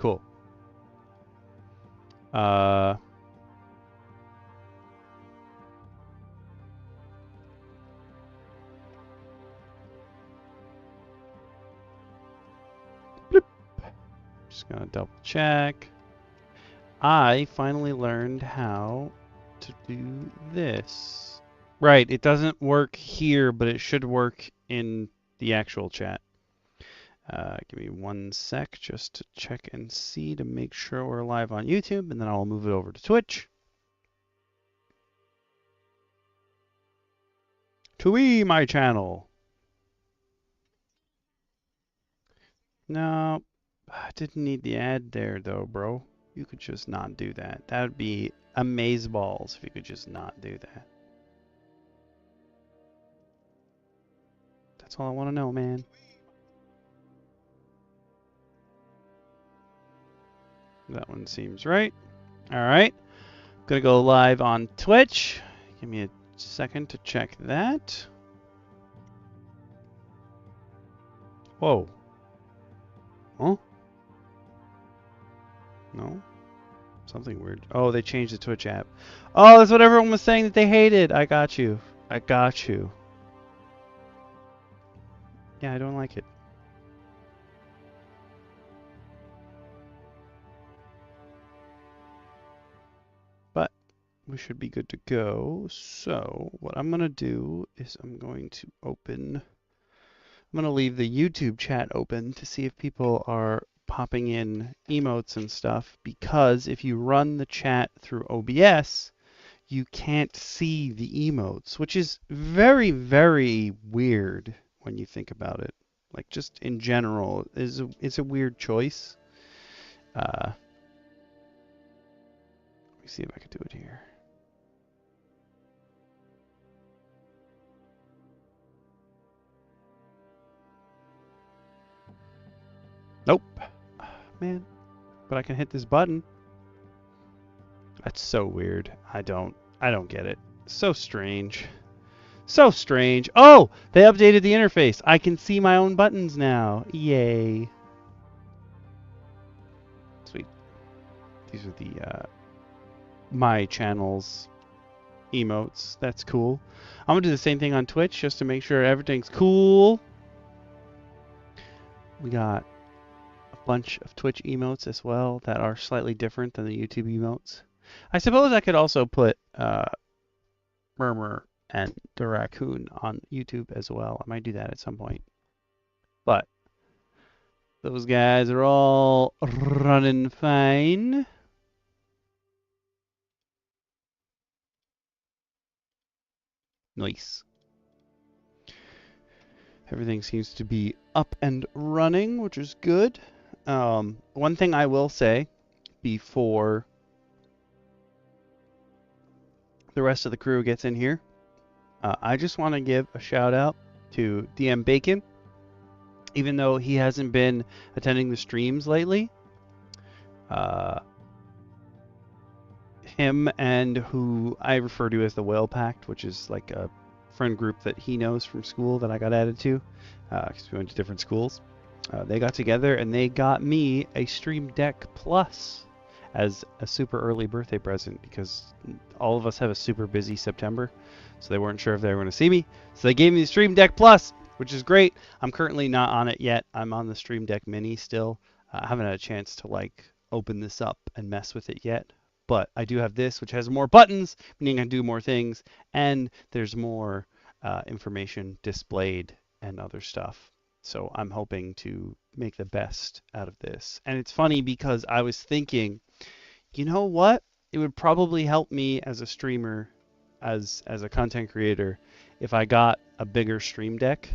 Cool. Bloop. Just gonna double check. I finally learned how to do this. Right, it doesn't work here, but it should work in the actual chat. Give me 1 sec just to check and see to make sure we're live on YouTube, and then I'll move it over to Twitch. To my channel. No, I didn't need the ad there though, bro. You could just not do that. That would be amazeballs if you could just not do that. That's all I want to know, man. That one seems right. All right. Gonna go live on Twitch. Give me a second to check that. Whoa. Huh? No? Something weird. Oh, they changed the Twitch app. Oh, that's what everyone was saying that they hated. I got you. I got you. Yeah, I don't like it. But we should be good to go. So what I'm going to do is I'm going to leave the YouTube chat open to see if people are popping in emotes and stuff, because if you run the chat through OBS, you can't see the emotes, which is very, very weird when you think about it. Like, just in general, it's a weird choice. Let me see if I can do it here. Nope. Man, but I can hit this button. That's so weird. I don't get it. So strange. So strange. Oh, they updated the interface. I can see my own buttons now. Yay. Sweet. These are the my channel's emotes. That's cool. I'm gonna do the same thing on Twitch just to make sure everything's cool. We got a bunch of Twitch emotes as well that are slightly different than the YouTube emotes. I suppose I could also put Murmur and the raccoon on YouTube as well. I might do that at some point. But those guys are all running fine. Nice. Everything seems to be up and running, which is good. One thing I will say before the rest of the crew gets in here, I just want to give a shout out to DM Bacon. Even though he hasn't been attending the streams lately, him and who I refer to as the Whale Pact, which is like a friend group that he knows from school that I got added to, because we went to different schools. They got together and they got me a Stream Deck Plus as a super early birthday present, because all of us have a super busy September, so they weren't sure if they were going to see me. So they gave me the Stream Deck Plus, which is great. I'm currently not on it yet. I'm on the Stream Deck Mini still. I haven't had a chance to like open this up and mess with it yet. But I do have this, which has more buttons, meaning I can do more things, and there's more information displayed and other stuff. So I'm hoping to make the best out of this. And it's funny because I was thinking, you know what? It would probably help me as a streamer, as a content creator, if I got a bigger Stream Deck.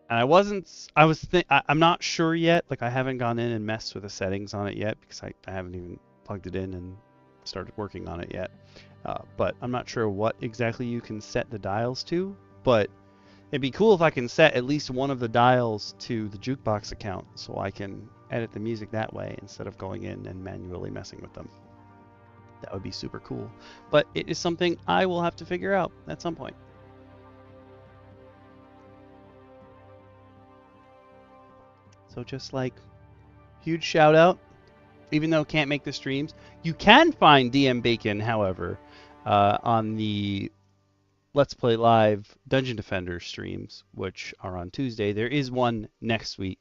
And I'm not sure yet. Like, I haven't gone in and messed with the settings on it yet, because I haven't even plugged it in and started working on it yet. But I'm not sure what exactly you can set the dials to, but it'd be cool if I can set at least one of the dials to the jukebox account, so I can edit the music that way instead of going in and manually messing with them. That would be super cool. But it is something I will have to figure out at some point. So just like huge shout out. Even though can't make the streams, you can find DM Bacon, however, on the Let's Play Live Dungeon Defender streams, which are on Tuesday. There is one next week.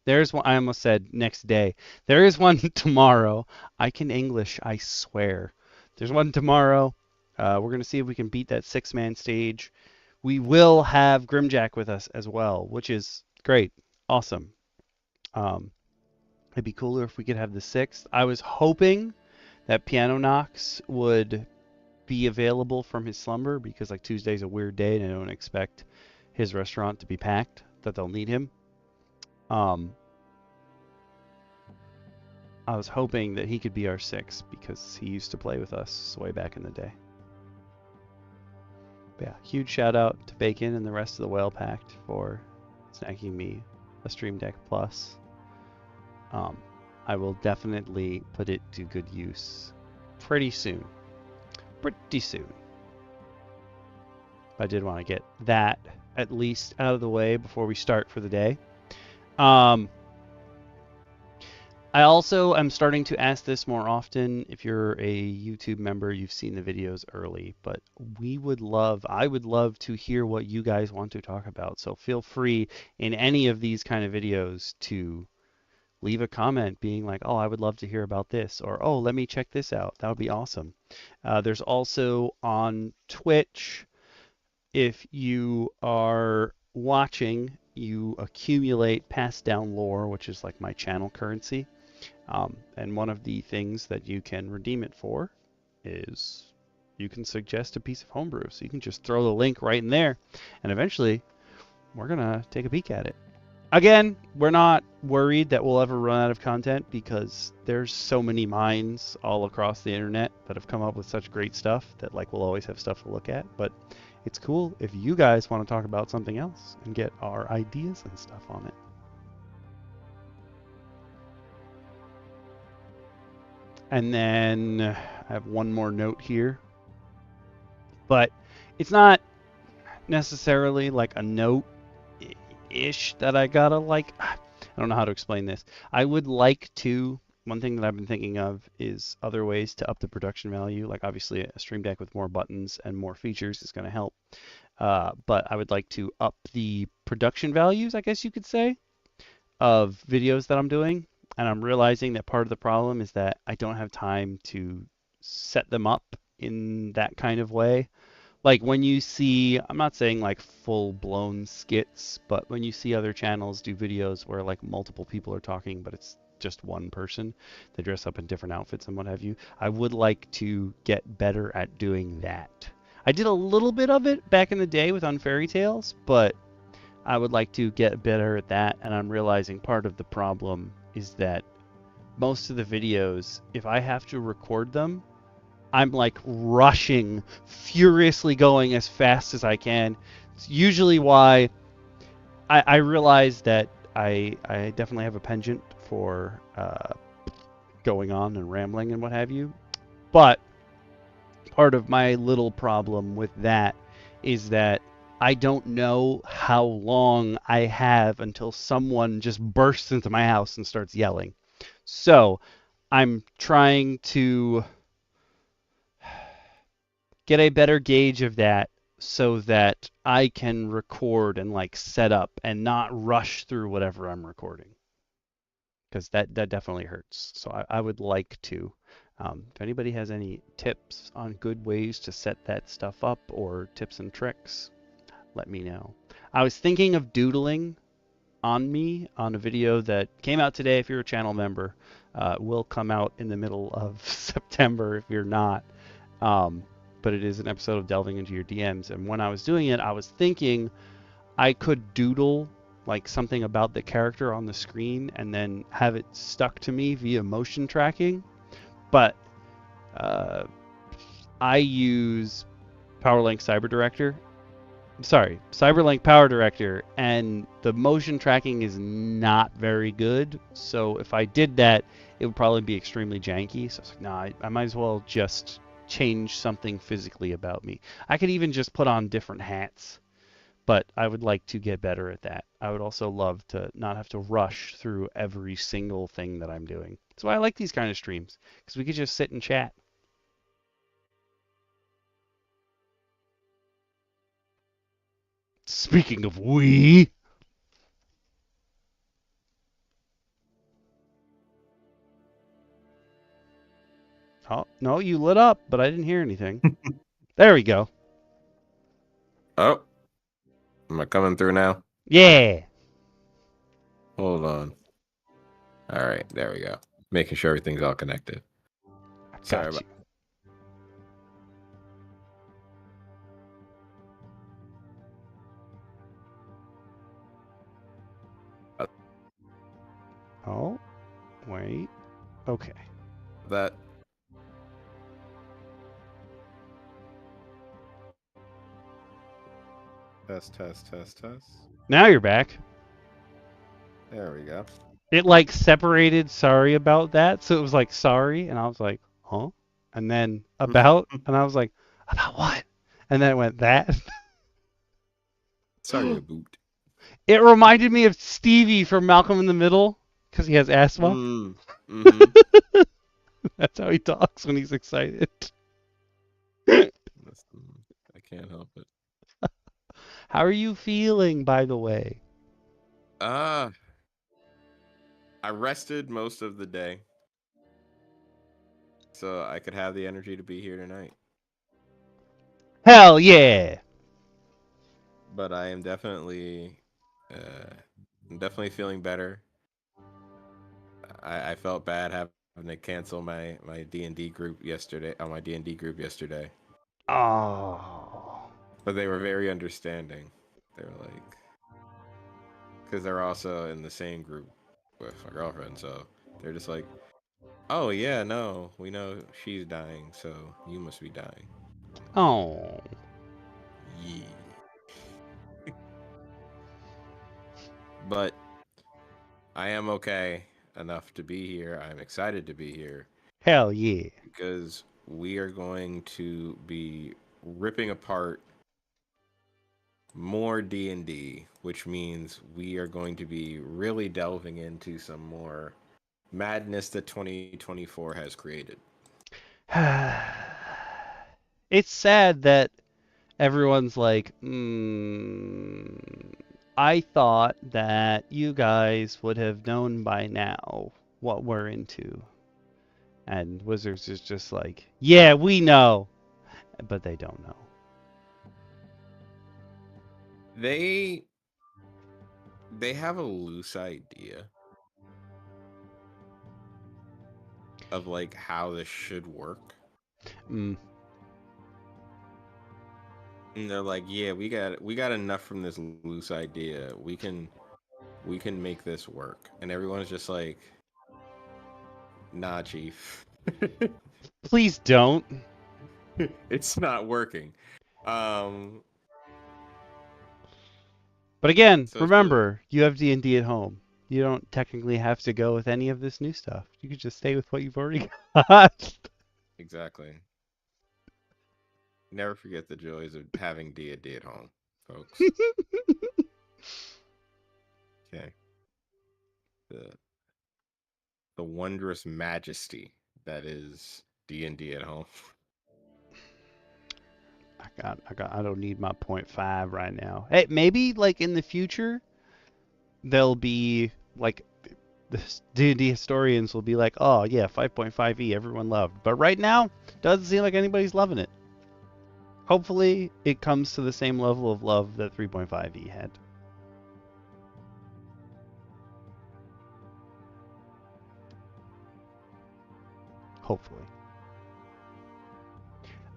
There's one, I almost said next day. There is one tomorrow. I can English, I swear. There's one tomorrow. We're going to see if we can beat that 6-man stage. We will have Grimjack with us as well, which is great. Awesome. It'd be cooler if we could have the 6th. I was hoping that Piano Knox would be available from his slumber because like Tuesday's a weird day and I don't expect his restaurant to be packed, that they'll need him. I was hoping that he could be our 6th because he used to play with us way back in the day. But yeah, huge shout out to Bacon and the rest of the Whale Pact for snacking me a Stream Deck Plus. I will definitely put it to good use pretty soon. Pretty soon. I did want to get that at least out of the way before we start for the day. I also am starting to ask this more often. If you're a YouTube member, you've seen the videos early, but I would love to hear what you guys want to talk about. So feel free in any of these kind of videos to leave a comment being like, oh, I would love to hear about this, or oh, let me check this out. That would be awesome. There's also on Twitch, if you are watching, you accumulate passed down lore, which is like my channel currency. And one of the things that you can redeem it for is you can suggest a piece of homebrew. So you can just throw the link right in there, and eventually we're going to take a peek at it. Again, we're not worried that we'll ever run out of content because there's so many minds all across the internet that have come up with such great stuff that like we'll always have stuff to look at. But it's cool if you guys want to talk about something else and get our ideas and stuff on it. And then I have one more note here, but it's not necessarily like a note-ish that I gotta like, I don't know how to explain this. I would like to, one thing that I've been thinking of is other ways to up the production value. Like obviously a Stream Deck with more buttons and more features is gonna help. But I would like to up the production values, I guess you could say, of videos that I'm doing. And I'm realizing that part of the problem is that I don't have time to set them up in that kind of way. Like when you see, I'm not saying like full-blown skits, but when you see other channels do videos where like multiple people are talking, but it's just one person, they dress up in different outfits and what have you, I would like to get better at doing that. I did a little bit of it back in the day with Unfairy Tales, but I would like to get better at that, and I'm realizing part of the problem is that most of the videos, if I have to record them, I'm like rushing, furiously going as fast as I can. It's usually why I realize that I definitely have a penchant for going on and rambling and what have you. But part of my little problem with that is that I don't know how long I have until someone just bursts into my house and starts yelling. So I'm trying to get a better gauge of that so that I can record and like set up and not rush through whatever I'm recording, because that definitely hurts. So I would like to. If anybody has any tips on good ways to set that stuff up or tips and tricks, let me know. I was thinking of doodling on me on a video that came out today. If you're a channel member, will come out in the middle of September if you're not. But it is an episode of Delving into Your DMs. And when I was doing it, I was thinking I could doodle like something about the character on the screen and then have it stuck to me via motion tracking. But I use CyberLink Power Director, and the motion tracking is not very good. So if I did that, it would probably be extremely janky. So I was like, nah, I might as well just change something physically about me. I could even just put on different hats. but I would like to get better at that. I would also love to not have to rush through every single thing that I'm doing. That's why I like these kind of streams, because we could just sit and chat. Speaking of we. Oh, no, you lit up, but I didn't hear anything. There we go. Oh, am I coming through now? Yeah. Hold on. All right, there we go. Making sure everything's all connected. I Sorry got about. you. Oh, wait. Okay. That. Test. Now you're back. There we go. It like separated sorry about that, so it was like sorry, and I was like, huh? And then about, and I was like, about what? And then it went that. Sorry about. It reminded me of Stevie from Malcolm in the Middle because he has asthma. Mm-hmm. That's how he talks when he's excited. I can't help it. How are you feeling, by the way? I rested most of the day, so I could have the energy to be here tonight. Hell yeah! But I am definitely, feeling better. I felt bad having to cancel my D&D group yesterday. On my D&D group yesterday. Oh. But they were very understanding. They were like, because they're also in the same group with my girlfriend, so they're just like, oh yeah, no, we know she's dying, so you must be dying. Oh. Yeah. But I am okay enough to be here. I'm excited to be here Hell yeah. because we are going to be ripping apart more D&D, which means we are going to be really delving into some more madness that 2024 has created. It's sad that everyone's like, I thought that you guys would have known by now what we're into. And Wizards is just like, yeah, we know. But they don't know. They have a loose idea of like how this should work. Mm. And they're like, yeah, we got enough from this loose idea. We can make this work. And everyone's just like, nah, chief. Please don't. It's not working. Um But again, so it's really remember, you have D&D at home. You don't technically have to go with any of this new stuff. You could just stay with what you've already got. exactly. Never forget the joys of having D&D at home, folks. Okay. The wondrous majesty that is D&D at home. I don't need my 0.5 right now. Hey, maybe like in the future there'll be like the D&D historians will be like, "Oh, yeah, 5.5e everyone loved." But right now, doesn't seem like anybody's loving it. Hopefully, it comes to the same level of love that 3.5e had. Hopefully.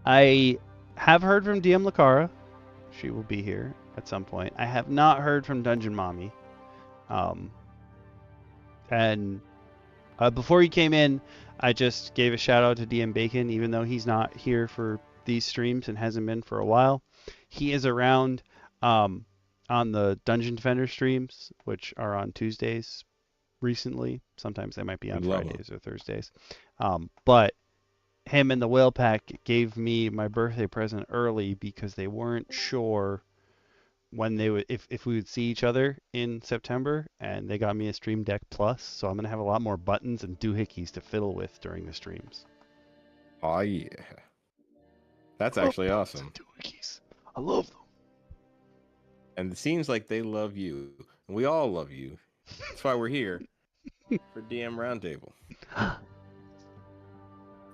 I have heard from DM Lacara. She will be here at some point. I have not heard from Dungeon Mommy. Um, and before he came in, I just gave a shout out to DM Bacon, even though he's not here for these streams and hasn't been for a while. He is around um, on the Dungeon Defender streams, which are on Tuesdays recently. Sometimes they might be We on love them. Fridays or Thursdays. But him and the Whale Pack gave me my birthday present early because they weren't sure when they would if we would see each other in September, and they got me a Stream Deck Plus, so I'm gonna have a lot more buttons and doohickeys to fiddle with during the streams. Oh yeah, that's actually awesome. Doohickeys. I love them. And it seems like they love you. And we all love you. That's why we're here for DM Roundtable.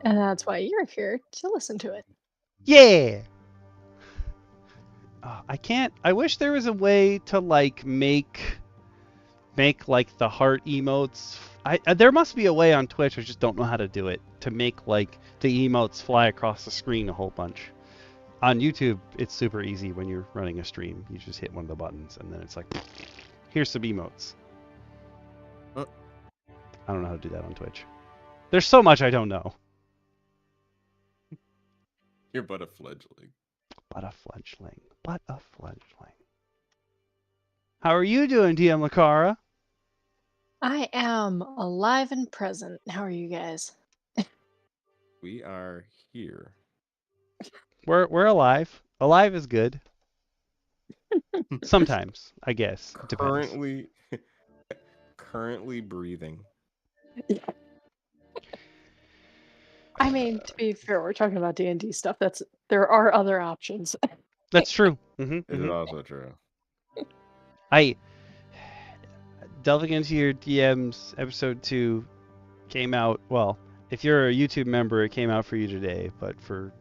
And that's why you're here to listen to it. Yeah. I wish there was a way to like make like the heart emotes. There must be a way on Twitch. I just don't know how to do it to make like the emotes fly across the screen a whole bunch. On YouTube, it's super easy when you're running a stream. You just hit one of the buttons, and then it's like, here's some emotes. I don't know how to do that on Twitch. There's so much I don't know. You're but a fledgling. But a fledgling. But a fledgling. How are you doing, DM Lacara? I am alive and present. How are you guys? We are here. We're alive. Alive is good. Sometimes, I guess. Depends. Currently breathing. I mean, to be fair, we're talking about D&D stuff. There are other options. That's true. It is also true. Delving into your DMs, episode 2 came out. Well, if you're a YouTube member, it came out for you today, but for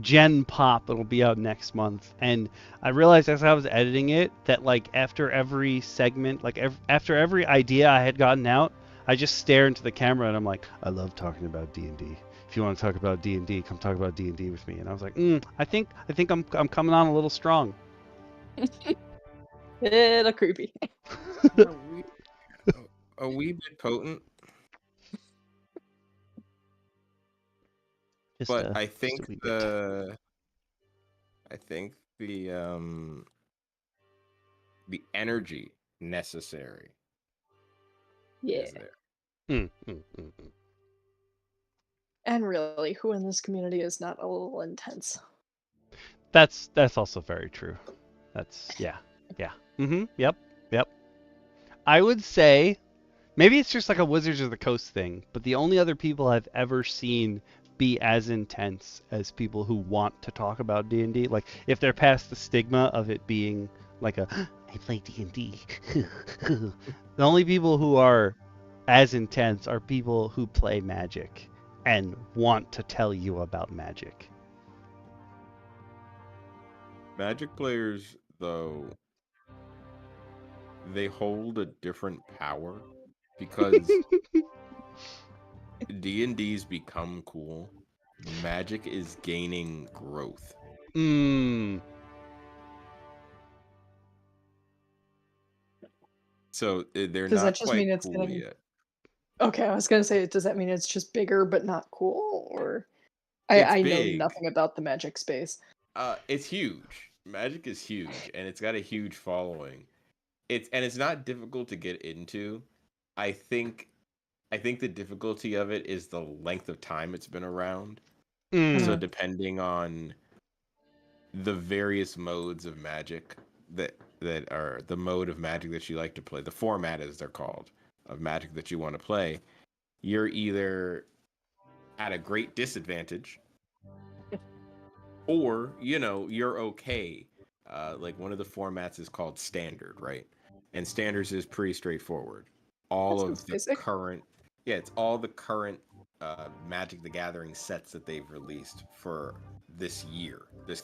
Gen Pop, it'll be out next month. And I realized as I was editing it that like after every segment, like after every idea I had gotten out, I just stare into the camera and I'm like, I love talking about D&D. If you want to talk about D&D, come talk about D&D with me. And I was like, I think I'm coming on a little strong. Little creepy. A wee bit potent. But I think the energy necessary is there. And really, who in this community is not a little intense? That's also very true. That's yeah. Yep. I would say maybe it's just like a Wizards of the Coast thing, but the only other people I've ever seen be as intense as people who want to talk about D&D, like if they're past the stigma of it being like a I play D&D. The only people who are as intense are people who play Magic and want to tell you about Magic. Magic players, though, they hold a different power because D&D's become cool. Magic is gaining growth. So they're not quite cool yet. Okay, I was gonna say, does that mean it's just bigger but not cool, or I know nothing about the Magic space. It's huge. Magic is huge, and it's got a huge following. It's not difficult to get into. I think the difficulty of it is the length of time it's been around. So depending on the various modes of Magic that are the mode of Magic that you like to play, the format as they're called, of Magic that you want to play, you're either at a great disadvantage or, you're okay. Like one of the formats is called Standard, right? And Standards is pretty straightforward. It's all the current Magic the Gathering sets that they've released for this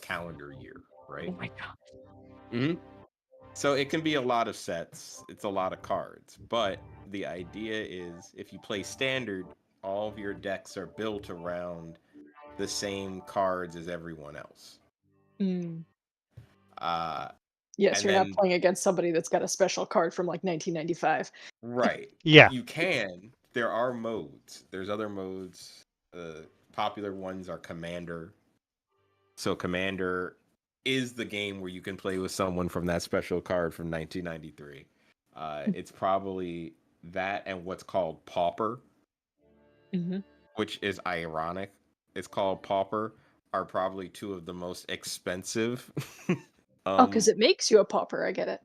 calendar year, right? Oh my god. Mm-hmm. So it can be a lot of sets. It's a lot of cards. But the idea is if you play Standard, all of your decks are built around the same cards as everyone else. Yes, you're not playing against somebody that's got a special card from like 1995. Right. Yeah. You can. There are modes. There's other modes. Popular ones are Commander. So Commander is the game where you can play with someone from that special card from 1993. It's probably that and what's called Pauper, which is ironic. It's called Pauper, are probably two of the most expensive Oh, because it makes you a pauper. I get it.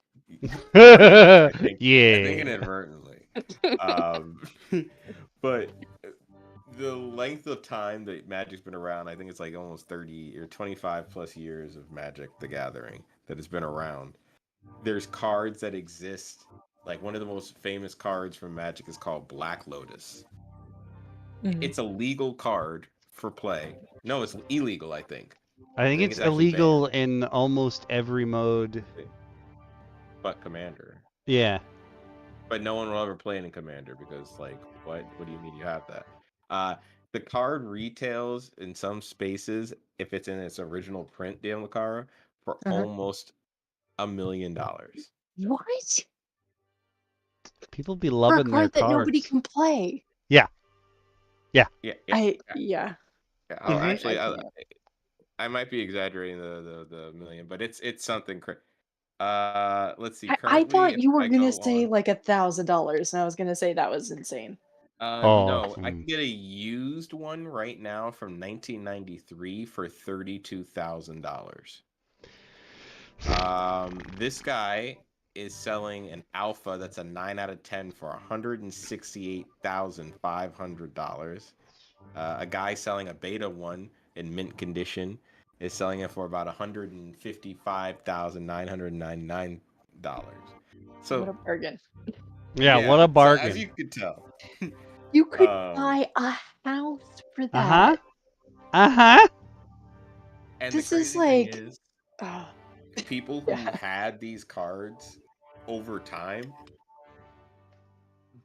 I think Yeah. inadvertently. But the length of time that Magic's been around, I think it's like almost 30 or 25 plus years of Magic the Gathering that has been around. There's cards that exist. Like one of the most famous cards from Magic is called Black Lotus. It's a legal card for play. No, it's illegal, I think. I think it's actually illegal banned. in almost every mode. But Commander. Yeah. But no one will ever play it in Commander because, like, what? What do you mean you have that? The card retails in some spaces, if it's in its original print, DM Lacara, for almost $1 million. What? People be For a loving their card that nobody cards. can play. Yeah. Yeah. Yeah. Oh, Mhm. actually, I can't. I might be exaggerating the million, but it's something. Let's see. I Currently, thought if you were I gonna go say on, like $1,000, and I was gonna say that was insane. Oh. no, I can get a used one right now from 1993 for $32,000. This guy is selling an alpha that's a 9 out of 10 for $168,500. A guy selling a beta one in mint condition is selling it for about $155,999. So What a bargain. Yeah, what a So as bargain. you could tell, You could um, buy a house for Uh-huh. that. Uh-huh. and the This is crazy thing like, is, oh, people who yeah. had these cards over time,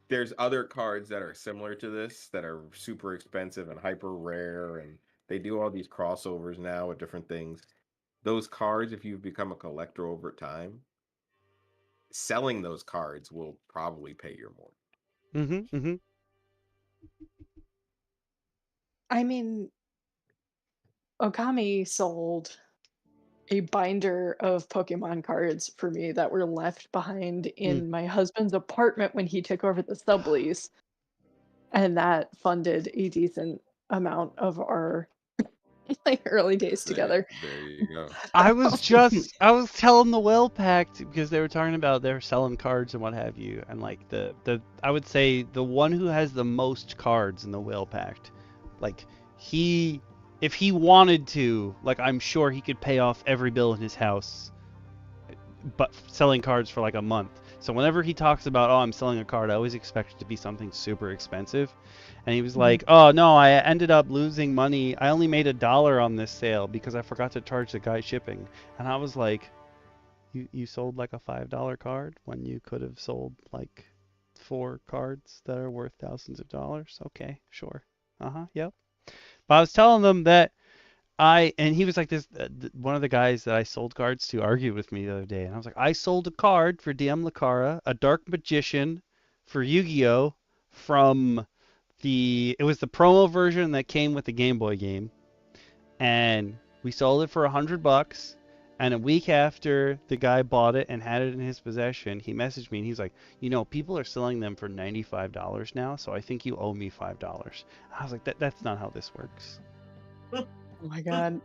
there's other cards that are similar to this that are super expensive and hyper rare, and they do all these crossovers now with different things. Those cards, if you've become a collector over time, selling those cards will probably pay your mortgage. Mm-hmm. Mm-hmm. I mean, Okami sold a binder of Pokemon cards for me that were left behind in my husband's apartment when he took over the sublease, and that funded a decent amount of our like early days together. There you go. I was telling the Whale Pact because they were talking about they're selling cards and what have you, and like the I would say the one who has the most cards in the Whale Pact, like if he wanted to, like I'm sure he could pay off every bill in his house, but selling cards for like a month. So whenever he talks about, oh, I'm selling a card, I always expect it to be something super expensive. And he was like, oh no, I ended up losing money. I only made $1 on this sale because I forgot to charge the guy shipping. And I was like, you sold like a $5 card when you could have sold like 4 cards that are worth thousands of dollars? Okay, sure. Yep. But I was telling them that and he was like this, one of the guys that I sold cards to argued with me the other day, and I was like, I sold a card for DM Lacara, a Dark Magician for Yu-Gi-Oh! From it was the promo version that came with the Game Boy game, and we sold it for $100. And a week after the guy bought it and had it in his possession, he messaged me and he's like, people are selling them for $95 now, so I think you owe me $5. I was like, that's not how this works. Oh my god.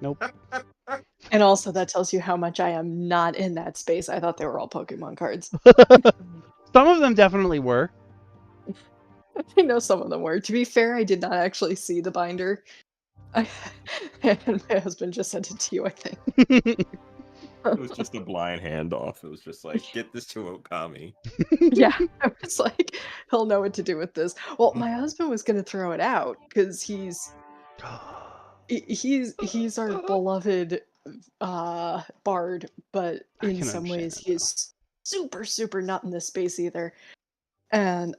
Nope. And also that tells you how much I am not in that space. I thought they were all Pokemon cards. Some of them definitely were. I know some of them were. To be fair, I did not actually see the binder. And my husband just sent it to you, I think. It was just a blind handoff. It was just like, get this to Okami. Yeah, I was like, he'll know what to do with this. Well, my husband was gonna throw it out because he's our beloved bard, but I in can some understand ways that, he is super not in this space either. And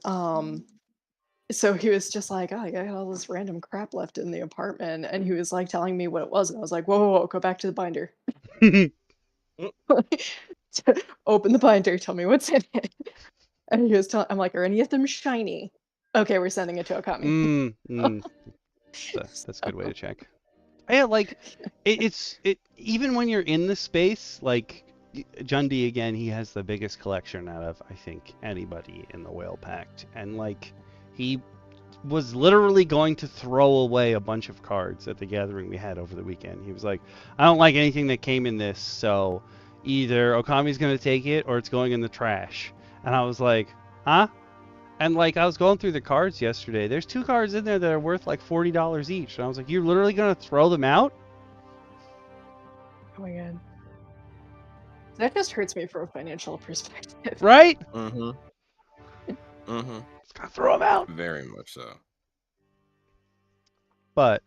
so he was just like, oh, I got all this random crap left in the apartment, and he was like telling me what it was, and I was like, whoa, go back to the binder. Open the binder, tell me what's in it. And he was telling, I'm like, are any of them shiny? Okay, we're sending it to Okami. That's a good way to check. Yeah, like it's even when you're in the space, like Jundi again, he has the biggest collection out of I think anybody in the Whale Pact, and like he was literally going to throw away a bunch of cards at the gathering we had over the weekend. He was like, I don't like anything that came in this, so either Okami's going to take it or it's going in the trash. And I was like, huh? And like, I was going through the cards yesterday. There's 2 cards in there that are worth like $40 each. And I was like, you're literally going to throw them out? Oh my god. That just hurts me from a financial perspective. Right? Mm-hmm. Mm-hmm. It's going to throw them out. Very much so. But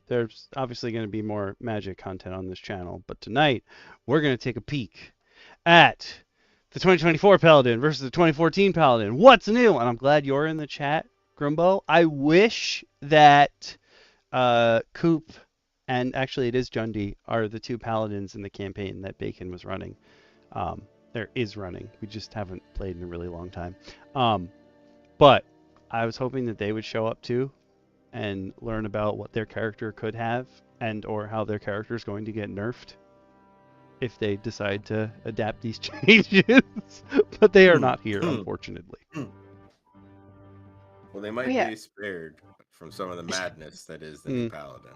there's obviously going to be more Magic content on this channel. But tonight, we're going to take a peek at the 2024 Paladin versus the 2014 Paladin. What's new? And I'm glad you're in the chat, Grumbo. I wish that Coop and actually it is Jundi are the 2 Paladins in the campaign that Bacon was running. There is running. We just haven't played in a really long time. But I was hoping that they would show up too and learn about what their character could have and or how their character is going to get nerfed if they decide to adapt these changes. But they are not here, unfortunately. Well, they might be spared from some of the madness that is the new Paladin.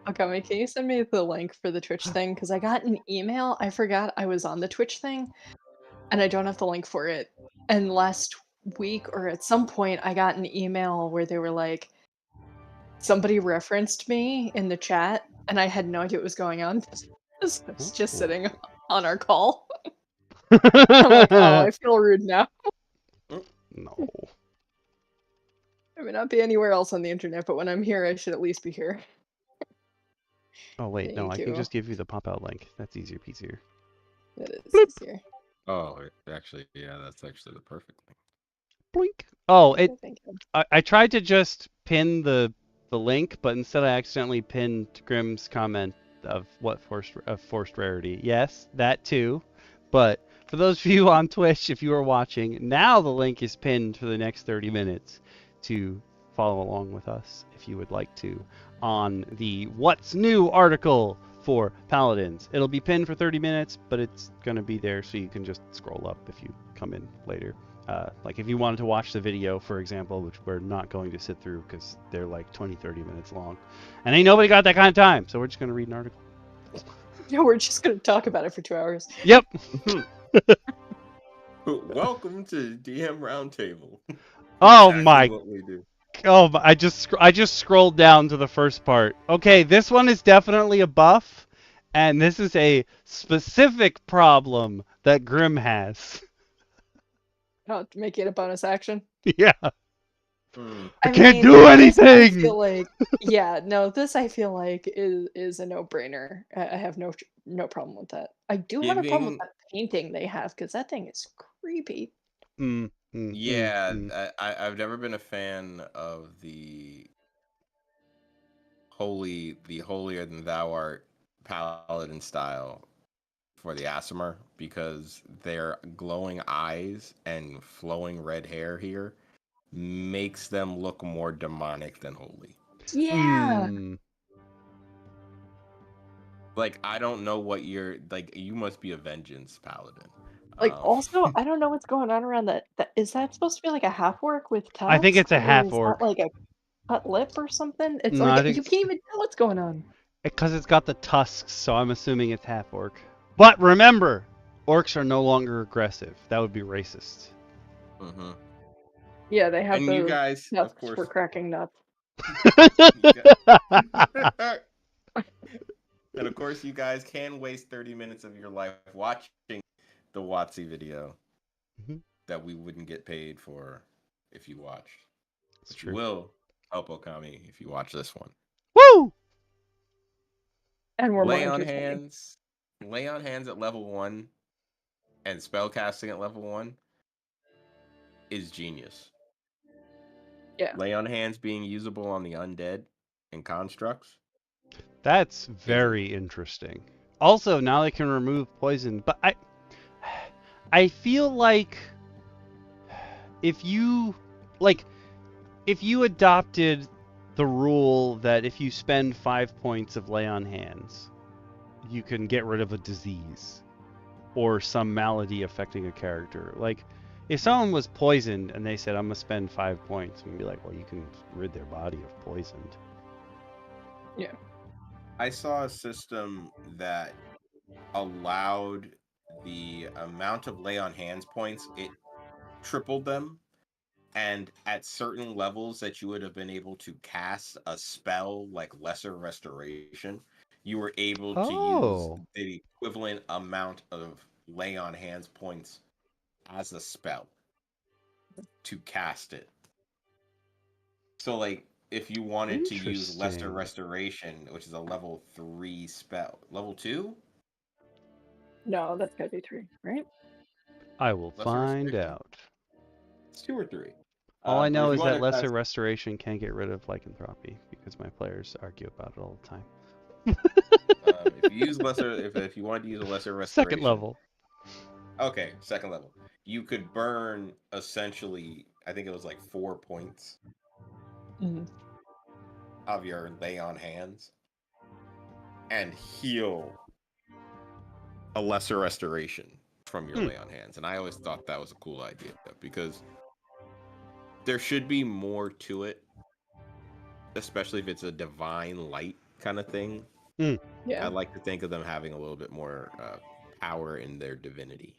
Okay, can you send me the link for the Twitch thing? Because I got an email. I forgot I was on the Twitch thing, and I don't have the link for it. And last week, or at some point, I got an email where they were like, somebody referenced me in the chat, and I had no idea what was going on. I was just sitting on our call. I'm like, oh, I feel rude now. No. I may not be anywhere else on the internet, but when I'm here, I should at least be here. Oh, wait, no, I Thank can you. just give you the pop-out link. That's easier peasier. That is easier. Oh, actually, yeah, that's actually the perfect thing. Blink. Oh, Thank you. I tried to just pin the link, but instead I accidentally pinned Grimm's comment of what forced rarity. Yes, that too. But for those of you on Twitch, if you are watching, now the link is pinned for the next 30 minutes to follow along with us if you would like to on the What's New article for Paladins. It'll be pinned for 30 minutes, but it's going to be there so you can just scroll up if you come in later. Like if you wanted to watch the video, for example, which we're not going to sit through because they're like 20-30 minutes long. And ain't nobody got that kind of time, so we're just going to read an article. Yeah, we're just going to talk about it for 2 hours. Yep. Welcome to DM Roundtable. Oh Exactly my. what we do. Oh, I just scrolled down to the first part. Okay, this one is definitely a buff, and this is a specific problem that Grimm has. Not to make it a bonus action. Yeah. I can't mean, do this anything! I feel like, yeah, no, this I feel like is a no-brainer. I have no problem with that. I do have a problem with that painting they have, because that thing is creepy. Yeah, I've never been a fan of the holier than thou art Paladin style for the Aasimar, because their glowing eyes and flowing red hair here makes them look more demonic than holy. Yeah. Like, I don't know what you're like. You must be a vengeance paladin. Like, also, I don't know what's going on around that. Is that supposed to be like a half orc with tusks? I think it's a half Is orc. that like a cut lip or something? It's No, like I think you can't even tell what's going on. Because it's got the tusks, so I'm assuming it's half orc. But remember, orcs are no longer aggressive. That would be racist. Yeah, they have And those you guys, nuts of course, for cracking nuts. And of course, you guys can waste 30 minutes of your life watching the WotC video that we wouldn't get paid for if you watched. Which will help Okami if you watch this one. Woo! And we're lay on hands at level 1 and spellcasting at level 1 is genius. Yeah. Lay on hands being usable on the undead and constructs. That's very interesting. Also, now they can remove poison, but I feel like if you adopted the rule that if you spend 5 points of lay on hands, you can get rid of a disease or some malady affecting a character. Like, If someone was poisoned and they said, I'm going to spend 5 points, and be like, well, you can rid their body of poisoned. Yeah. I saw a system that allowed the amount of lay on hands points, it tripled them. And at certain levels that you would have been able to cast a spell like Lesser Restoration, you were able to use Oh. the equivalent amount of lay on hands points as a spell to cast it. So, like, if you wanted to use Lesser Interesting. Restoration, which is a level 3 spell, level 2? No, that's gotta be 3, right? I will Lesser find Restoration? out. It's 2 or 3. All I But know if you is that wanted to lesser cast, restoration can get rid of lycanthropy because my players argue about it all the time. if you use lesser, if you wanted to use a Lesser Second Restoration, level. okay, second level, you could burn essentially, I think it was like 4 points Mhm. of your lay on hands and heal a Lesser Restoration from your lay on hands. And I always thought that was a cool idea because there should be more to it, especially if it's a divine light kind of thing. Mm. Yeah. I like to think of them having a little bit more power in their divinity.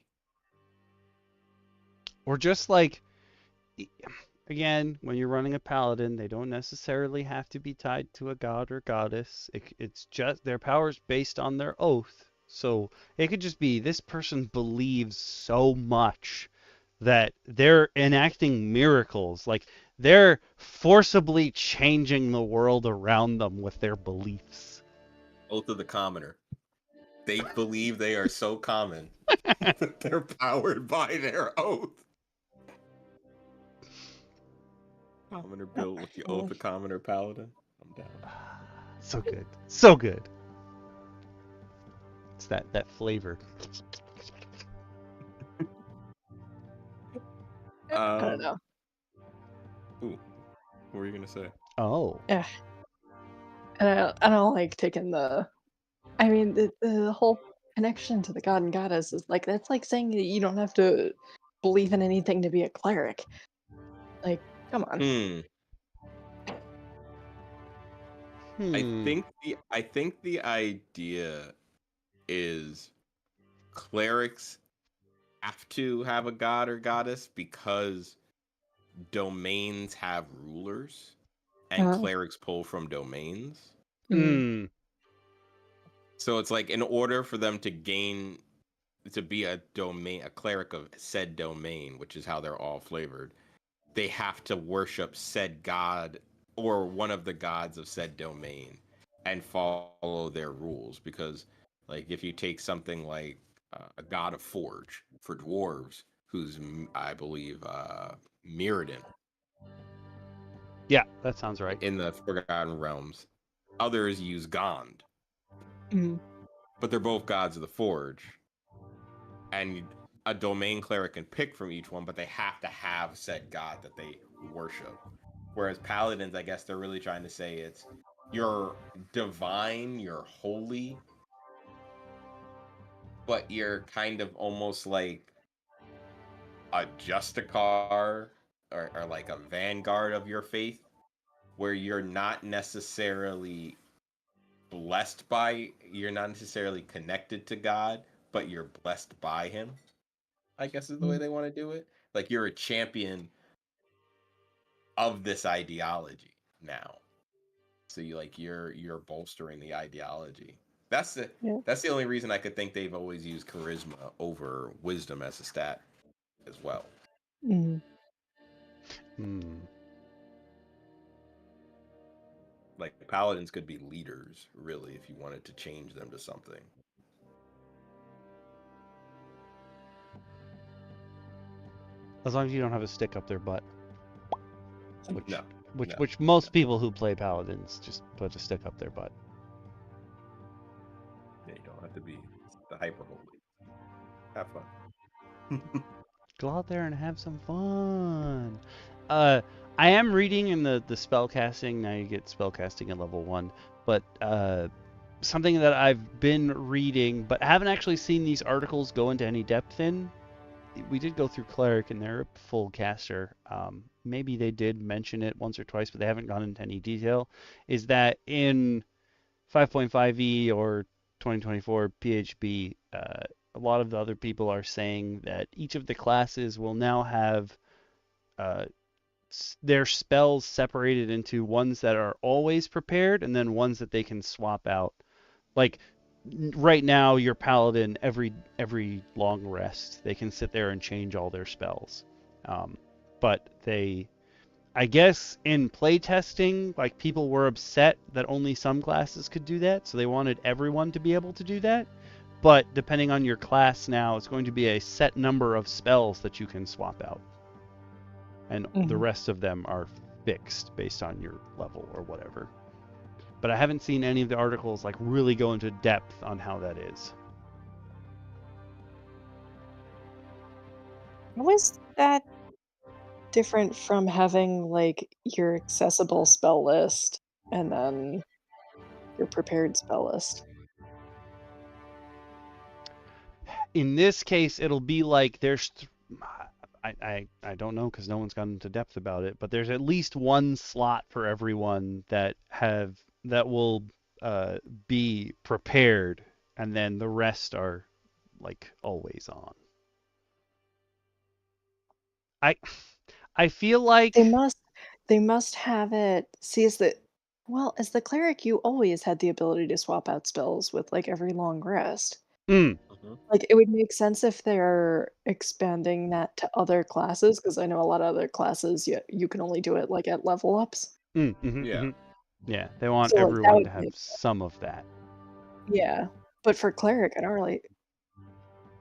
Or just like, again, when you're running a paladin, they don't necessarily have to be tied to a god or goddess. It's just their powers based on their oath. So it could just be this person believes so much that they're enacting miracles. Like they're forcibly changing the world around them with their beliefs. Oath of the Commoner. They believe they are so common that they're powered by their oath. Commoner built with the Oath of Commoner Paladin. I'm down. So good. So good. It's that flavor. I don't know. Ooh, what were you gonna say? Oh. Yeah. And I don't like taking the. I mean, the whole connection to the god and goddess is like that's like saying that you don't have to believe in anything to be a cleric. Like, come on. I think the idea is clerics have to have a god or goddess because domains have rulers and Uh, clerics pull from domains. mm, Mm. So it's like in order for them to gain to be a cleric of said domain, which is how they're all flavored, they have to worship said god or one of the gods of said domain and follow their rules. Because, like, if you take something like a god of forge for dwarves, who's I believe Mirrodin Yeah, that sounds right. in the Forgotten Realms, others use Gond, mm, but they're both gods of the forge, and a domain cleric can pick from each one, but they have to have said god that they worship. Whereas paladins, I guess they're really trying to say it's you're divine, you're holy, but you're kind of almost like a justicar or like a vanguard of your faith, where you're not necessarily you're not necessarily connected to God, but you're blessed by him, I guess is the way mm. they want to do it. Like you're a champion of this ideology now. So you're bolstering the ideology. That's the Yeah. that's the only reason I could think they've always used charisma over wisdom as a stat as well. Mm. Hmm. Like paladins could be leaders, really, if you wanted to change them to something. As long as you don't have a stick up their butt. No. Which most people who play paladins just put a stick up their butt. Yeah, you don't have to be the hyper holy. Have fun. Go out there and have some fun. I am reading in the spellcasting. Now you get spellcasting at level 1, but something that I've been reading but haven't actually seen these articles go into any depth in we did go through cleric, and they're a full caster. Maybe they did mention it once or twice, but they haven't gone into any detail. Is that in 5.5e or 2024 PHB, a lot of the other people are saying that each of the classes will now have their spells separated into ones that are always prepared and then ones that they can swap out. Like right now, your paladin every long rest they can sit there and change all their spells. But I guess in playtesting, like people were upset that only some classes could do that, so they wanted everyone to be able to do that. But depending on your class now, it's going to be a set number of spells that you can swap out. And the rest of them are fixed based on your level or whatever. But I haven't seen any of the articles like really go into depth on how that is. How is that different from having like your accessible spell list and then your prepared spell list? In this case, it'll be like I don't know because no one's gone into depth about it, but there's at least one slot for everyone that will be prepared, and then the rest are like always on. I feel like they must have it. See, as the cleric, you always had the ability to swap out spells with like every long rest. Like it would make sense if they're expanding that to other classes, because I know a lot of other classes you can only do it like at level ups. Yeah, they want So, like, everyone to have some of that. Yeah, but for cleric, I don't really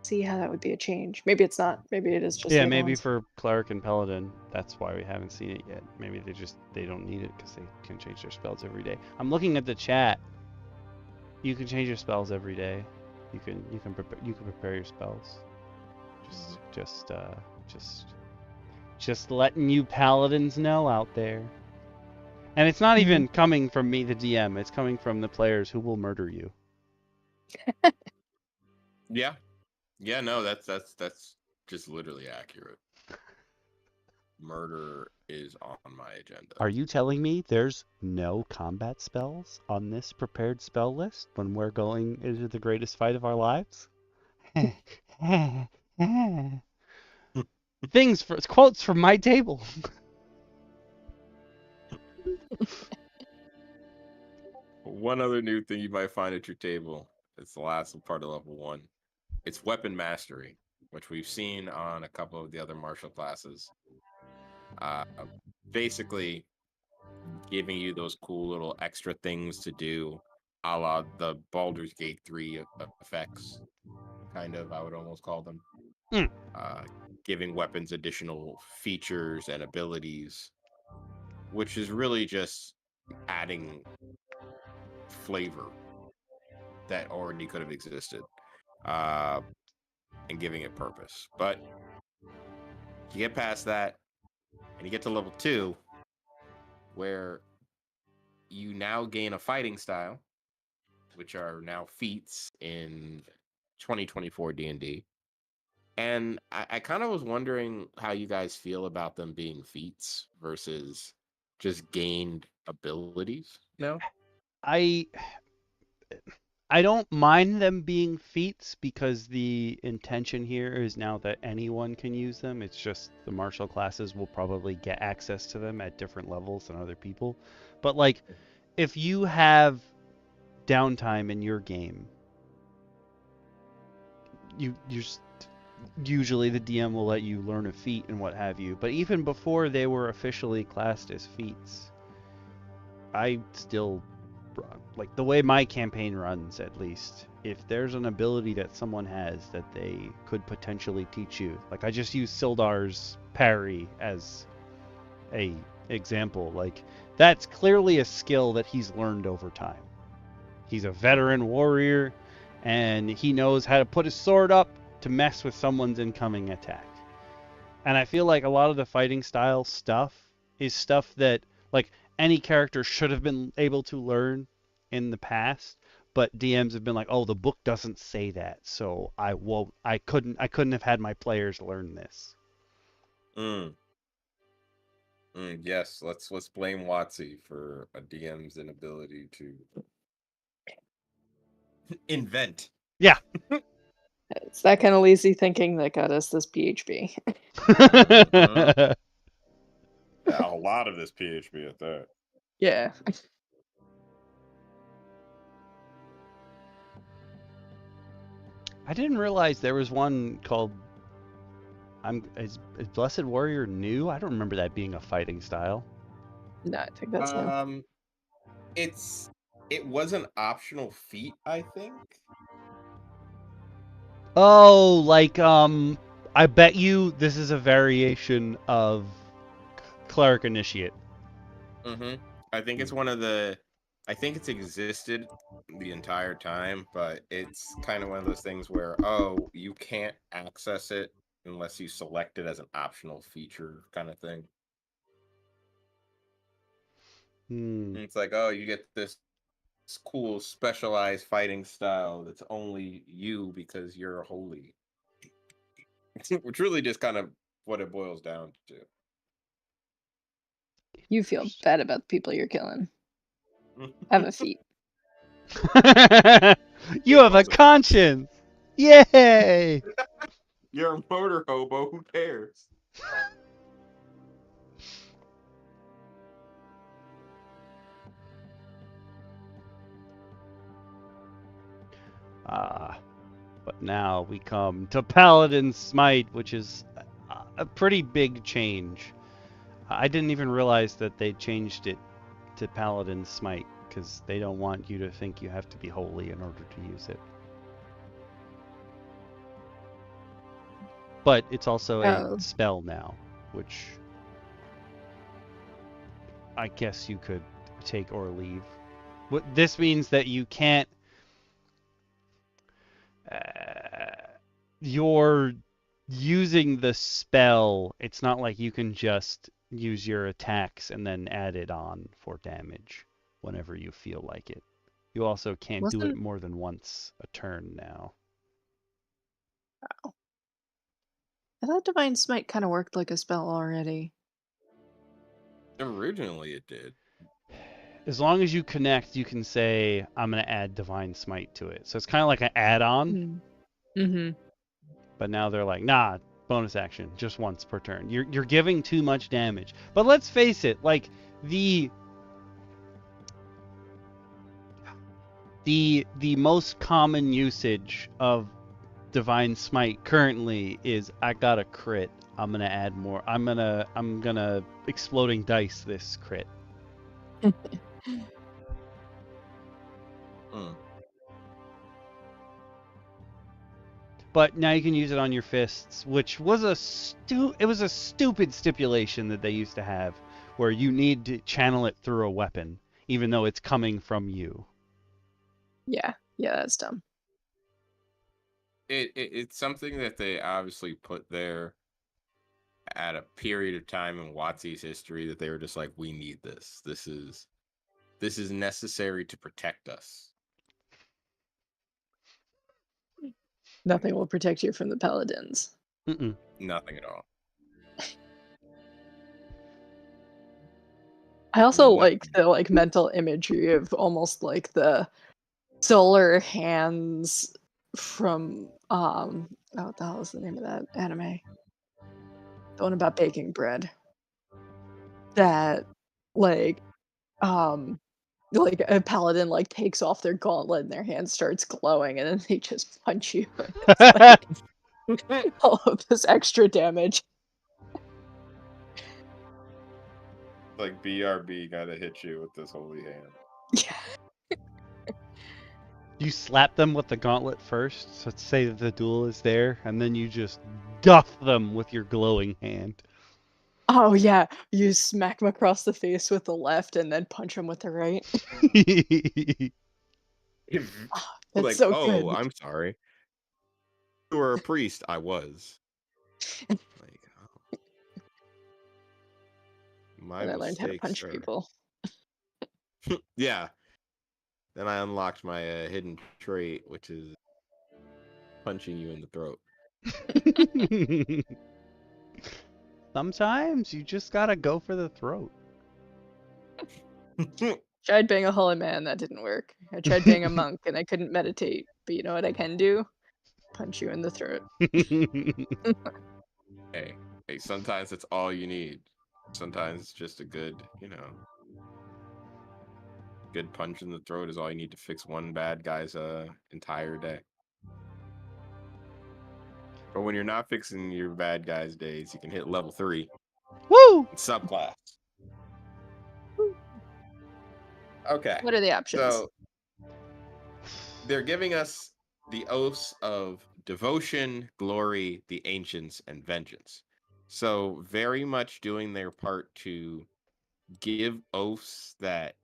see how that would be a change. Maybe it's not. Maybe it is just Yeah, maybe for cleric and paladin, that's why we haven't seen it yet. Maybe they don't need it because they can change their spells every day. I'm looking at the chat. You can change your spells every day. You can prepare your spells. Just letting you paladins know out there. And it's not even coming from me, the DM. It's coming from the players who will murder you. Yeah. Yeah, no, that's just literally accurate. Murder is on my agenda. Are you telling me there's no combat spells on this prepared spell list when we're going into the greatest fight of our lives? Quotes from my table. One other new thing you might find at your table, it's the last part of level 1. It's weapon mastery, which we've seen on a couple of the other martial classes. Basically giving you those cool little extra things to do, a la the Baldur's Gate 3 effects, kind of, I would almost call them. Giving weapons additional features and abilities, which is really just adding flavor that already could have existed, and giving it purpose. But you get past that, and you get to level 2, where you now gain a fighting style, which are now feats in 2024 D&D. And I kind of was wondering how you guys feel about them being feats versus just gained abilities now. I don't mind them being feats because the intention here is now that anyone can use them. It's just the martial classes will probably get access to them at different levels than other people. But like, if you have downtime in your game, usually the DM will let you learn a feat and what have you. But even before they were officially classed as feats, I still, like the way my campaign runs at least, if there's an ability that someone has that they could potentially teach you, like I just use Sildar's parry as a example, like that's clearly a skill that he's learned over time. He's a veteran warrior and he knows how to put his sword up to mess with someone's incoming attack. And I feel like a lot of the fighting style stuff is stuff that like any character should have been able to learn in the past, but DMs have been like, oh, the book doesn't say that, so I couldn't have had my players learn this. Yes, let's blame WotC for a DM's inability to invent. Yeah. It's that kind of lazy thinking that got us this PHP. Yeah, a lot of this PHP at that. Yeah. I didn't realize there was one called is Blessed Warrior new? I don't remember that being a fighting style. No, I think that's new. It was an optional feat, I think. Oh, like I bet you this is a variation of Cleric Initiate. I think it's one of the. I think it's existed the entire time, but it's kind of one of those things where you can't access it unless you select it as an optional feature, kind of thing. And it's like, you get this cool specialized fighting style that's only you because you're holy. Which really just kind of what it boils down to. You feel bad about the people you're killing. Have a feat. You have a conscience. Yay! You're a motor hobo. Who cares? But now we come to Paladin Smite, which is a pretty big change. I didn't even realize that they changed it to Paladin Smite because they don't want you to think you have to be holy in order to use it. But it's also a spell now, which I guess you could take or leave. This means that you can't. You're using the spell. It's not like you can just use your attacks and then add it on for damage whenever you feel like it. You also can't do it more than once a turn now. Wow. I thought Divine Smite kind of worked like a spell already. Originally it did. As long as you connect, you can say, I'm going to add Divine Smite to it. So it's kind of like an add-on. Mm-hmm. But now they're like, nah, bonus action, just once per turn. You're giving too much damage. But let's face it, like the most common usage of Divine Smite currently is I got a crit. I'm gonna add more. I'm gonna exploding dice this crit. But now you can use it on your fists, which was a stupid stipulation that they used to have, where you need to channel it through a weapon, even though it's coming from you. Yeah, that's dumb. It's something that they obviously put there at a period of time in WotC's history that they were just like, we need this. This is necessary to protect us. Nothing will protect you from the Paladins. Nothing at all. I also like the mental imagery of almost like the solar hands from what the hell is the name of that anime? The one about baking bread. That like a paladin takes off their gauntlet and their hand starts glowing and then they just punch you. It's like all of this extra damage. Like BRB gotta hit you with this holy hand. Yeah. You slap them with the gauntlet first, so let's say that the duel is there, and then you just duff them with your glowing hand. Oh yeah, you smack them across the face with the left and then punch them with the right. That's so good. I'm sorry. You were a priest. I was. My and I learned how to punch sir. people. Yeah. Then I unlocked my hidden trait, which is punching you in the throat. Sometimes you just gotta go for the throat. Tried being a holy man, that didn't work. I tried being a monk, and I couldn't meditate. But you know what I can do? Punch you in the throat. Hey, sometimes it's all you need. Sometimes it's just a good, good punch in the throat is all you need to fix one bad guy's entire day. But when you're not fixing your bad guy's days, you can hit level 3. Woo! Subclass. Okay. What are the options? So they're giving us the oaths of devotion, glory, the ancients, and vengeance. So very much doing their part to give oaths that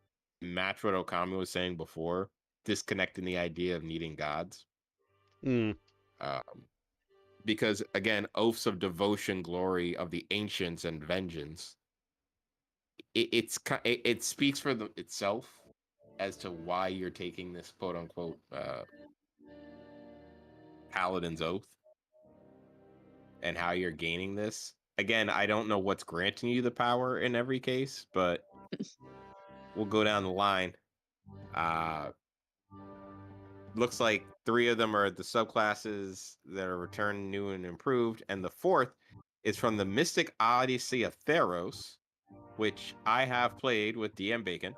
match what Okami was saying before, disconnecting the idea of needing gods. Because again, oaths of devotion, glory of the ancients, and vengeance. It speaks for itself as to why you're taking this quote unquote Paladin's oath and how you're gaining this. Again, I don't know what's granting you the power in every case, but we'll go down the line. Looks like 3 of them are the subclasses that are returned new and improved, and the 4th is from the Mystic Odyssey of Theros, which I have played with DM Bacon.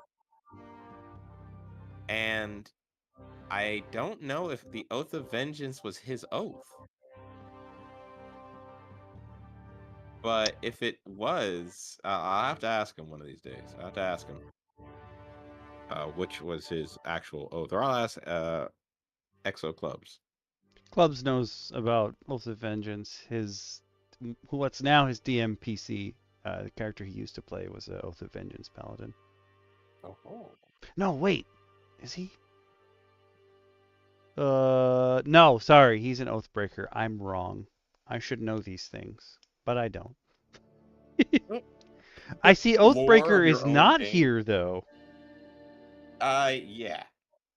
And I don't know if the Oath of Vengeance was his oath. But if it was, I'll have to ask him one of these days. I'll have to ask him which was his actual oath. Or I'll ask Exo Clubs. Clubs knows about Oath of Vengeance. What's now his DM PC, the character he used to play was a Oath of Vengeance Paladin. Oh. No, wait. Is he? No, sorry. He's an Oathbreaker. I'm wrong. I should know these things, but I don't. I see Oathbreaker is not here, though. Yeah.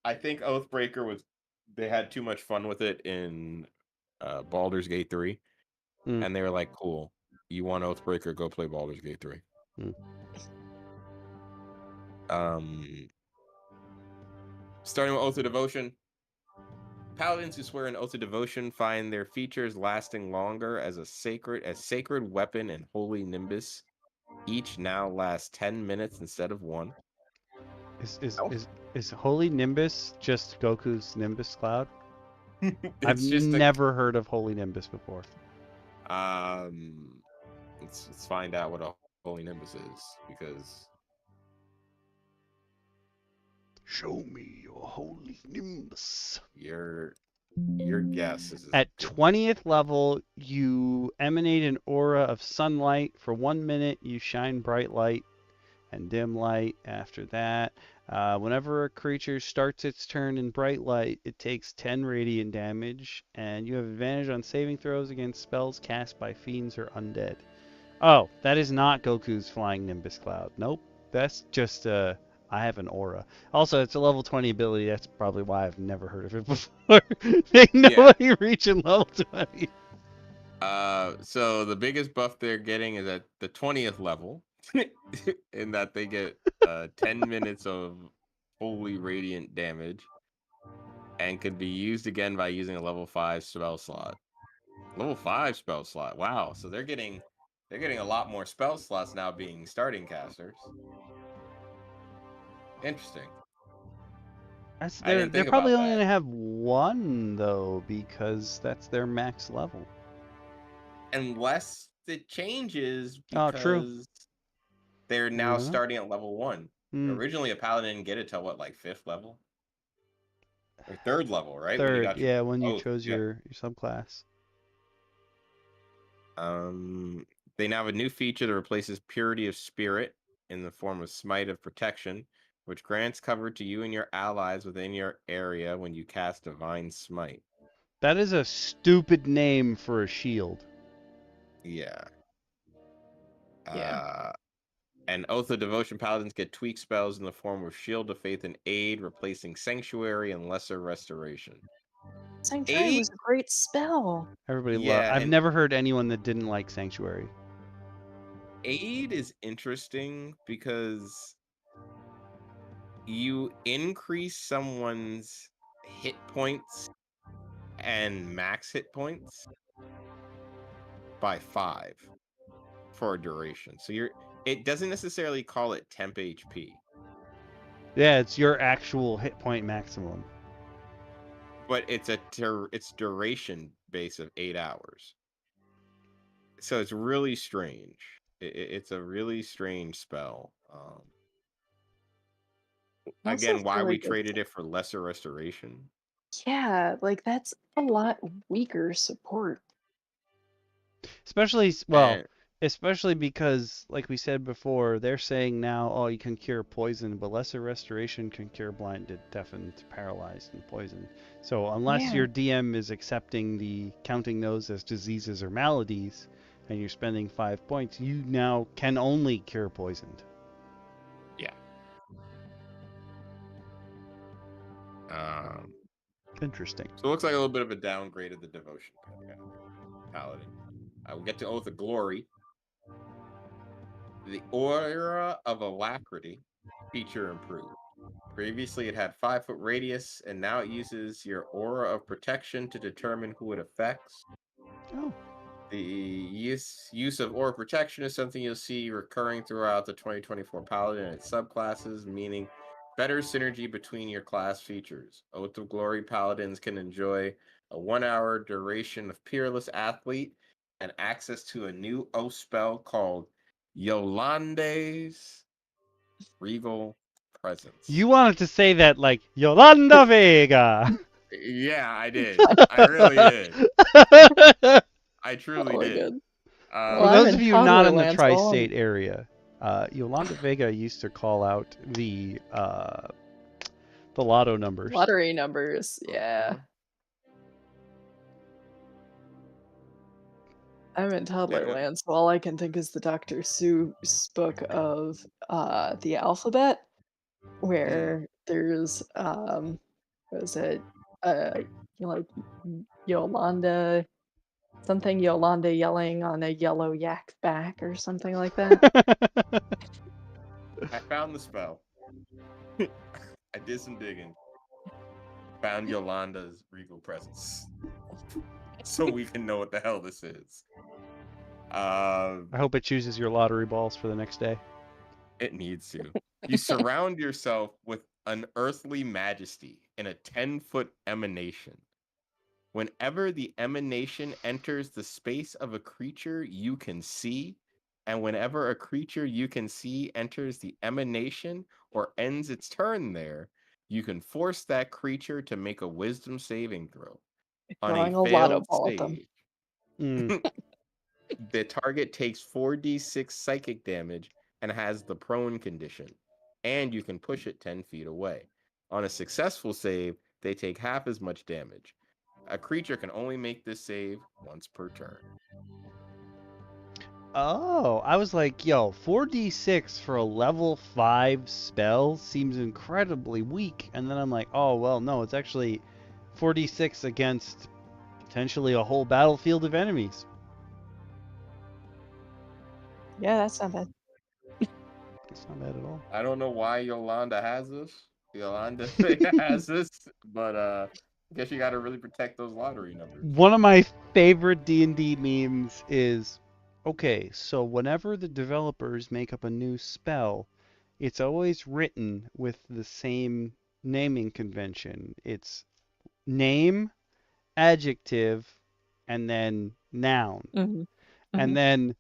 I think Oathbreaker they had too much fun with it in Baldur's Gate 3. And they were like, cool. You want Oathbreaker, go play Baldur's Gate 3. Starting with Oath of Devotion. Paladins who swear an Oath of Devotion find their features lasting longer as sacred weapon and holy nimbus. Each now lasts 10 minutes instead of 1. Is Holy Nimbus just Goku's Nimbus Cloud? I've never heard of Holy Nimbus before. Let's find out what a Holy Nimbus is, because show me your Holy Nimbus. Your guess is at 20th level, you emanate an aura of sunlight. For 1 minute, you shine bright light and dim light. After that, whenever a creature starts its turn in bright light, it takes 10 radiant damage, and you have advantage on saving throws against spells cast by fiends or undead. Oh, that is not Goku's flying Nimbus Cloud. Nope, that's just I have an aura. Also, it's a level 20 ability. That's probably why I've never heard of it before. Ain't nobody reaching level 20. So the biggest buff they're getting is at the 20th level, in that they get 10 minutes of holy radiant damage, and could be used again by using a level 5 spell slot. Level 5 spell slot. Wow. So they're getting a lot more spell slots now being starting casters. Interesting. They're probably only going to have 1, though, because that's their max level. Unless it changes, because they're now starting at level 1. Originally, a paladin didn't get it till what, like 5th level? Or 3rd level, right? 3rd, when you chose your subclass. They now have a new feature that replaces Purity of Spirit in the form of Smite of Protection, which grants cover to you and your allies within your area when you cast Divine Smite. That is a stupid name for a shield. Yeah. And Oath of Devotion paladins get tweak spells in the form of Shield of Faith and Aid, replacing Sanctuary and Lesser Restoration. Sanctuary was a great spell. Everybody Yeah, I've and never heard anyone that didn't like Sanctuary. Aid is interesting because you increase someone's hit points and max hit points by 5 for a duration. So it doesn't necessarily call it temp HP. Yeah, it's your actual hit point maximum. But it's it's duration base of 8 hours. So it's really strange. It's a really strange spell. Again, why really we good traded it for Lesser Restoration. Yeah, like that's a lot weaker support. Especially, And especially because, like we said before, they're saying now, oh, you can cure poison, but Lesser Restoration can cure blinded, deafened, paralyzed, and poisoned. So unless your DM is counting those as diseases or maladies, and you're spending 5 points, you now can only cure poisoned. yeah. Interesting. So it looks like a little bit of a downgrade of the Devotion Paladin. We'll get to Oath of Glory. The Aura of Alacrity feature improved. Previously, it had 5-foot radius, and now it uses your Aura of Protection to determine who it affects. Oh. The use of Aura Protection is something you'll see recurring throughout the 2024 Paladin and its subclasses, meaning better synergy between your class features. Oath of Glory Paladins can enjoy a 1-hour duration of Peerless Athlete and access to a new oath spell called Yolande's Regal Presence. You wanted to say that like Yolanda Vega. Yeah, I did. I really did. I truly did. Good. For those of you not in the tri-state area, Yolanda Vega used to call out the lotto numbers. Lottery numbers, yeah. I'm in Toddlerland, so all I can think is the Dr. Seuss book of the alphabet, where there's what is it? Like Yolanda, something Yolanda yelling on a yellow yak's back or something like that. I found the spell. I did some digging. Found Yolanda's Regal Presence. So we can know what the hell this is. I hope it chooses your lottery balls for the next day. It needs to. You surround yourself with an earthly majesty in a 10-foot emanation. Whenever the emanation enters the space of a creature you can see, and whenever a creature you can see enters the emanation or ends its turn there, you can force that creature to make a wisdom saving throw. On a failed save, the target takes 4d6 psychic damage and has the prone condition, and you can push it 10 feet away. On a successful save, they take half as much damage. A creature can only make this save once per turn. Oh, I was like, yo, 4d6 for a level 5 spell seems incredibly weak. And then I'm like, oh, well, no, it's actually 4d6 against potentially a whole battlefield of enemies. Yeah, that's not bad. It's not bad at all. I don't know why Yolanda has this. Yolanda has this, but I guess you got to really protect those lottery numbers. One of my favorite D&D memes is, okay, so whenever the developers make up a new spell, it's always written with the same naming convention. It's name, adjective, and then noun. And then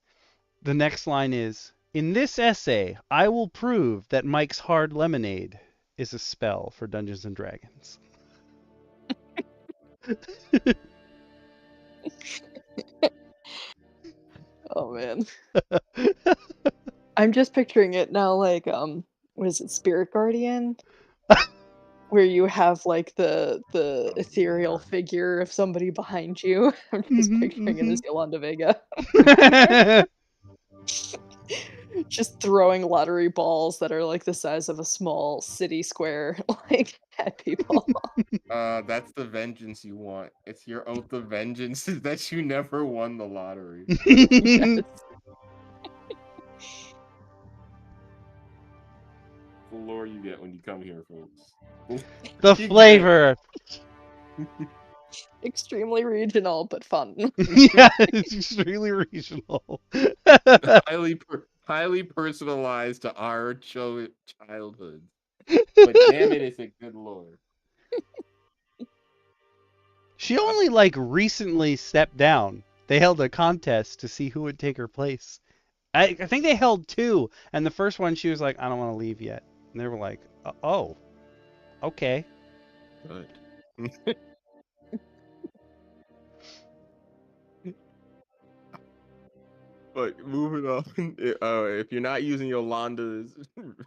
the next line is, in this essay, I will prove that Mike's Hard Lemonade is a spell for Dungeons and Dragons. Oh man. I'm just picturing it now like what is it, Spirit Guardian? Where you have like the ethereal figure of somebody behind you. I'm just picturing it as Yolanda Vega. Just throwing lottery balls that are like the size of a small city square, like at people. That's the vengeance you want. It's your oath of vengeance is that you never won the lottery. Yes. The lore you get when you come here, folks. The You flavor. Extremely regional, but fun. Yeah, it's extremely regional. get highly personalized to our childhood. But damn it, it's a good lore. She only like recently stepped down. They held a contest to see who would take her place. I think they held two, and the first one she was like, I don't want to leave yet. And they were like, oh, okay. Good. But moving on, if you're not using Yolanda's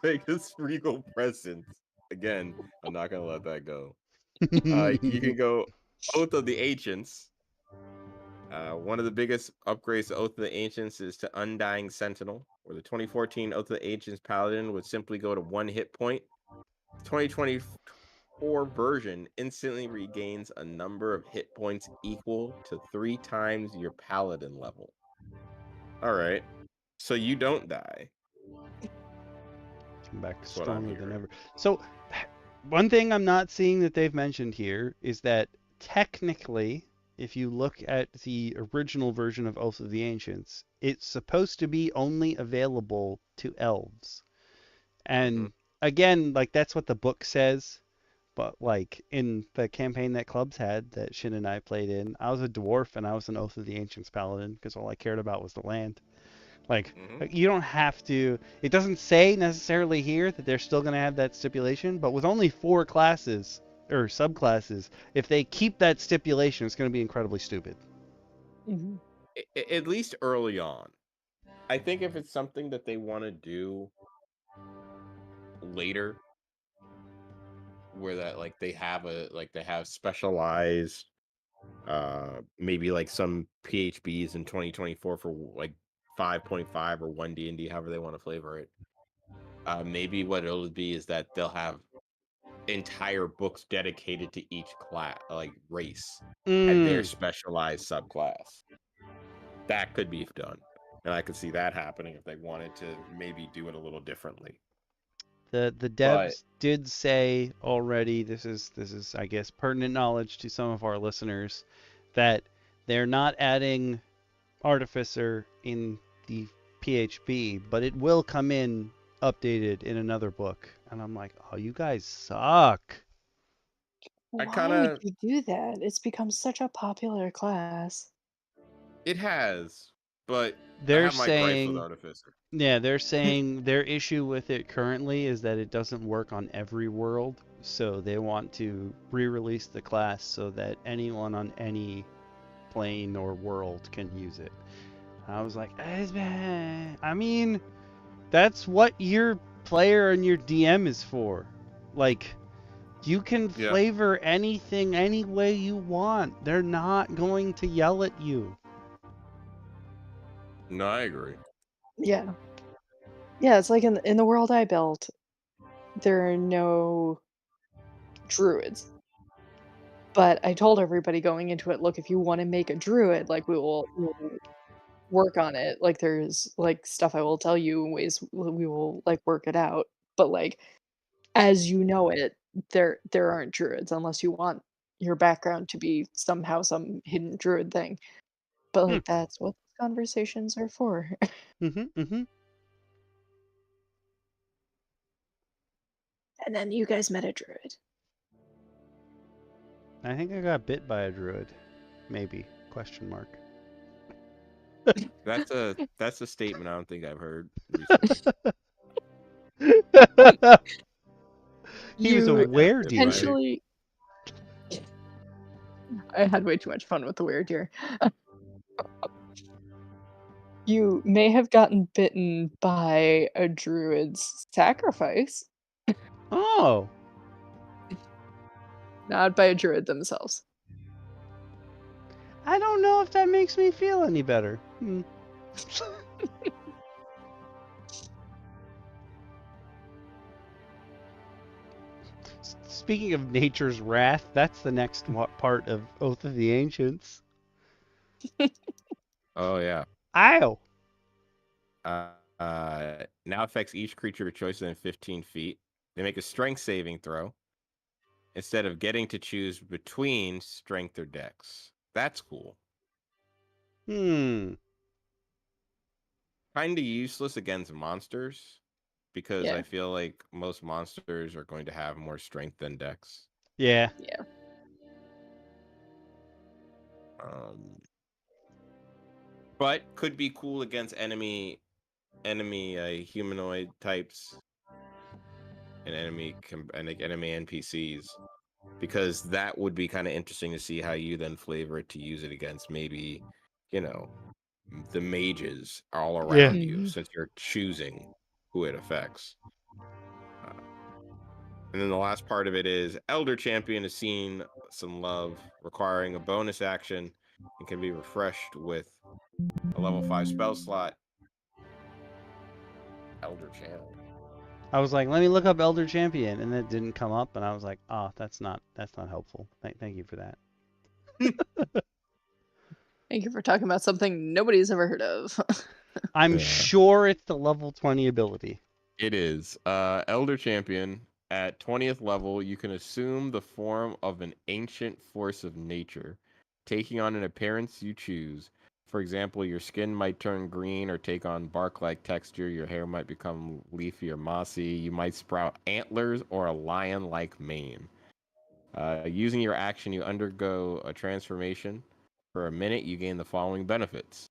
Vegas Regal presence, again, I'm not gonna let that go. You can go Oath of the Ancients. One of the biggest upgrades to Oath of the Ancients is to Undying Sentinel, where the 2014 Oath of the Ancients Paladin would simply go to 1 hit point. The 2024 version instantly regains a number of hit points equal to 3 times your Paladin level. All right, so you don't die. Come back That's what I'm stronger than hearing. ever. So, one thing I'm not seeing that they've mentioned here is that technically, if you look at the original version of Oath of the Ancients, it's supposed to be only available to elves. And again, like that's what the book says. But like in the campaign that clubs had that Shin and I played in, I was a dwarf and I was an Oath of the Ancients paladin because all I cared about was the land. Like you don't have to. It doesn't say necessarily here that they're still going to have that stipulation, but with only 4 classes or subclasses, if they keep that stipulation, it's going to be incredibly stupid. Mhm. At least early on. I think if it's something that they want to do later, where that like they have specialized maybe like some PHBs in 2024 for like 5.5 or 1 D&D, however they want to flavor it. Maybe what it'll be is that they'll have entire books dedicated to each class, like race, and their specialized subclass. That could be done, and I could see that happening if they wanted to maybe do it a little differently. The devs did say already, this is I guess pertinent knowledge to some of our listeners, that they're not adding Artificer in the PHB, but it will come in updated in another book. And I'm like, oh, you guys suck. Why would you do that? It's become such a popular class. It has, but I They're have my gripes with saying, Artificer. yeah, they're saying their issue with it currently is that it doesn't work on every world. So they want to re-release the class so that anyone on any plane or world can use it. I was like, I mean, that's what your player and your DM is for. Like, you can flavor anything any way you want. They're not going to yell at you. No, I agree. Yeah. Yeah, it's like in the world I built, there are no druids. But I told everybody going into it, look, if you want to make a druid, like we'll work on it. Like there's like stuff I will tell you, ways we will like work it out. But like as you know it, there aren't druids unless you want your background to be somehow some hidden druid thing. But like that's what conversations are for. Mm-hmm. And then you guys met a druid. I think I got bit by a druid. Maybe. Question mark. That's a statement I don't think I've heard recently. He was a You were-deer. potentially I had way too much fun with the were-deer. You may have gotten bitten by a druid's sacrifice. Oh. Not by a druid themselves. I don't know if that makes me feel any better. Speaking of nature's wrath, that's the next part of Oath of the Ancients. Oh yeah. Ow! Now affects each creature of choice within 15 feet. They make a strength saving throw instead of getting to choose between strength or dex. That's cool. Hmm. Kind of useless against monsters because Yeah. I feel like most monsters are going to have more strength than dex. Yeah. Yeah. But could be cool against enemy humanoid types and enemy NPCs, because that would be kind of interesting to see how you then flavor it to use it against maybe, you know, the mages all Yeah. around you, since you're choosing who it affects. And then the last part of it is Elder Champion has seen some love, requiring a bonus action, and can be refreshed with a level 5 spell slot. Elder Champ. I was like, let me look up Elder Champion, and it didn't come up, and I was like, oh, that's not helpful. Thank you for that. Thank you for talking about something nobody's ever heard of. I'm Yeah. sure it's the level 20 ability. It is. Elder Champion. At 20th level, you can assume the form of an ancient force of nature, taking on an appearance you choose. For example, your skin might turn green or take on bark-like texture. Your hair might become leafy or mossy. You might sprout antlers or a lion-like mane. Using your action, you undergo a transformation. For a minute, you gain the following benefits.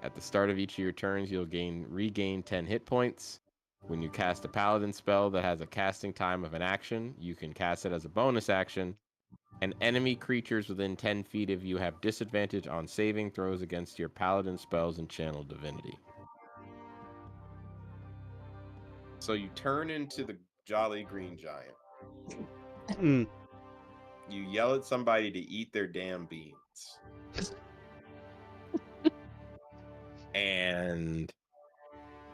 At the start of each of your turns, you'll regain 10 hit points. When you cast a Paladin spell that has a casting time of an action, you can cast it as a bonus action. And enemy creatures within 10 feet of you have disadvantage on saving throws against your Paladin spells and Channel Divinity. So you turn into the Jolly Green Giant. Mm. You yell at somebody to eat their damn beans. And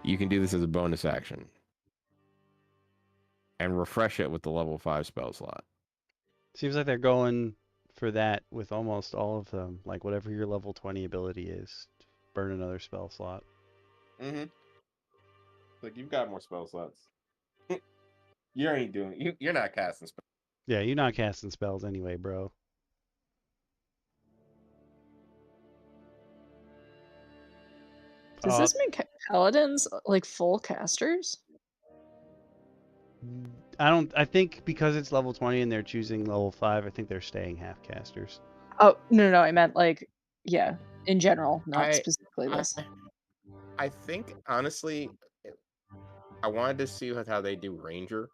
you can do this as a bonus action. And refresh it with the level 5 spell slot. Seems like they're going for that with almost all of them. Like whatever your level 20 ability is, burn another spell slot. Mm-hmm. Like, you've got more spell slots. You ain't doing. You're not casting spells. Yeah, you're not casting spells anyway, bro. Does this make paladins like full casters? I think because it's level 20 and they're choosing level 5, I think they're staying half casters. Oh, no, I meant like, yeah, in general, not I- specifically this. I think, honestly, I wanted to see how they do Ranger,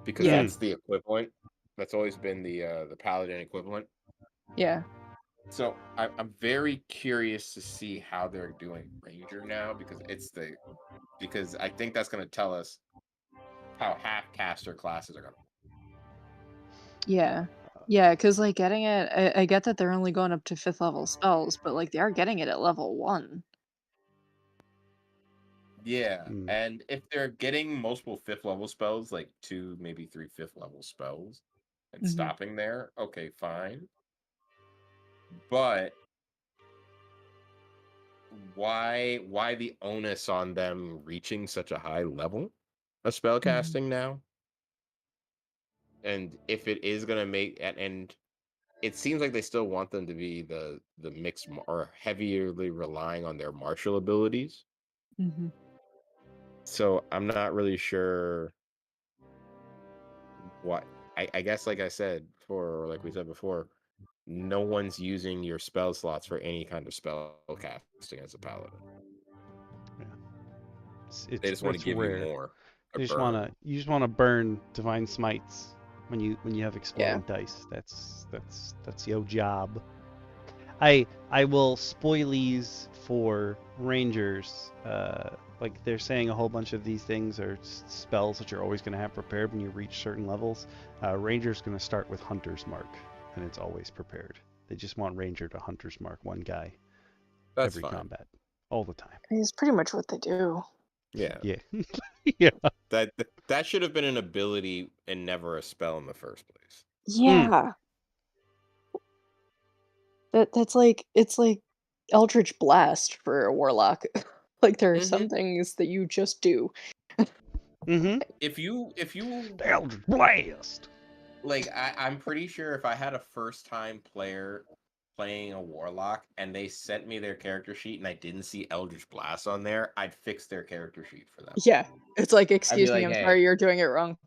because Yeah. that's the equivalent. That's always been the Paladin equivalent. Yeah. So I'm very curious to see how they're doing Ranger now, because I think that's going to tell us how half caster classes are going to. Yeah. Yeah, because like getting it, I get that they're only going up to 5th level spells, but like they are getting it at level 1. Yeah, and if they're getting multiple 5th level spells, like 2, maybe 3 5th level spells, and stopping there, okay, fine. But why the onus on them reaching such a high level of spellcasting now? And if it is gonna make, and it seems like they still want them to be the mixed or heavily relying on their martial abilities. So I'm not really sure what. I guess, like I said, like we said before, no one's using your spell slots for any kind of spell casting as a paladin. Yeah. They just want to give rare. you more. You just want to burn divine smites when you have exploding dice. That's your job. I will spoilies for rangers. Like they're saying a whole bunch of these things are spells that you're always going to have prepared when you reach certain levels. Ranger's going to start with Hunter's Mark, and it's always prepared. They just want Ranger to Hunter's Mark one guy every combat, all the time. It's pretty much what they do. Yeah. Yeah. Yeah. That should have been an ability and never a spell in the first place. Yeah. That's like it's like Eldritch Blast for a warlock. Like there are some things that you just do. Mm-hmm. If you Eldritch Blast. like, I'm pretty sure if I had a first time player playing a warlock and they sent me their character sheet and I didn't see Eldritch Blast on there, I'd fix their character sheet for them. Yeah. It's like, I'd be excuse me, like, I'm hey, sorry, you're doing it wrong.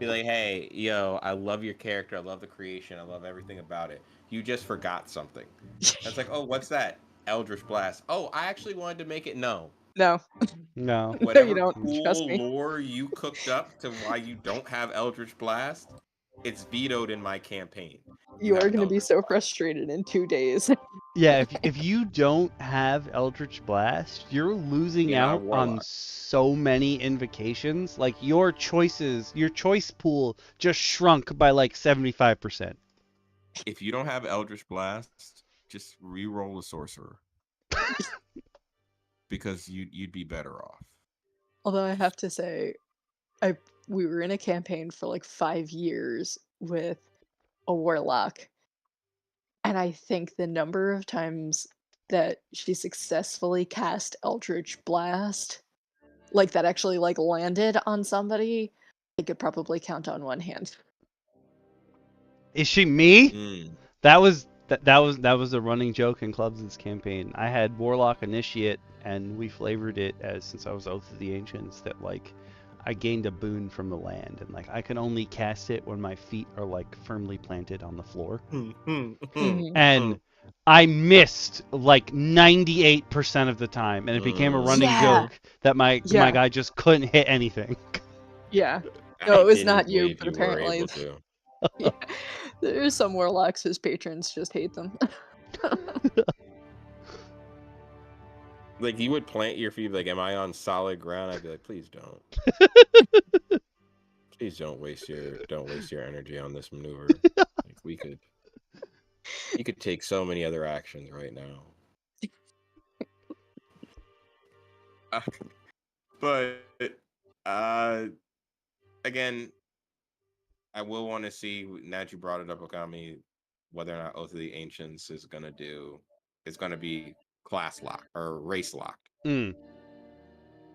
yo, I love your character, I love the creation, I love everything about it. You just forgot something. It's like, oh, what's that? Eldritch Blast. Oh, I actually wanted to make it. No. No. No. No, you Whatever don't. Trust cool me. lore you cooked up to why you don't have Eldritch Blast, it's vetoed in my campaign. You are have going to be Eldritch so Blast. frustrated in 2 days. Yeah, if you don't have Eldritch Blast, you're losing You're not a out on warlock. so many invocations. Like your choice pool just shrunk by like 75%. If you don't have Eldritch Blast, just re-roll a sorcerer. Because you'd be better off. Although I have to say, we were in a campaign for like 5 years with a warlock, and I think the number of times that she successfully cast Eldritch Blast, like that actually like landed on somebody, I could probably count on one hand. Is she me? Mm. That was a running joke in clubs this campaign. I had Warlock Initiate, and we flavored it as, since I was Oath of the Ancients, that like I gained a boon from the land, and like I can only cast it when my feet are like firmly planted on the floor. And I missed like 98% of the time, and it became a running Yeah. joke that my Yeah. guy just couldn't hit anything. Yeah. I No, it was didn't not you, believe but you were apparently able to. yeah, there's some warlocks whose patrons just hate them. Like, you would plant your feet, like, am I on solid ground? I'd be like, please don't. Please don't waste your energy on this maneuver. Like, you could take so many other actions right now. But again, I will want to see, now that you brought it up, Okami, whether or not Oath of the Ancients is gonna be class locked or race locked. Like,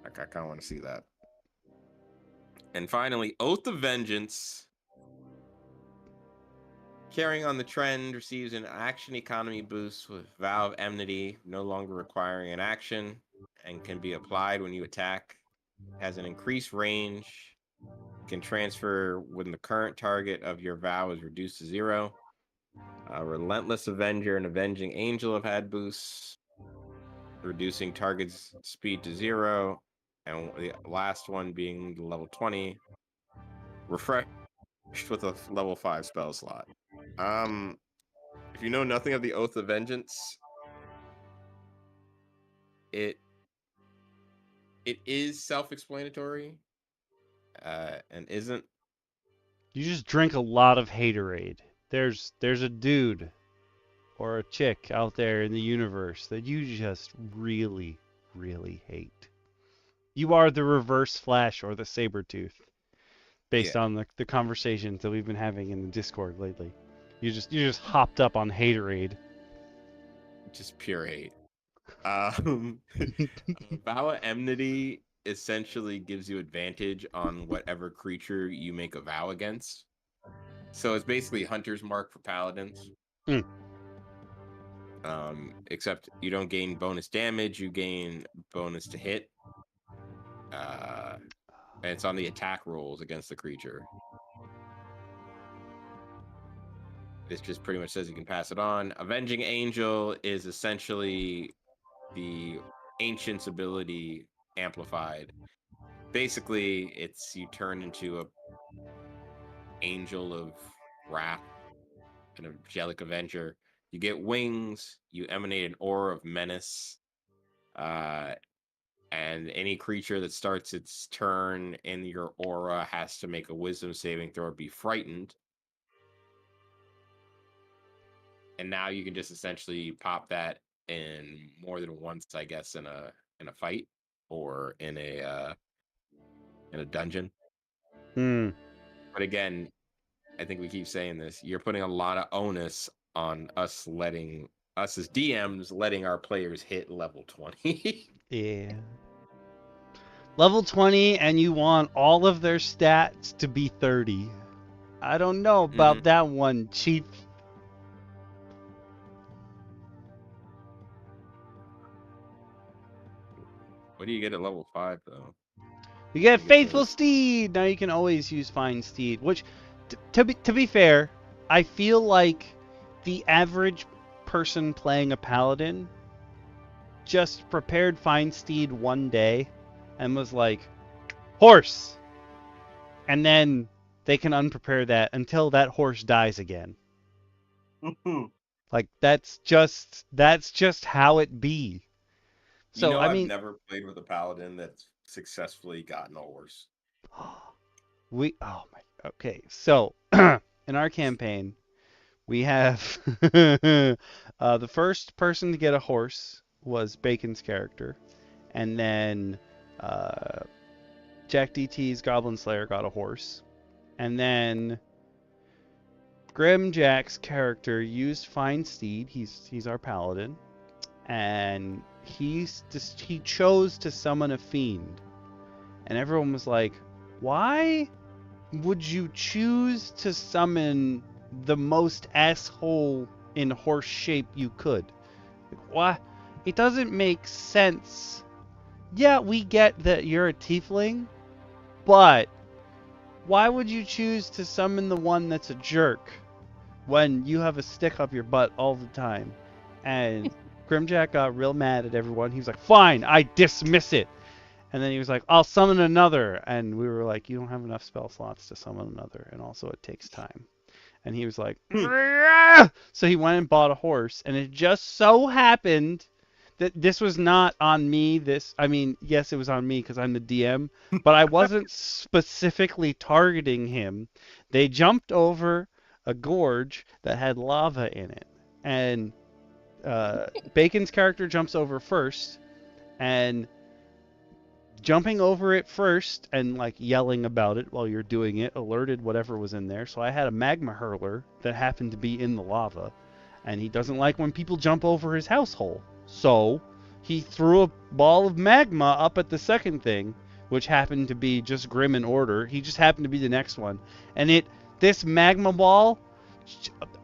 I kind of want to see that. And finally, Oath of Vengeance, carrying on the trend, receives an action economy boost with Vow of Enmity, no longer requiring an action, and can be applied when you attack. Has an increased range, can transfer when the current target of your vow is reduced to 0. Relentless Avenger and Avenging Angel have had boosts, reducing target's speed to 0. And the last one being level 20, refreshed with a level 5 spell slot. If you know nothing of the Oath of Vengeance, it is self-explanatory, and isn't. You just drink a lot of haterade. There's a dude or a chick out there in the universe that you just really, really hate. You are the Reverse Flash or the Sabretooth, based on the conversations that we've been having in the Discord lately. You just hopped up on haterade. Just pure hate. Vow of Enmity essentially gives you advantage on whatever creature you make a vow against. So it's basically Hunter's Mark for Paladins. Except you don't gain bonus damage, you gain bonus to hit. And it's on the attack rolls against the creature. This just pretty much says you can pass it on. Avenging Angel is essentially the Ancient's ability amplified. Basically, it's you turn into a angel of wrath, an angelic avenger. You get wings, you emanate an aura of menace, and any creature that starts its turn in your aura has to make a wisdom saving throw or be frightened. And now you can just essentially pop that in more than once, I guess, in a fight, or in a dungeon. Hmm. But again, I think we keep saying this. You're putting a lot of onus on us as DMs letting our players hit level 20. Yeah. Level 20, and you want all of their stats to be 30. I don't know about that one, Chief. What do you get at level 5 though? You get You get Faithful Steed. Now you can always use Fine Steed, which, to be fair, I feel like the average person playing a Paladin just prepared Fine Steed one day and was like, horse! And then they can unprepare that until that horse dies again. Like, that's just how it be. So, I I've mean, never played with a paladin that's successfully gotten a horse. okay. So, in our campaign, we have the first person to get a horse was Bacon's character, and then Jack DT's Goblin Slayer got a horse, and then Grim Jack's character used Fine Steed. He's our paladin, and he chose to summon a fiend, and everyone was like, "Why would you choose to summon the most asshole in horse shape you could? Why? It doesn't make sense. Yeah, we get that you're a tiefling, but why would you choose to summon the one that's a jerk when you have a stick up your butt all the time?" And Grimjack got real mad at everyone. He was like, "Fine, I dismiss it." And then he was like, "I'll summon another." And we were like, "You don't have enough spell slots to summon another. And also it takes time." And he was like, so he went and bought a horse. And it just so happened that this was not on me. Yes, it was on me because I'm the DM, but I wasn't specifically targeting him. They jumped over a gorge that had lava in it. And Bacon's character jumps over first. And jumping over it first and like yelling about it while you're doing it alerted whatever was in there. So I had a magma hurler that happened to be in the lava, and he doesn't like when people jump over his house hole. So he threw a ball of magma up at the second thing, which happened to be just Grim in order. He just happened to be the next one. And this magma ball,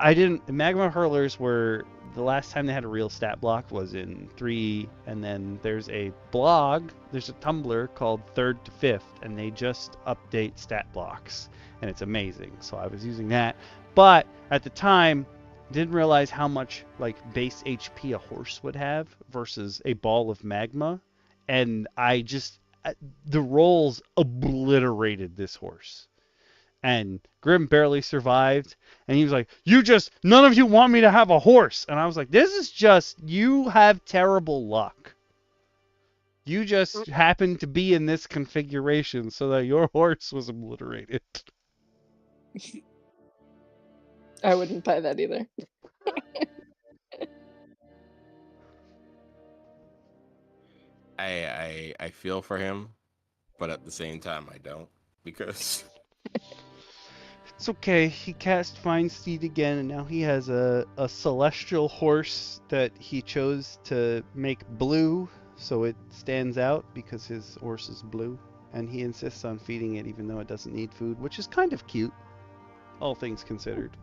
magma hurlers were, the last time they had a real stat block was in 3, and then there's a Tumblr called Third to Fifth, and they just update stat blocks, and it's amazing. So I was using that, but at the time, didn't realize how much like base HP a horse would have versus a ball of magma, and the rolls obliterated this horse. And Grim barely survived, and he was like, none of you want me to have a horse. And I was like, this is just, you have terrible luck. You just happened to be in this configuration so that your horse was obliterated. I wouldn't buy that either. I feel for him, but at the same time I don't, because It's okay. He cast Fine Steed again, and now he has a celestial horse that he chose to make blue, so it stands out because his horse is blue. And he insists on feeding it even though it doesn't need food, which is kind of cute, all things considered.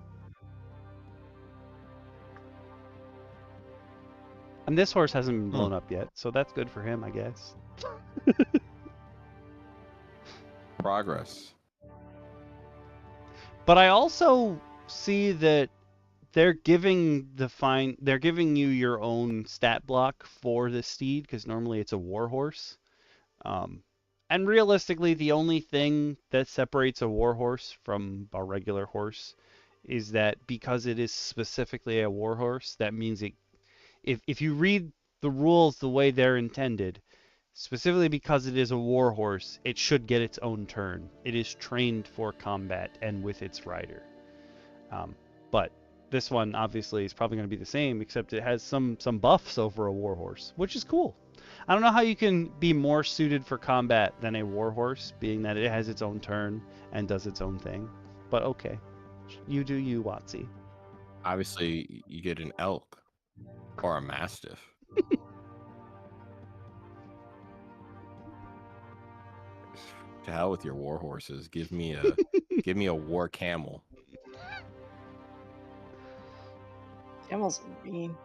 And this horse hasn't been blown up yet, so that's good for him, I guess. progress. But I also see that they're giving you your own stat block for the steed, because normally it's a war horse. And realistically, the only thing that separates a war horse from a regular horse is that because it is specifically a war horse, that means if you read the rules the way they're intended, specifically because it is a war horse, it should get its own turn. It is trained for combat and with its rider. But this one obviously is probably going to be the same, except it has some buffs over a warhorse, which is cool. I don't know how you can be more suited for combat than a warhorse, being that it has its own turn and does its own thing. But okay, you do you, Watsy. Obviously, you get an elk or a mastiff. To hell with your war horses. Give me a war camel. Camels are mean.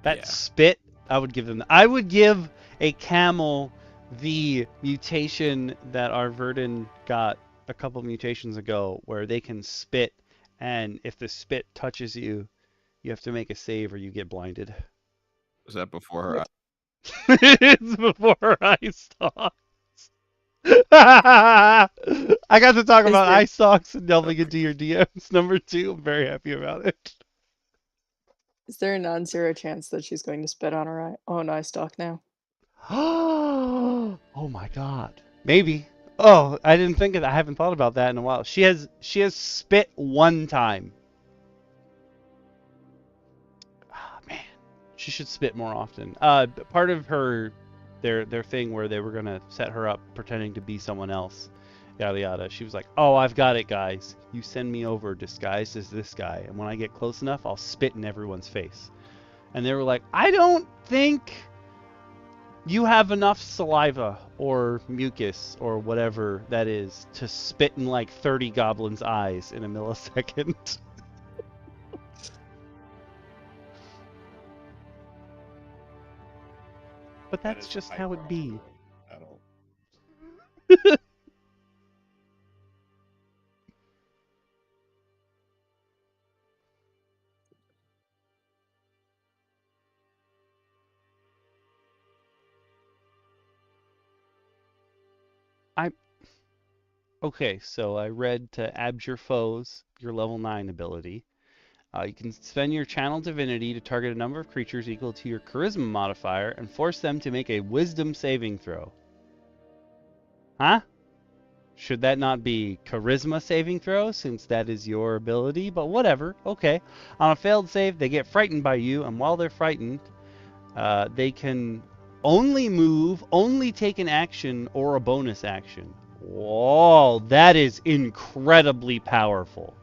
That Yeah. spit, I would give them. I would give a camel the mutation that our Verdant got a couple mutations ago, where they can spit, and if the spit touches you, you have to make a save or you get blinded. Was that before her? It's before her eye stalks. I got to talk about eye stalks and delving into your DMs. Number 2, I'm very happy about it. Is there a non-zero chance that she's going to spit on her own eye stalk now? Oh my god. Maybe. Oh, I didn't think of that. I haven't thought about that in a while. She has spit one time. Ah, man. She should spit more often. Part of their thing where they were gonna set her up pretending to be someone else, yada yada. She was like, "Oh, I've got it, guys. You send me over disguised as this guy, and when I get close enough, I'll spit in everyone's face." And they were like, "I don't think you have enough saliva or mucus or whatever that is to spit in like 30 goblins' eyes in a millisecond." But that's just how it be. I don't. Okay, so I read to abs your foes, your level 9 ability. You can spend your channel divinity to target a number of creatures equal to your charisma modifier and force them to make a wisdom saving throw. Huh? Should that not be charisma saving throw, since that is your ability? But whatever, okay. On a failed save, they get frightened by you, and while they're frightened, they can only move, only take an action, or a bonus action. Whoa, that is incredibly powerful.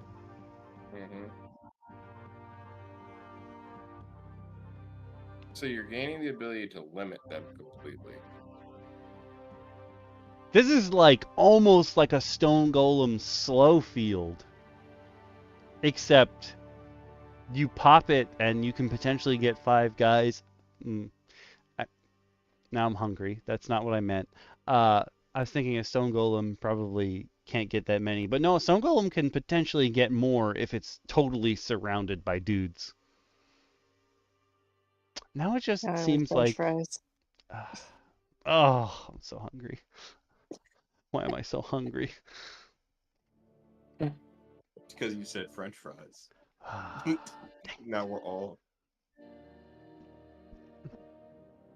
So you're gaining the ability to limit them completely. This is like almost like a Stone Golem slow field. Except you pop it and you can potentially get 5 guys. Now I'm hungry. That's not what I meant. I was thinking a Stone Golem probably can't get that many. But no, a Stone Golem can potentially get more if it's totally surrounded by dudes. Now it just seems French like... fries. Oh, I'm so hungry. Why am I so hungry? It's because you said French fries. Now we're all...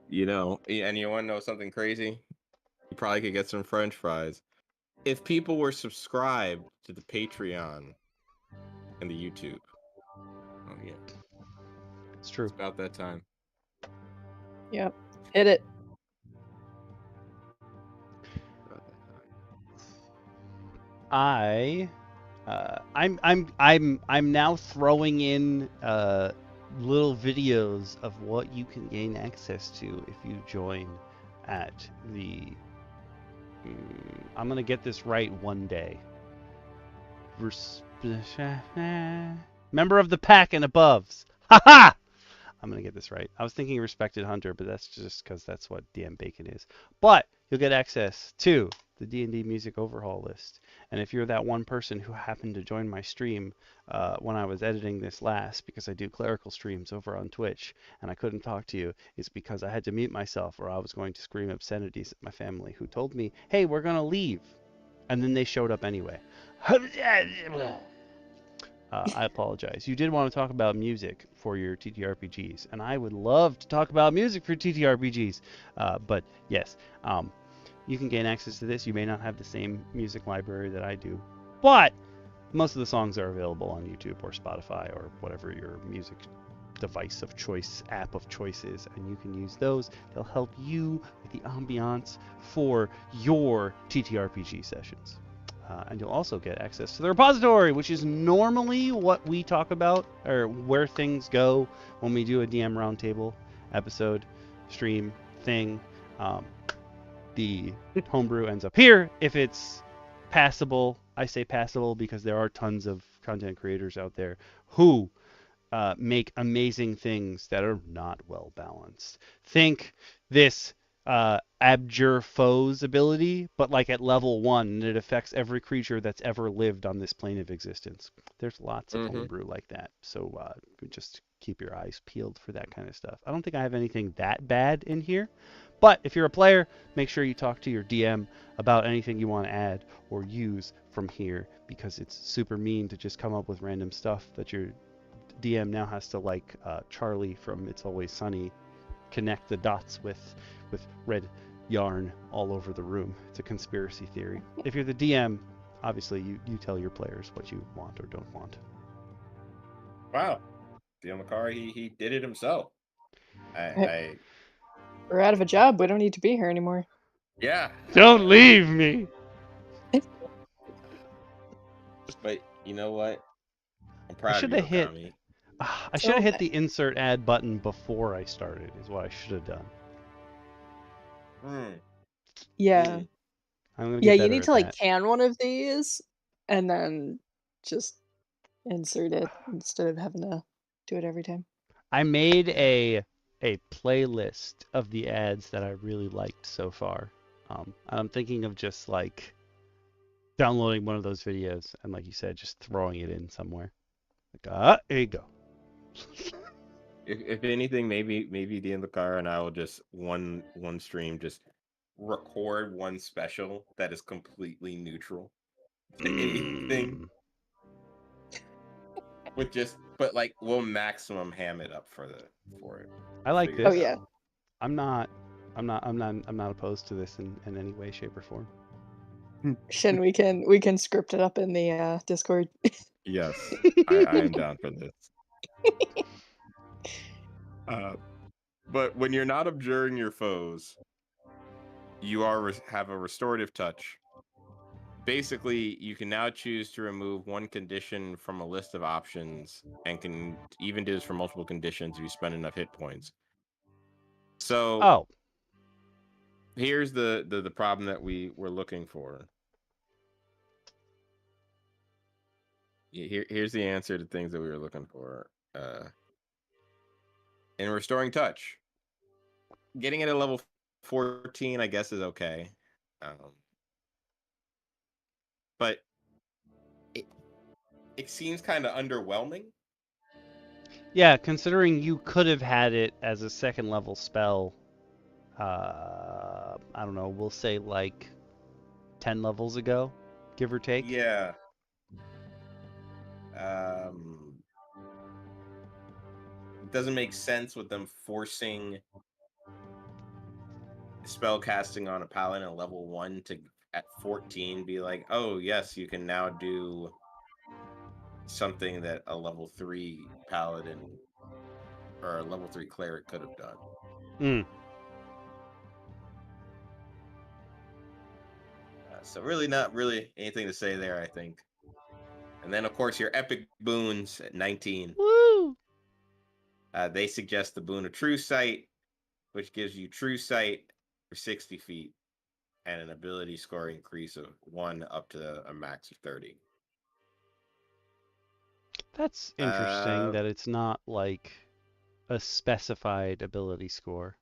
You know, and you want to know something crazy? You probably could get some French fries if people were subscribed to the Patreon and the YouTube. Oh, yeah. It's true. It's about that time. Yep. Hit it. About that time. I'm now throwing in little videos of what you can gain access to if you join at the I'm gonna get this right one day. Member of the pack and aboves. Haha! I'm gonna get this right. I was thinking Respected Hunter, but that's just because that's what DM Bacon is. But you'll get access to the D&D music overhaul list. And if you're that one person who happened to join my stream when I was editing this last, because I do clerical streams over on Twitch, and I couldn't talk to you, it's because I had to mute myself or I was going to scream obscenities at my family, who told me, hey, we're going to leave. And then they showed up anyway. I apologize. You did want to talk about music for your TTRPGs, and I would love to talk about music for TTRPGs. But yes, you can gain access to this. You may not have the same music library that I do, but Most of the songs are available on YouTube or Spotify or whatever your music device of choice, app of choice is, and you can use those. They'll help you with the ambiance for your TTRPG sessions. And you'll also get access to the repository, which is normally what we talk about, or where things go when we do a DM Roundtable episode, stream, thing. The homebrew ends up here if it's passable. I say passable because there are tons of content creators out there who make amazing things that are not well balanced. Think this Abjure Foes ability, but like at level 1, and it affects every creature that's ever lived on this plane of existence. There's lots of homebrew like that, so just keep your eyes peeled for that kind of stuff. I don't think I have anything that bad in here, but if you're a player, make sure you talk to your DM about anything you want to add or use from here, because it's super mean to just come up with random stuff that your DM now has to, like Charlie from It's Always Sunny, connect the dots with red yarn all over the room. It's a conspiracy theory. If you're the DM, obviously you tell your players what you want or don't want. Wow. DM Lacara, he did it himself. We're out of a job. We don't need to be here anymore. Yeah. Don't leave me. But you know what? I'm proud of you, Okami. I should have hit the insert ad button before I started, is what I should have done. Yeah. I'm gonna Yeah, get you need to better at that. can one of these and then just insert it instead of having to do it every time. I made a playlist of the ads that I really liked so far. I'm thinking of just like downloading one of those videos and, like you said, just throwing it in somewhere. Like, here you go. If anything, maybe DM Lacara and I will just one stream just record one special that is completely neutral to anything. But like we'll maximum ham it up for it. I like this. Oh yeah. I'm not opposed to this in any way, shape, or form. Shin, we can script it up in the Discord. Yes, I am down for this. But when you're not abjuring your foes, you have a restorative touch. Basically, you can now choose to remove one condition from a list of options, and can even do this for multiple conditions if you spend enough hit points. So, here's the problem that we were looking for. Here's the answer to things that we were looking for. In restoring touch, getting it at level 14, I guess, is okay. But it seems kind of underwhelming. Yeah, considering you could have had it as a second level spell, I don't know, we'll say like 10 levels ago, give or take. Yeah. It doesn't make sense with them forcing spell casting on a paladin at level 1 to at 14 be like, oh yes, you can now do something that a level 3 paladin or a level 3 cleric could have done. So really not really anything to say there, I think. And then of course your epic boons at 19. Woo! They suggest the boon of True Sight, which gives you True Sight for 60 feet and an ability score increase of 1 up to a max of 30. That's interesting that it's not like a specified ability score.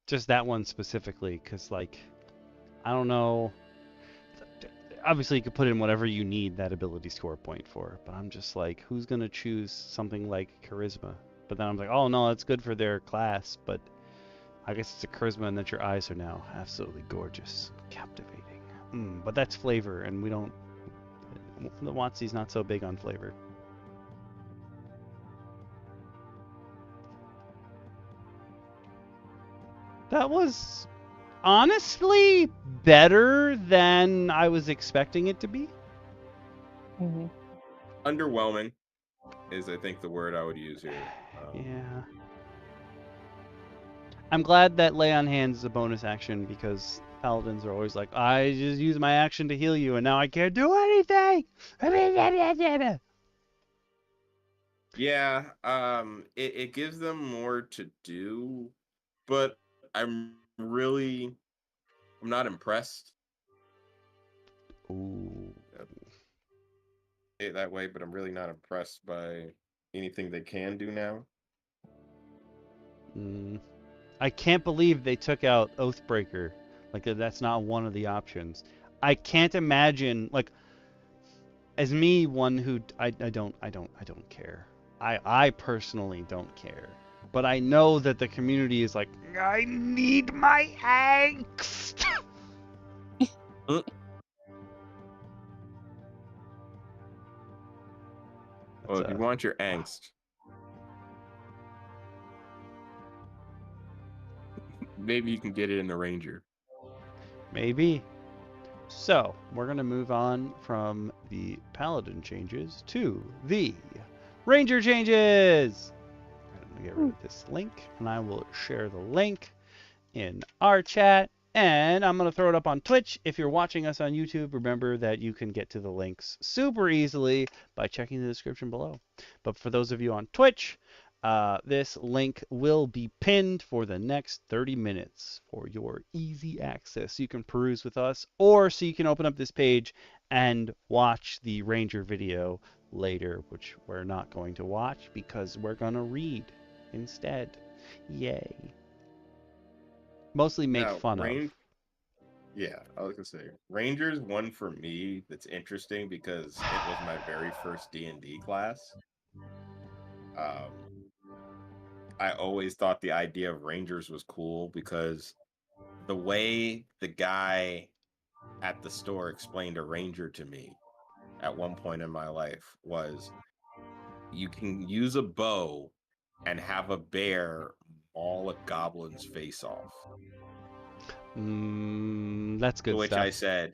Just that one specifically, because, like, I don't know. Obviously, you could put in whatever you need that ability score point for, but I'm just like, who's going to choose something like charisma? But then I'm like, oh no, that's good for their class, but I guess it's a charisma and that your eyes are now absolutely gorgeous, captivating. But that's flavor, and we don't. The WotC's not so big on flavor. That was honestly better than I was expecting it to be. Mm-hmm. Underwhelming is, I think, the word I would use here. Yeah. I'm glad that lay on hands is a bonus action because paladins are always like, I just use my action to heal you and now I can't do anything. Yeah, it gives them more to do, but I'm not impressed. Ooh. It that way, but I'm really not impressed by anything they can do now. I can't believe they took out Oathbreaker. Like that's not one of the options. I can't imagine like as me one who I don't care. I personally don't care. But I know that the community is like, I need my angst. Well, if you want your angst, maybe you can get it in the Ranger. Maybe. So, we're going to move on from the Paladin changes to the Ranger changes. I'm going to get rid of this link, and I will share the link in our chat. And I'm going to throw it up on Twitch. If you're watching us on YouTube, remember that you can get to the links super easily by checking the description below. But for those of you on Twitch, this link will be pinned for the next 30 minutes for your easy access. You can peruse with us, or so you can open up this page and watch the Ranger video later, which we're not going to watch because we're going to read instead. Yay. Mostly make fun of. Yeah, I was gonna say Rangers one for me that's interesting because it was my very first D&D class. I always thought the idea of Rangers was cool because the way the guy at the store explained a Ranger to me at one point in my life was you can use a bow and have a bear maul a goblin's face off. That's good To which stuff. I said,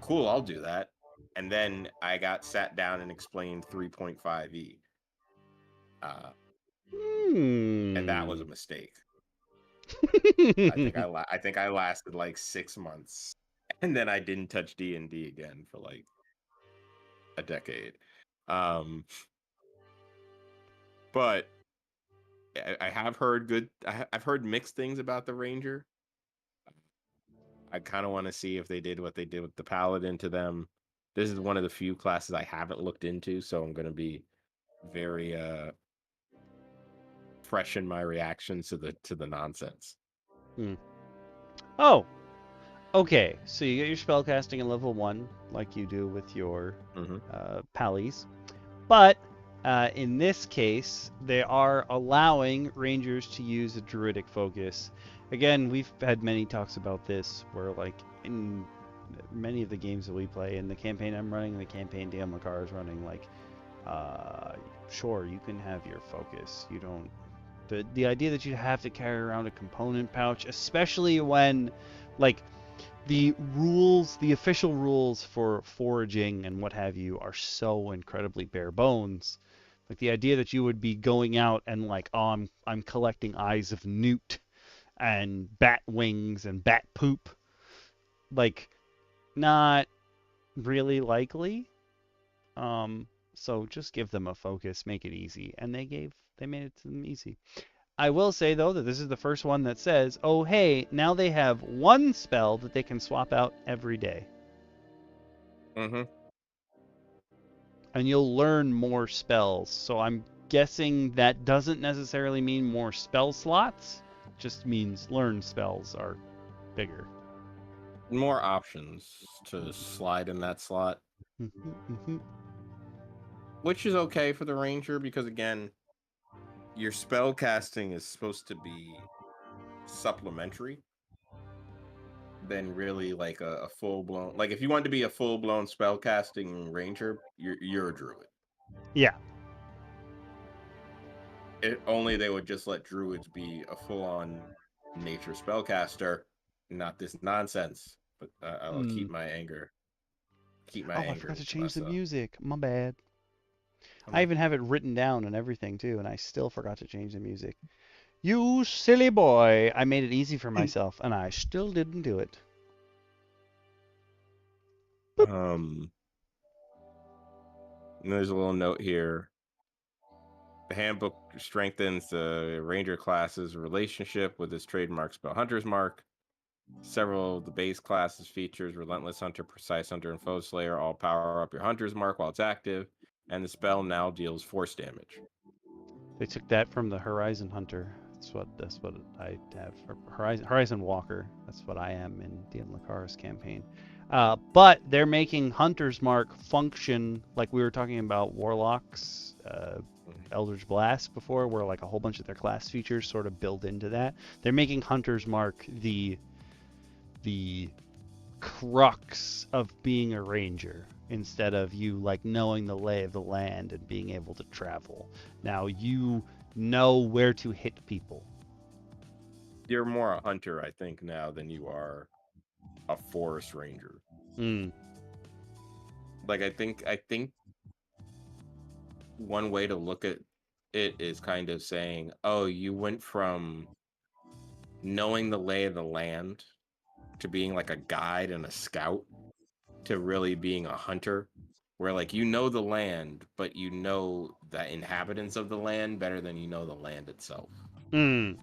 cool, I'll do that. And then I got sat down and explained 3.5e. And that was a mistake. I think I lasted like 6 months, and then I didn't touch D&D again for like a decade. But I have heard I've heard mixed things about the Ranger. I kind of want to see if they did what they did with the Paladin to them. This is one of the few classes I haven't looked into, so I'm going to be very fresh in my reactions to the nonsense. Oh, okay. So you get your spellcasting in level 1, like you do with your pallies. But in this case, they are allowing Rangers to use a druidic focus. Again, we've had many talks about this, where like in many of the games that we play, in the campaign I'm running, the campaign DM Lacara is running, like, sure, you can have your focus. You don't. The idea that you have to carry around a component pouch, especially when, like, the rules, the official rules for foraging and what have you are so incredibly bare bones. Like the idea that you would be going out and like, oh, I'm collecting eyes of newt and bat wings and bat poop. Like, not really likely. So just give them a focus, make it easy, and they made it to them easy. I will say though that this is the first one that says, oh hey, now they have one spell that they can swap out every day. And you'll learn more spells. So I'm guessing that doesn't necessarily mean more spell slots. It just means learn spells are bigger. More options to slide in that slot. Which is okay for the Ranger because, again, your spell casting is supposed to be supplementary than really like a full-blown... Like, if you want to be a full-blown spell casting Ranger, you're a druid. Yeah. Only they would just let druids be a full-on nature spellcaster, not this nonsense. But I will keep my anger. Keep my Oh, I anger forgot to to change the myself. music. My bad. Oh, I no. even have it written down and everything too, and I still forgot to change the music. You silly boy! I made it easy for myself, and I still didn't do it. And there's a little note here. The handbook strengthens the ranger class's relationship with its trademark spell Hunter's Mark. Several of the base classes features Relentless Hunter, Precise Hunter, and Foe Slayer all power up your Hunter's Mark while it's active, and the spell now deals force damage. They took that from the Horizon Hunter. That's what I have for Horizon Walker. That's what I am in DM Lacara's campaign. But they're making Hunter's Mark function like we were talking about Warlocks, Eldritch Blast before, where like a whole bunch of their class features sort of build into that. They're making Hunter's Mark the crux of being a ranger instead of you like knowing the lay of the land and being able to travel. Now you know where to hit people. You're more a hunter, I think, now than you are a forest ranger. Like I think one way to look at it is kind of saying, oh, you went from knowing the lay of the land to being like a guide and a scout to really being a hunter, where like you know the land, but you know the inhabitants of the land better than you know the land itself. And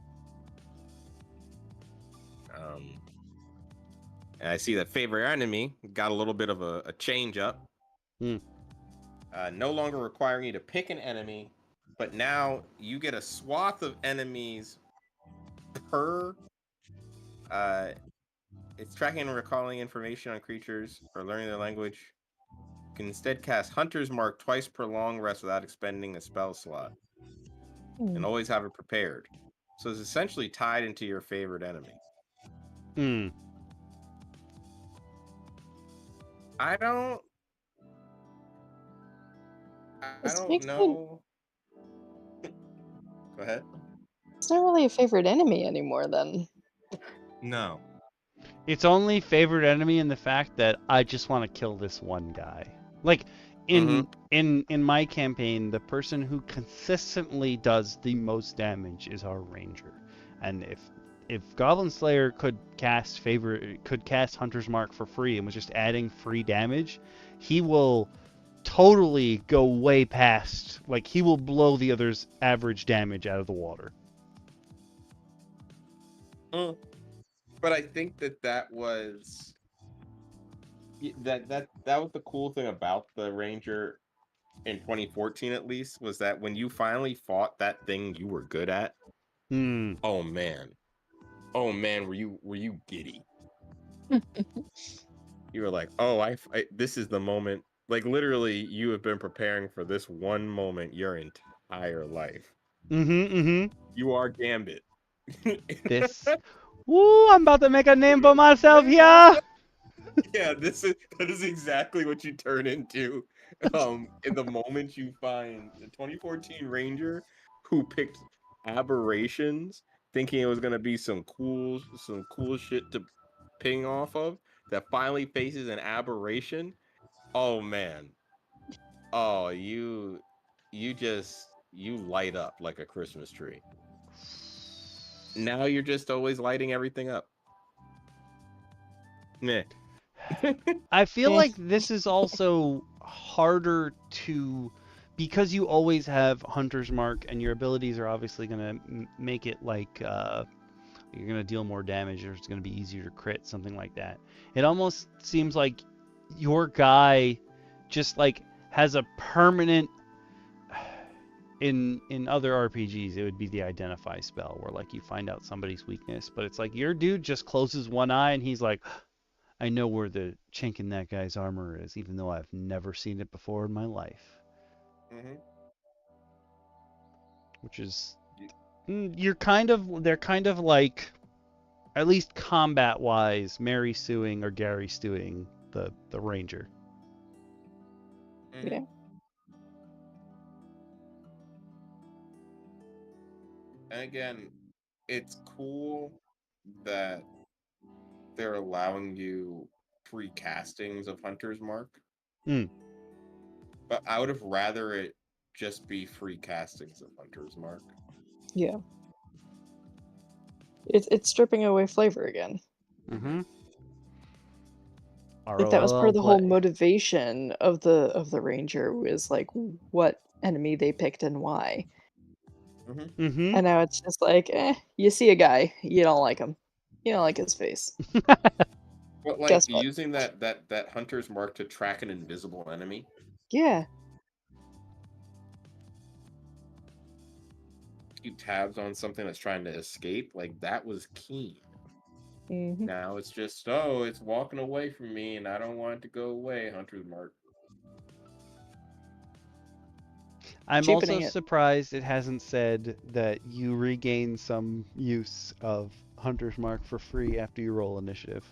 I see that favorite enemy got a little bit of a change up. No longer requiring you to pick an enemy, but now you get a swath of enemies per. It's tracking and recalling information on creatures or learning their language. You can instead cast Hunter's Mark twice per long rest without expending a spell slot, and always have it prepared. So it's essentially tied into your favorite enemy. I don't know. Go ahead. It's not really a favorite enemy anymore then. No. It's only favorite enemy in the fact that I just want to kill this one guy. Like in my campaign, the person who consistently does the most damage is our ranger. And if Goblin Slayer could cast Hunter's Mark for free and was just adding free damage, he will totally go way past, like he will blow the other's average damage out of the water. But I think that was that was the cool thing about the Ranger in 2014, at least, was that when you finally fought that thing you were good at, oh man, were you giddy? You were like, oh, I this is the moment. Like literally, you have been preparing for this one moment your entire life. You are Gambit. I'm about to make a name for myself here. Yeah, that is exactly what you turn into. In the moment you find the 2014 Ranger who picked aberrations, thinking it was gonna be some cool shit to ping off of, that finally faces an aberration. Oh man. Oh, you light up like a Christmas tree. Now you're just always lighting everything up. Meh. I feel like this is also harder to, because you always have Hunter's Mark and your abilities are obviously going to make it like you're going to deal more damage or it's going to be easier to crit, something like that. It almost seems like your guy just like has a permanent, in other RPGs it would be the identify spell where like you find out somebody's weakness, but it's like your dude just closes one eye and he's like, I know where the chink in that guy's armor is, even though I've never seen it before in my life. Which is, they're kind of like, at least combat-wise, Mary Suing or Gary Stewing the Ranger. Yeah. And again, it's cool that they're allowing you free castings of Hunter's Mark. Mm. But I would have rather it just be free castings of Hunter's Mark. Yeah. It's stripping away flavor again. Mm-hmm. Like that was part of the whole play. motivation of the ranger was like what enemy they picked and why. Mm-hmm. Mm-hmm. And now it's just like, you see a guy, you don't like him, you don't like his face. But like Guess what? using that Hunter's Mark to track an invisible enemy. Yeah. Keep tabs on something that's trying to escape. Like that was key. Mm-hmm. Now it's just, oh, it's walking away from me and I don't want it to go away, Hunter's Mark. I'm Cheapening also it. surprised it hasn't said that you regain some use of Hunter's Mark for free after you roll initiative.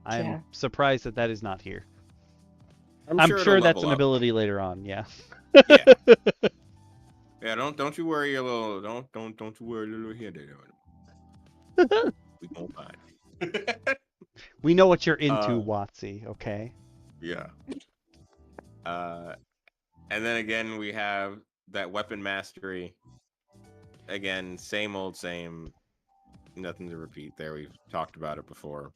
I'm Yeah. surprised that that is not here. I'm I'm sure sure it'll that's level an up. ability later on, yeah. Yeah. Yeah, don't you worry your little don't you worry your little head there. We gonna find. We know what you're into, Watsy, okay? Yeah. And then again we have that weapon mastery. Again, same old same. Nothing to repeat there. We've talked about it before.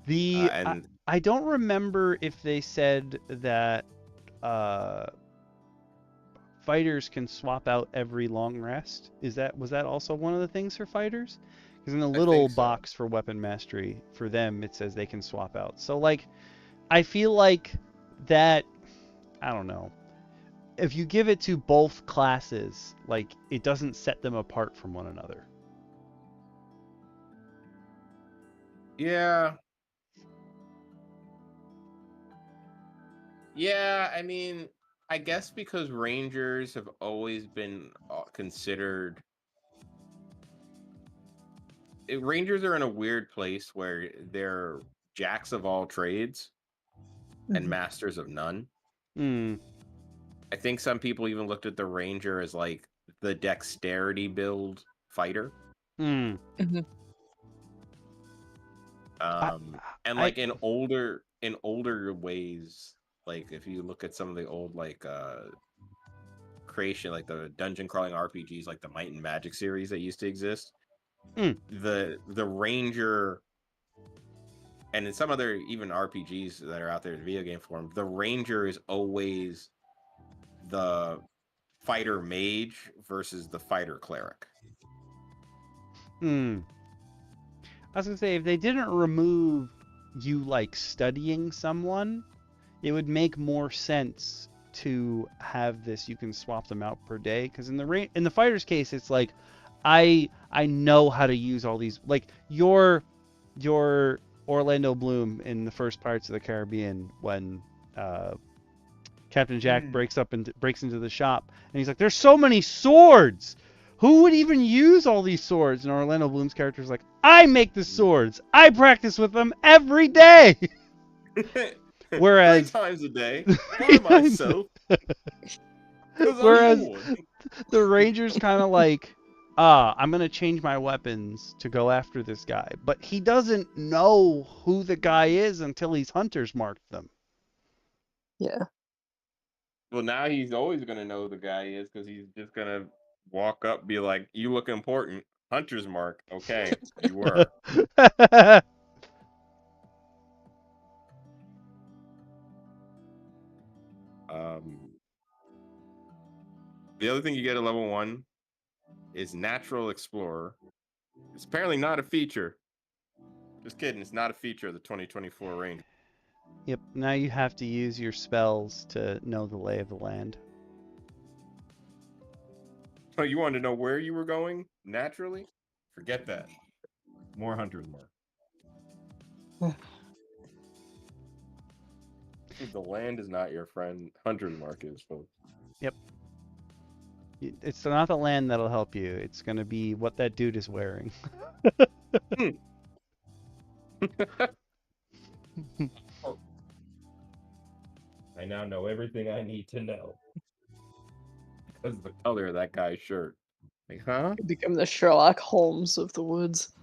I don't remember if they said that fighters can swap out every long rest. Was that also one of the things for fighters? Because in the little box for weapon mastery for them it says they can swap out. So like I feel like that, I don't know. If you give it to both classes, like it doesn't set them apart from one another. Yeah. Yeah, I mean, I guess because Rangers have always been considered. Rangers are in a weird place where they're jacks of all trades and masters of none. I think some people even looked at the Ranger as like the dexterity build fighter. Mm-hmm. And like in older ways, like if you look at some of the old like creation, like the dungeon crawling RPGs, like the Might and Magic series that used to exist, the Ranger, and in some other even RPGs that are out there in video game form, the Ranger is always the fighter mage versus the fighter cleric. I was gonna say, if they didn't remove you like studying someone, it would make more sense to have this. You can swap them out per day, because in the fighter's case, it's like I know how to use all these. Like your Orlando Bloom in the first Pirates of the Caribbean, when Captain Jack breaks into the shop, and he's like, "There's so many swords. Who would even use all these swords?" And Orlando Bloom's character is like, "I make the swords. I practice with them every day." Whereas 3 times a day by myself. Whereas the Ranger's kind of like, I'm gonna change my weapons to go after this guy, but he doesn't know who the guy is until he's Hunter's marked them. Yeah. Well, now he's always gonna know who the guy is, because he's just gonna walk up, be like, "You look important. Hunter's mark. Okay, you were." The other thing you get at level 1 is Natural Explorer. It's apparently not a feature. Just kidding. It's not a feature of the 2024 range. Yep. Now you have to use your spells to know the lay of the land. Oh, you wanted to know where you were going naturally? Forget that. More Hunter's Mark. The land is not your friend. Hunter's Mark is, folks. Yep. It's not the land that'll help you. It's going to be what that dude is wearing. I now know everything I need to know. Because of the color of that guy's shirt. Like, huh? Become the Sherlock Holmes of the woods.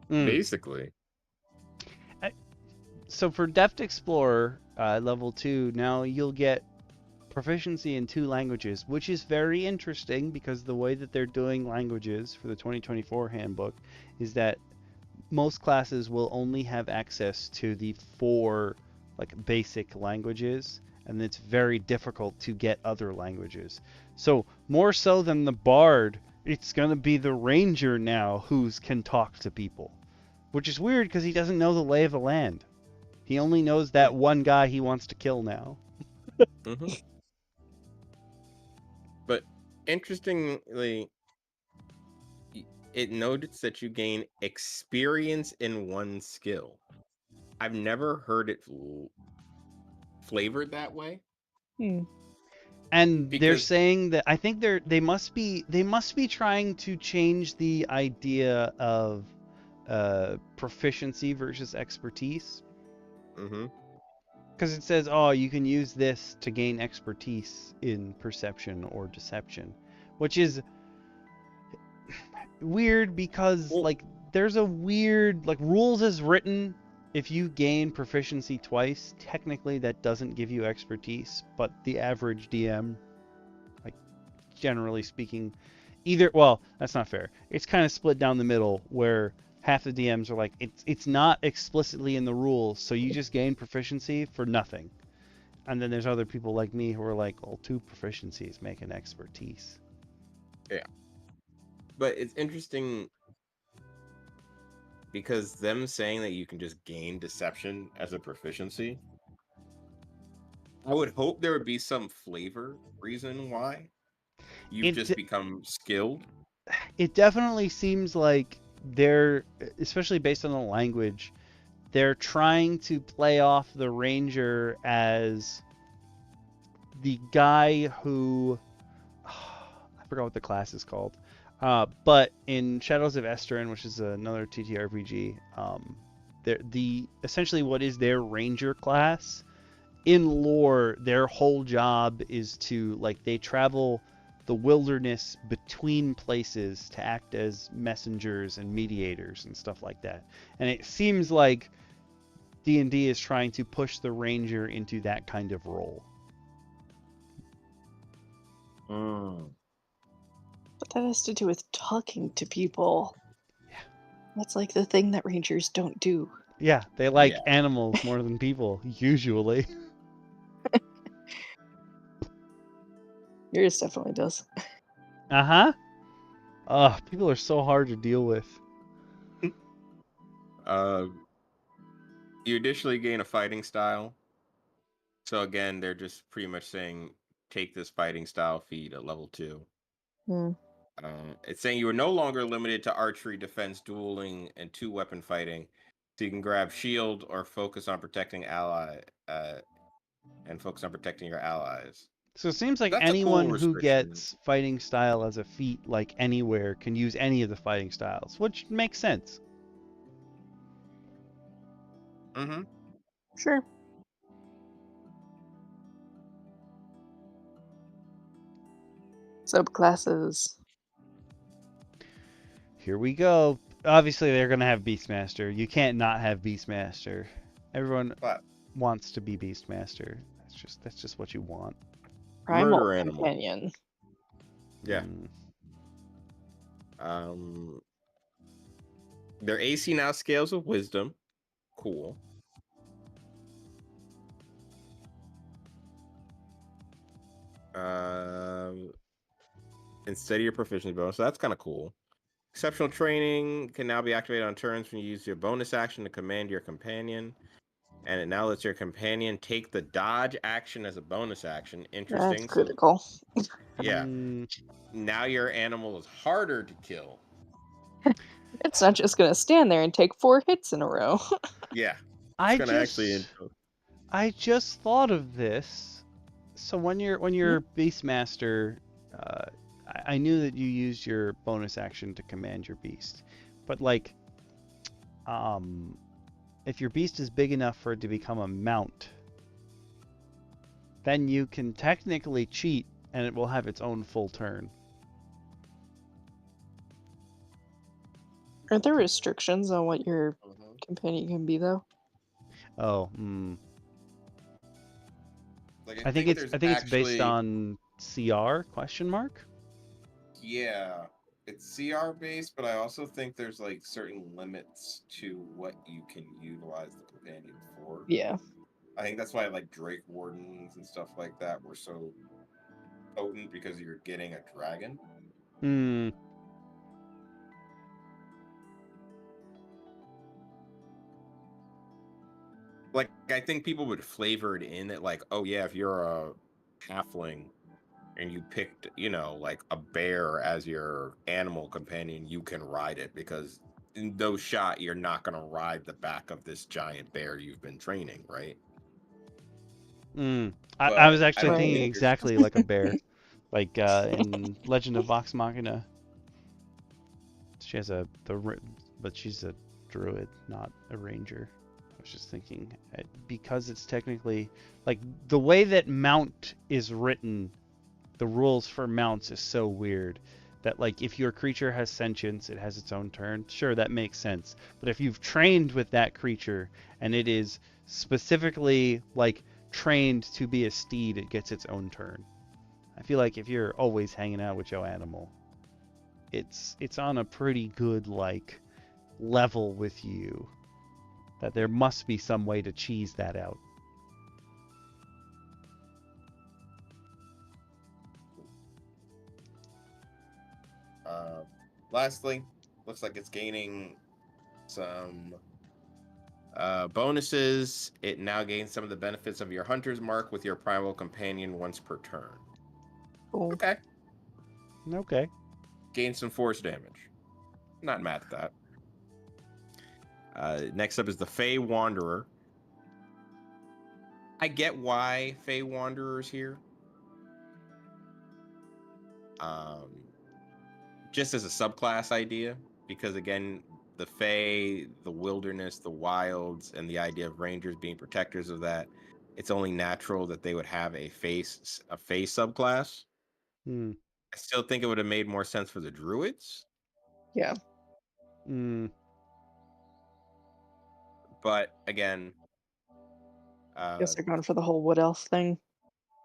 basically. So for Deft Explorer level 2, now you'll get proficiency in 2 languages, which is very interesting because the way that they're doing languages for the 2024 handbook is that most classes will only have access to the 4 like basic languages, and it's very difficult to get other languages. So more so than the bard, it's going to be the ranger now who can talk to people, which is weird because he doesn't know the lay of the land. He only knows that one guy he wants to kill now. Mm-hmm. But interestingly, it notes that you gain experience in 1 skill. I've never heard it flavored that way. And they're Because saying that I think they must be trying to change the idea of proficiency versus expertise. Because it says, oh, you can use this to gain expertise in perception or deception, which is weird because like there's a weird like rules as written. If you gain proficiency twice, technically that doesn't give you expertise, but the average DM, like generally speaking, well, that's not fair. It's kind of split down the middle where half the DMs are like, it's not explicitly in the rules, so you just gain proficiency for nothing. And then there's other people like me who are like, well, 2 proficiencies make an expertise. Yeah. But it's interesting because them saying that you can just gain deception as a proficiency, I would hope there would be some flavor reason why you've just become skilled. It definitely seems like they're, especially based on the language, they're trying to play off the ranger as the guy who I forgot what the class is called, but in Shadows of Esteren, which is another TTRPG, essentially what is their ranger class in lore, their whole job is to like they travel the wilderness between places to act as messengers and mediators and stuff like that. And it seems like D&D is trying to push the ranger into that kind of role. But that has to do with talking to people. Yeah. That's like the thing that rangers don't do. Yeah, they like animals more than people, usually. Yours definitely does. Uh-huh. People are so hard to deal with. You additionally gain a fighting style. So again, they're just pretty much saying, take this fighting style feat at level 2. It's saying you are no longer limited to archery, defense, dueling, and 2-weapon fighting. So you can grab shield or focus on protecting and focus on protecting your allies. So it seems like That's anyone a cool who restriction. gets fighting style as a feat, like anywhere, can use any of the fighting styles, which makes sense. Sure. Subclasses. Here we go. Obviously, they're going to have Beastmaster. You can't not have Beastmaster. Everyone wants to be Beastmaster. That's just what you want. Primal Murder animal. companion. Yeah. Their AC now scales with wisdom. Cool. Instead of your proficiency bonus, so that's kind of cool. Exceptional training can now be activated on turns when you use your bonus action to command your companion, and it now lets your companion take the dodge action as a bonus action. Interesting. That's critical. Yeah. Now your animal is harder to kill. It's not just gonna stand there and take 4 hits in a row. Yeah. I just thought of this. So when you're Beastmaster, I knew that you used your bonus action to command your beast, but like, if your beast is big enough for it to become a mount, then you can technically cheat, and it will have its own full turn. Aren't there restrictions on what your Mhm. companion can be, though? Oh, Like I think it's there's based actually on CR question mark. yeah, it's CR based, but I also think there's like certain limits to what you can utilize the companion for. Yeah. I think that's why like Drake Wardens and stuff like that were so potent because you're getting a dragon. Hmm. Like I think people would flavor it in that like, oh yeah, if you're a halfling and you picked, like a bear as your animal companion, you can ride it because in no shot you're not going to ride the back of this giant bear you've been training, right? I was But I actually don't thinking think you're exactly like a bear, like in Legend of Vox Machina. She has but she's a druid, not a ranger. I was just thinking because it's technically like the way that mount is written, the rules for mounts is so weird that like if your creature has sentience, it has its own turn. Sure, that makes sense. But if you've trained with that creature and it is specifically like trained to be a steed, it gets its own turn. I feel like if you're always hanging out with your animal, it's on a pretty good like level with you, that there must be some way to cheese that out. lastly, looks like it's gaining some bonuses. It now gains some of the benefits of your hunter's mark with your primal companion once per turn. Cool. Okay. Okay. Gain some force damage. Not mad at that. Next up is the Fey Wanderer. I get why Fey Wanderer's here. Just as a subclass idea, because again, the Fey, the wilderness, the wilds, and the idea of rangers being protectors of that, it's only natural that they would have a Fey subclass. Hmm. I still think it would have made more sense for the druids. Yeah. But again, Guess they're going for the whole wood elf thing.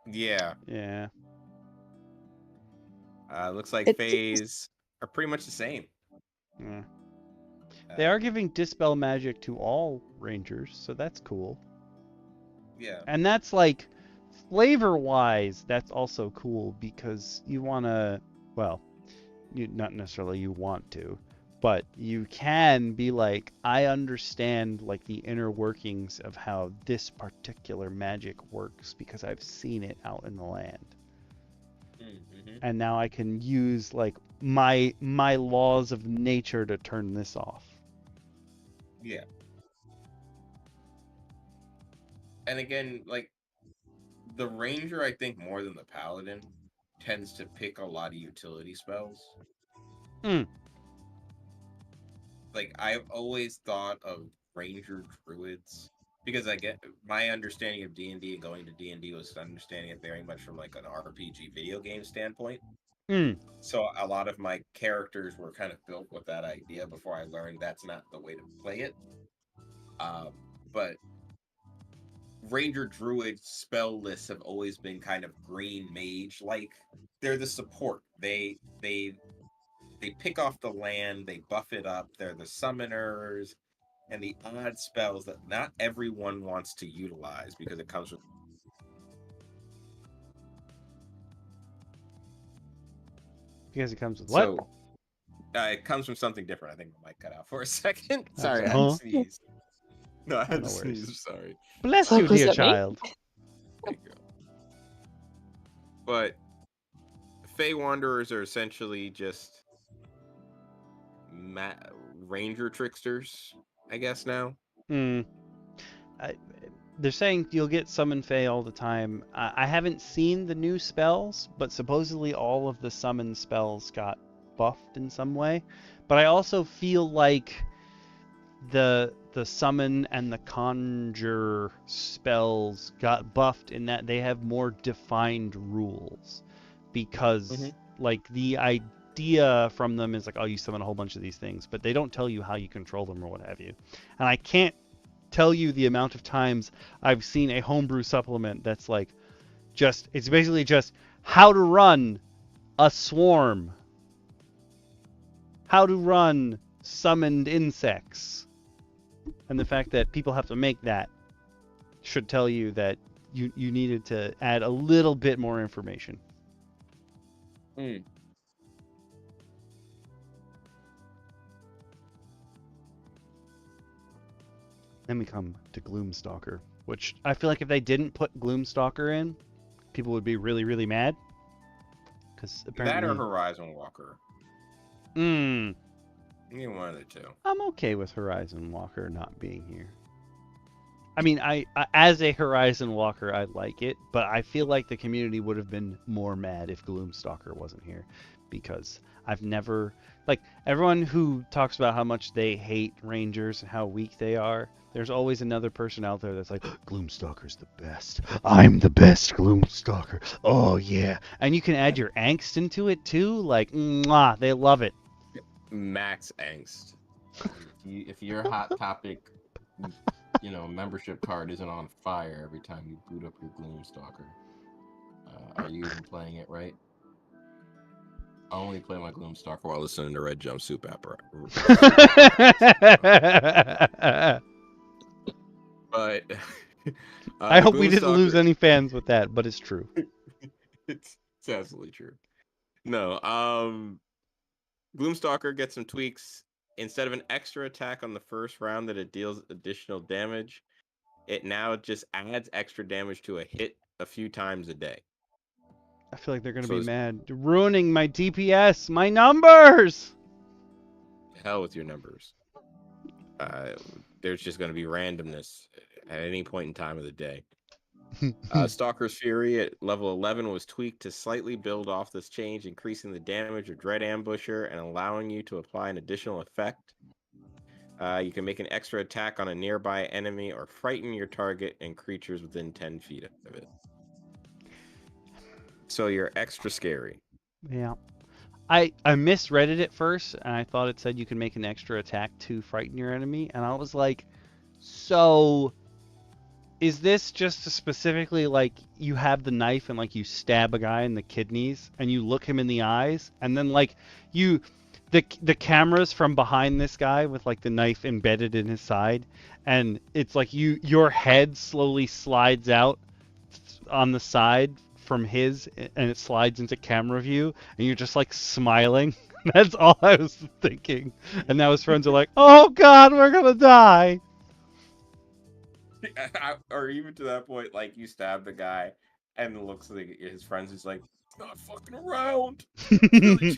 yeah. Yeah. Looks like It Feys are pretty much the same. Yeah. They are giving dispel magic to all rangers, so that's cool. Yeah. And that's like flavor wise, that's also cool because you want to, well, you not necessarily you want to, but you can be like, I understand like the inner workings of how this particular magic works because I've seen it out in the land. Mm-hmm. And now I can use like my laws of nature to turn this off. Yeah. And again, like the ranger, I think more than the paladin tends to pick a lot of utility spells. Like I've always thought of ranger druids because I get my understanding of D&D and going to D&D was understanding it very much from like an RPG video game standpoint. So a lot of my characters were kind of built with that idea before I learned that's not the way to play it. But Ranger Druid spell lists have always been kind of green mage like. They're the support. They pick off the land, they buff it up. They're the summoners and the odd spells that not everyone wants to utilize because it comes with What? So it comes from something different. I think my mic cut out for a second. Sorry, I had to sneeze. No, I had to sneeze. Sorry. Bless you, dear child. There you go. But Fey Wanderers are essentially just ranger tricksters, I guess now. They're saying you'll get summon Fey all the time. I haven't seen the new spells, but supposedly all of the summon spells got buffed in some way. But I also feel like the summon and the conjure spells got buffed in that they have more defined rules because like idea from them is like, oh, you summon a whole bunch of these things, but they don't tell you how you control them or what have you. And I can't tell you the amount of times I've seen a homebrew supplement that's like, it's basically just how to run a swarm, how to run summoned insects. And the fact that people have to make that should tell you that you needed to add a little bit more information. Mm. Then we come to Gloomstalker, which I feel like if they didn't put Gloomstalker in, people would be really, really mad. Because apparently... That or Horizon Walker. Either one of the two. I'm okay with Horizon Walker not being here. I mean, I as a Horizon Walker, I like it, but I feel like the community would have been more mad if Gloomstalker wasn't here, because I've never... Like, everyone who talks about how much they hate Rangers and how weak they are, there's always another person out there that's like, Gloomstalker's the best. I'm the best Gloomstalker. Oh, yeah. And you can add your angst into it, too. Like, mwah, they love it. Max angst. If your Hot Topic, membership card isn't on fire every time you boot up your Gloomstalker, are you even playing it right? I only play my Gloomstalker while listening to Red Jumpsuit Opera. But I hope we didn't lose any fans with that, but it's true. It's absolutely true. No, Gloomstalker gets some tweaks. Instead of an extra attack on the first round that it deals additional damage, it now just adds extra damage to a hit a few times a day. I feel like they're going to be mad. Ruining my DPS, my numbers! Hell with your numbers. There's just going to be randomness at any point in time of the day. Stalker's Fury at level 11 was tweaked to slightly build off this change, increasing the damage of Dread Ambusher and allowing you to apply an additional effect. You can make an extra attack on a nearby enemy or frighten your target and creatures within 10 feet of it. So you're extra scary. Yeah. I misread it at first, and I thought it said you can make an extra attack to frighten your enemy, and I was like, so is this just specifically like you have the knife and like you stab a guy in the kidneys and you look him in the eyes, and then like the camera's from behind this guy with like the knife embedded in his side, and it's like your head slowly slides out on the side from his, and it slides into camera view, and you're just like smiling. That's all I was thinking. And now his friends are like, oh god, we're gonna die. Or even to that point, like you stab the guy and it looks like his friends is like, he's not fucking around. He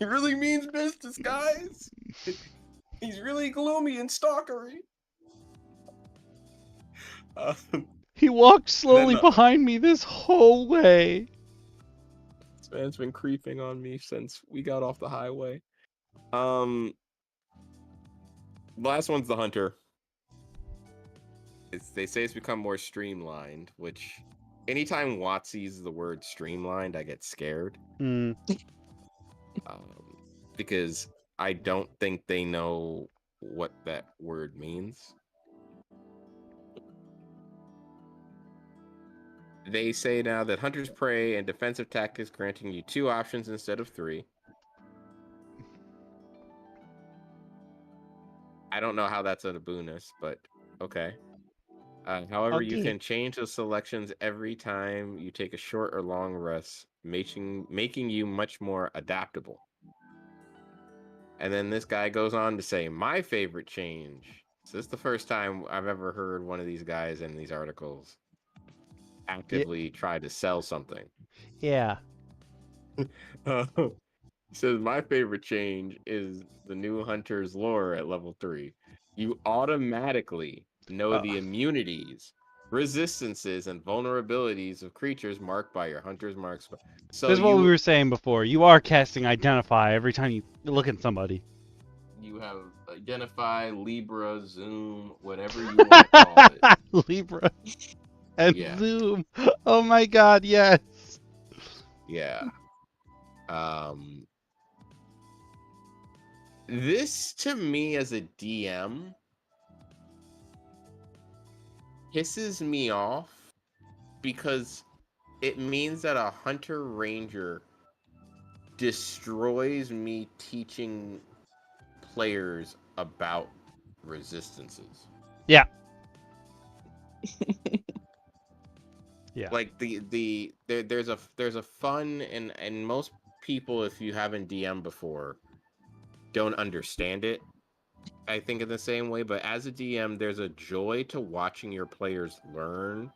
really means business, guys. He's really gloomy and stalkery. He walked slowly behind me this whole way. This man's been creeping on me since we got off the highway. Last one's the Hunter. They say it's become more streamlined, which anytime Watt sees the word streamlined, I get scared. Because I don't think they know what that word means. They say now that Hunter's Prey and defensive tactics granting you 2 options instead of 3. I don't know how that's a bonus, but okay. However, you can change the selections every time you take a short or long rest, making you much more adaptable. And then this guy goes on to say, my favorite change. So this is the first time I've ever heard one of these guys in these articles actively try to sell something. Yeah. He says, my favorite change is the new Hunter's lore at level 3. You automatically know the immunities, resistances, and vulnerabilities of creatures marked by your Hunter's Mark spell. So this is what we were saying before. You are casting Identify every time you look at somebody. You have Identify, Libra, Zoom, whatever you want to call it. Libra and Zoom. Oh my god, yes. Yeah. This to me as a DM pisses me off because it means that a hunter ranger destroys me teaching players about resistances. Yeah. Yeah. Like there's a fun and most people, if you haven't DM before, don't understand it, I think, in the same way. But as a DM, there's a joy to watching your players learn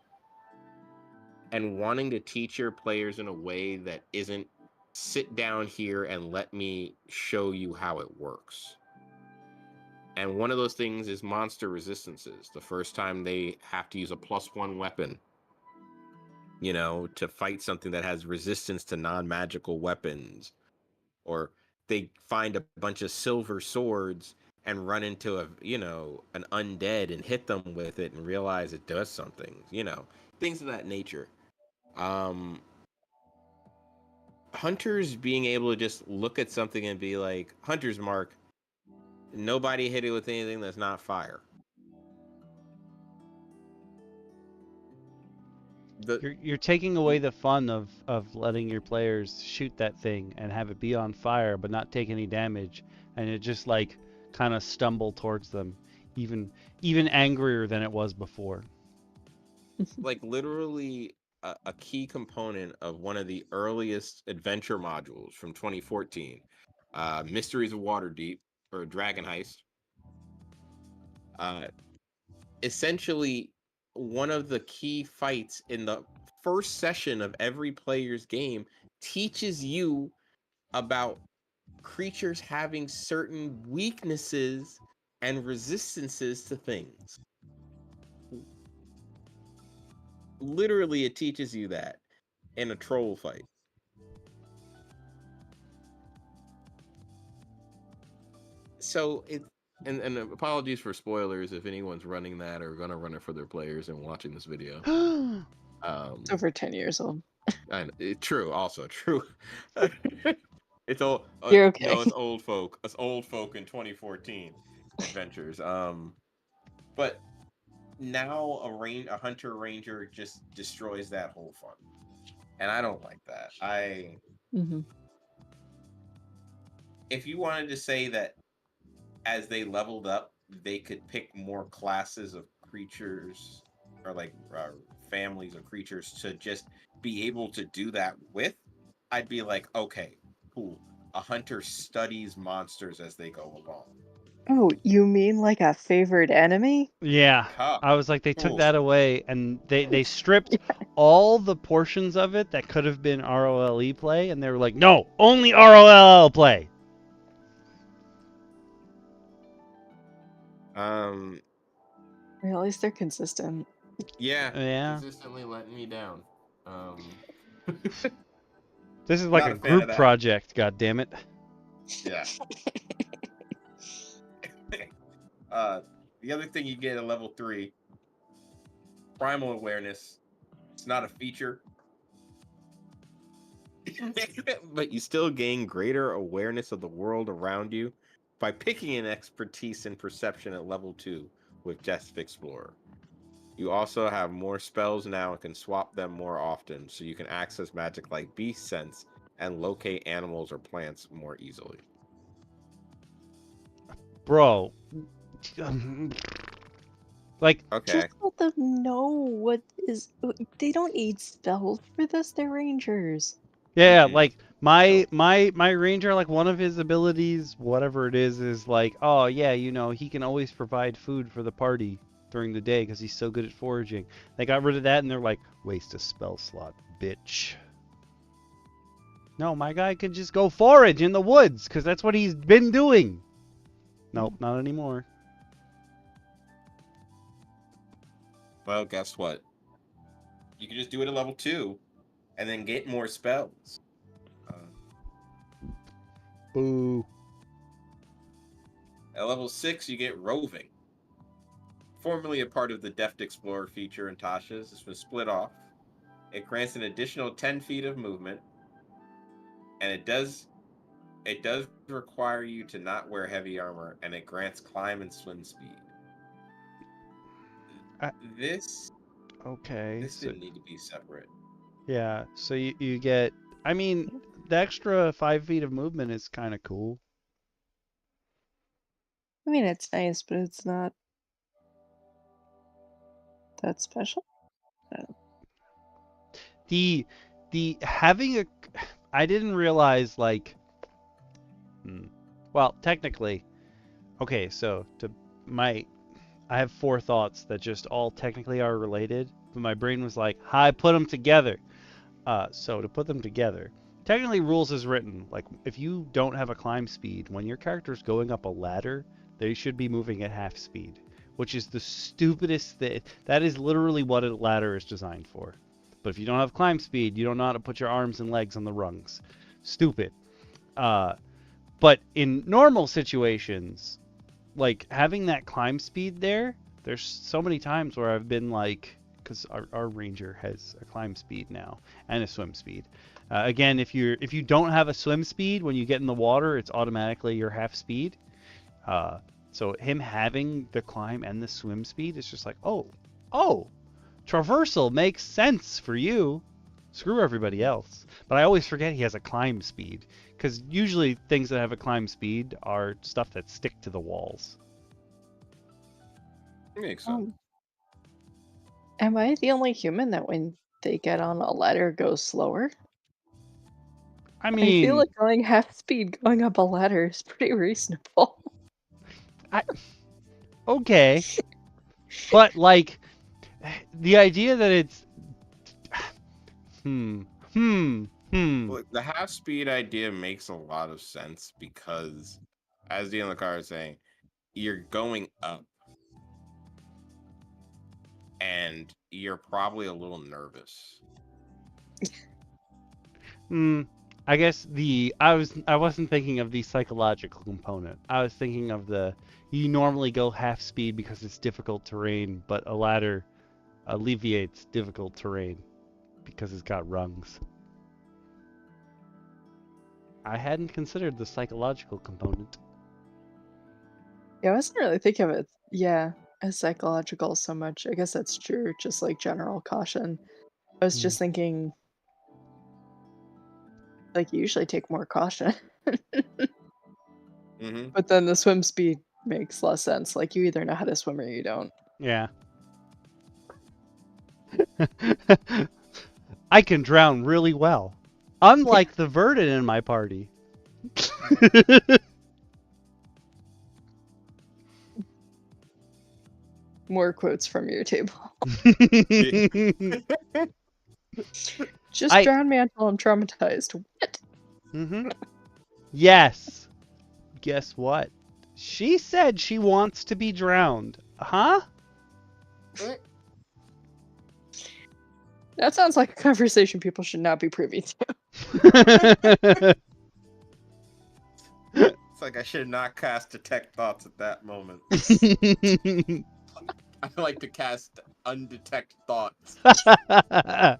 and wanting to teach your players in a way that isn't sit down here and let me show you how it works. And one of those things is monster resistances. The first time they have to use a +1 weapon, you know, to fight something that has resistance to non-magical weapons, or they find a bunch of silver swords and run into a, you know, an undead and hit them with it and realize it does something, you know, things of that nature. Hunters being able to just look at something and be like, hunter's mark, nobody hit it with anything that's not fire. You're taking away the fun of letting your players shoot that thing and have it be on fire but not take any damage, and it just like kind of stumble towards them, even angrier than it was before. Like literally a key component of one of the earliest adventure modules from 2014, Mysteries of Waterdeep, or Dragon Heist. Essentially, one of the key fights in the first session of every player's game teaches you about creatures having certain weaknesses and resistances to things. Literally, it teaches you that in a troll fight. So and apologies for spoilers if anyone's running that or gonna run it for their players and watching this video. It's over 10 years old. True, also true. It's old. You're okay. No, it's old folk. It's old folk in 2014 adventures. But now a hunter ranger just destroys that whole fun, and I don't like that. If you wanted to say that as they leveled up, they could pick more classes of creatures or like families of creatures to just be able to do that with, I'd be like, okay, cool. A hunter studies monsters as they go along. Oh, you mean like a favorite enemy? Yeah. Huh. I was like, they took Cool. that away, and they stripped all the portions of it that could have been ROLE play, and they were like, no, only ROL play. At least they're consistent. Yeah. Yeah. Consistently letting me down. This is like Not a a fan of group that. project, god damn it. Yeah. The other thing you get at level 3, primal awareness. It's not a feature. But you still gain greater awareness of the world around you by picking an expertise in perception at level 2 with Depth Explorer. You also have more spells now and can swap them more often, so you can access magic like beast sense and locate animals or plants more easily. Bro. Like, okay, Just let them know what is. They don't need spells for this. They're rangers. yeah, like my ranger, like one of his abilities, whatever it is like, oh yeah, you know, he can always provide food for the party during the day because he's so good at foraging. They got rid of that and they're like, waste a spell slot, bitch. No, my guy can just go forage in the woods because that's what he's been doing. Nope, not anymore. Well, guess what? You can just do it at level 2 and then get more spells. Boo. At level 6, you get roving. Formerly a part of the Depth Explorer feature in Tasha's, this was split off. It grants an additional 10 feet of movement, and it does it does require you to not wear heavy armor, and it grants climb and swim speed. This So didn't need to be separate. yeah, so you get. I mean, the extra 5 feet of movement is kind of cool. I mean, it's nice, but it's not that special. The having a. I didn't realize like. Well, technically, okay. So I have 4 thoughts that just all technically are related, but my brain was like, "Hi, put them together." So to put them together, technically rules is written. Like if you don't have a climb speed, when your character's going up a ladder, they should be moving at half speed, which is the stupidest thing. That is literally what a ladder is designed for. But if you don't have climb speed, you don't know how to put your arms and legs on the rungs. Stupid. But in normal situations, like having that climb speed there's so many times where I've been like, because our ranger has a climb speed now and a swim speed. Again, if you don't have a swim speed when you get in the water, it's automatically your half speed. So him having the climb and the swim speed is just like, oh, traversal makes sense for you. Screw everybody else. But I always forget he has a climb speed, because usually things that have a climb speed are stuff that stick to the walls. Makes sense. Am I the only human that when they get on a ladder goes slower? I I feel mean, like going half speed going up a ladder is pretty reasonable. okay. But like the idea that it's Well, the half speed idea makes a lot of sense because, as DM Lacara is saying, you're going up and you're probably a little nervous. I guess I wasn't thinking of the psychological component. I was thinking of you normally go half speed because it's difficult terrain, but a ladder alleviates difficult terrain because it's got rungs. I hadn't considered the psychological component. Yeah, I wasn't really thinking of it, as psychological so much. I guess that's true, just like general caution. I was just thinking, like, you usually take more caution. But then the swim speed makes less sense. Like, you either know how to swim or you don't. Yeah. I can drown really well. Unlike the Verdant in my party. More quotes from your table. Just drown me until I'm traumatized. What? Yes. Guess what? She said she wants to be drowned. Huh? That sounds like a conversation people should not be privy to. It's like I should not cast detect thoughts at that moment. I like to cast undetect thoughts. I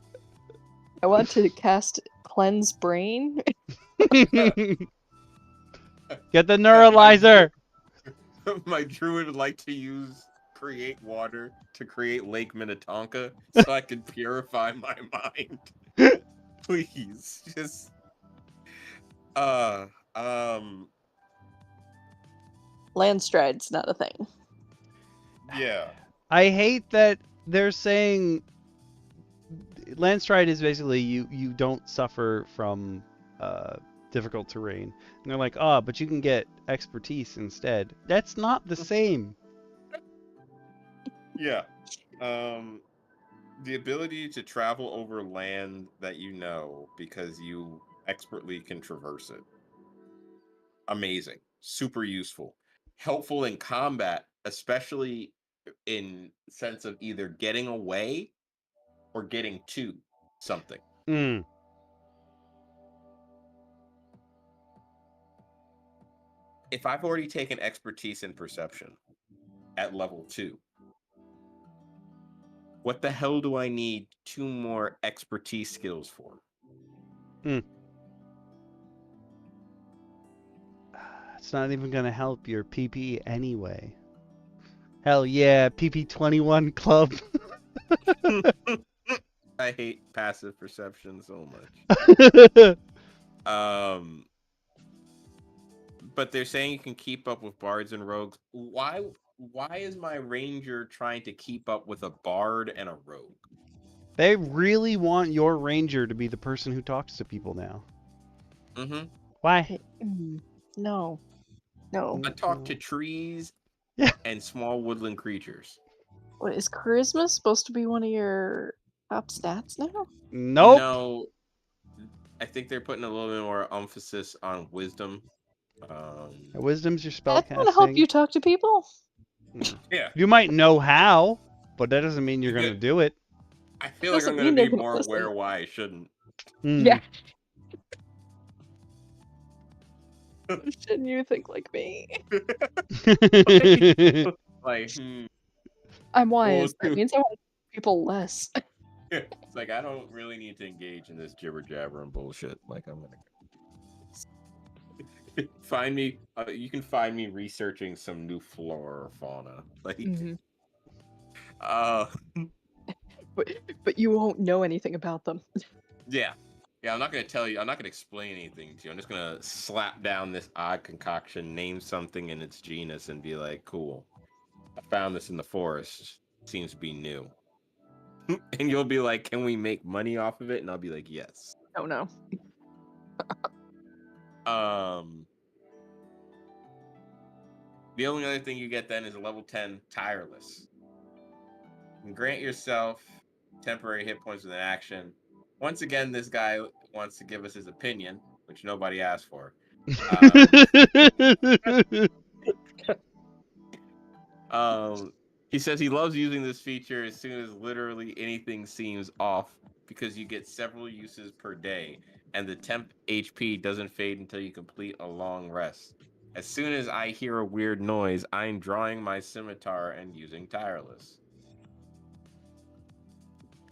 want to cast cleanse brain. Get the neuralizer. My druid would like to use create water to create Lake Minnetonka so I can purify my mind. Please, just Landstride's not a thing. Yeah. I hate that they're saying landstride is basically you don't suffer from difficult terrain. And they're like, oh, but you can get expertise instead. That's not the same. Yeah. The ability to travel over land that you know because you expertly can traverse it. Amazing. Super useful. Helpful in combat, especially in sense of either getting away or getting to something. If I've already taken expertise in perception at level 2, what the hell do I need 2 more expertise skills for? It's not even gonna help your PP anyway. Hell yeah, PP21 club. I hate passive perception so much. But they're saying you can keep up with bards and rogues. Why is my ranger trying to keep up with a bard and a rogue? They really want your ranger to be the person who talks to people now. Mm-hmm. Why? No. No. I talk to trees Yeah. and small woodland creatures. What, is charisma supposed to be one of your top stats now? Nope. No, I think they're putting a little bit more emphasis on wisdom. Wisdom's your That's gonna help spellcasting. you talk to people. Yeah. You might know how, but that doesn't mean you're gonna do it. I feel like I'm Doesn't gonna mean they're be gonna more listen. aware why I shouldn't. Yeah. Shouldn't you think like me? Like, I'm wise. Well, That means I want people less. it's like I don't really need to engage in this jibber jabber and bullshit. Like I'm gonna find me. You can find me researching some new flora or fauna. Like, but you won't know anything about them. yeah. I'm not gonna tell you. I'm not gonna explain anything to you. I'm just gonna slap down this odd concoction, name something in its genus, and be like, "Cool, I found this in the forest. Seems to be new." And you'll be like, "Can we make money off of it?" And I'll be like, "Yes." Oh no. The only other thing you get then is a level 10 tireless. You can grant yourself temporary hit points with an action. Once again, this guy wants to give us his opinion, which nobody asked for. He says he loves using this feature as soon as literally anything seems off because you get several uses per day, and the temp HP doesn't fade until you complete a long rest. As soon as I hear a weird noise, I'm drawing my scimitar and using tireless.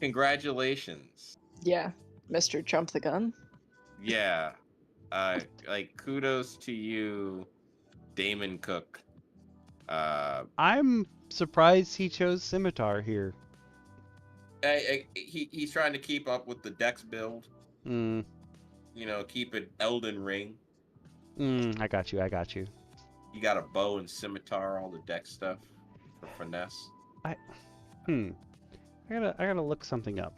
Congratulations. Yeah, Mr. Jump the Gun. Yeah. Like kudos to you, Damon Cook. I'm surprised he chose scimitar here. He's trying to keep up with the Dex build. You know, keep it Elden Ring. I got you. You got a bow and scimitar, all the Dex stuff for finesse. I gotta look something up.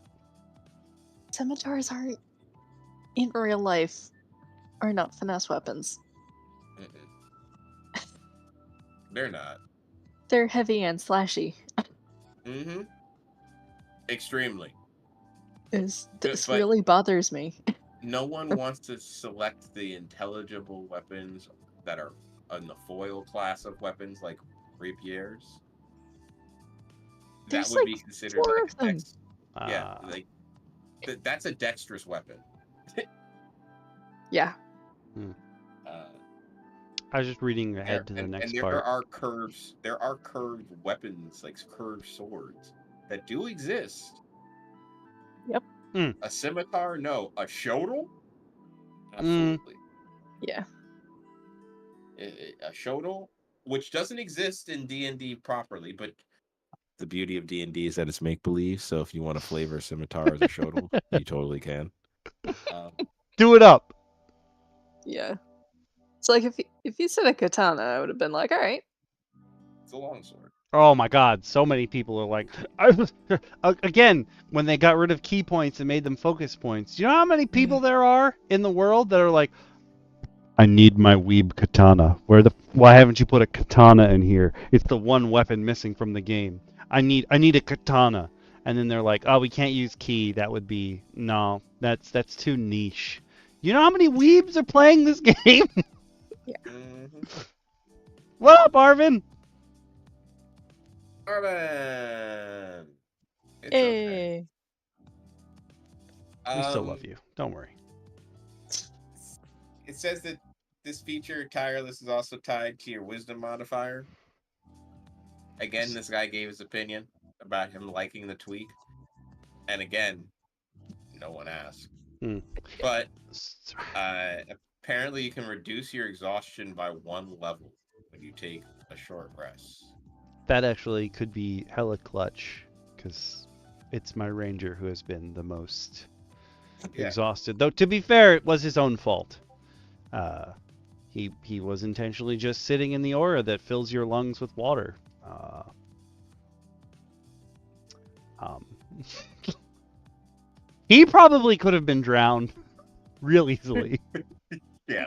Scimitars aren't in real life are not finesse weapons. They're not. They're heavy and slashy. Extremely. This really bothers me. No one wants to select the intelligible weapons that are in the foil class of weapons, like rapiers. There's that would like be considered like a dex. Yeah, like that's a dexterous weapon. Yeah. I was just reading ahead to the next part. There are curved weapons, like curved swords, that do exist. Yep. A scimitar? No. A shotel? Absolutely. Yeah. A shotel, which doesn't exist in D&D properly, but the beauty of D&D is that it's make-believe, so if you want to flavor a scimitar as a shotel, you totally can. Do it up! Yeah. It's like if you said a katana, I would have been like, all right. It's a longsword. Oh my god, so many people are like, again, when they got rid of key points and made them focus points, do you know how many people there are in the world that are like, I need my weeb katana. Why haven't you put a katana in here? It's the one weapon missing from the game. I need a katana. And then they're like, oh, we can't use key. That would be, no, that's too niche. You know how many weebs are playing this game? Yeah. What up, Arvin? Arvin! It's Hey. okay. We still love you. Don't worry. It says that this feature, Tireless, is also tied to your wisdom modifier. Again, this guy gave his opinion about him liking the tweak. And again, no one asked. But Apparently, you can reduce your exhaustion by 1 level when you take a short rest. That actually could be hella clutch, because it's my ranger who has been the most exhausted. Though, to be fair, it was his own fault. He was intentionally just sitting in the aura that fills your lungs with water. He probably could have been drowned real easily. Yeah.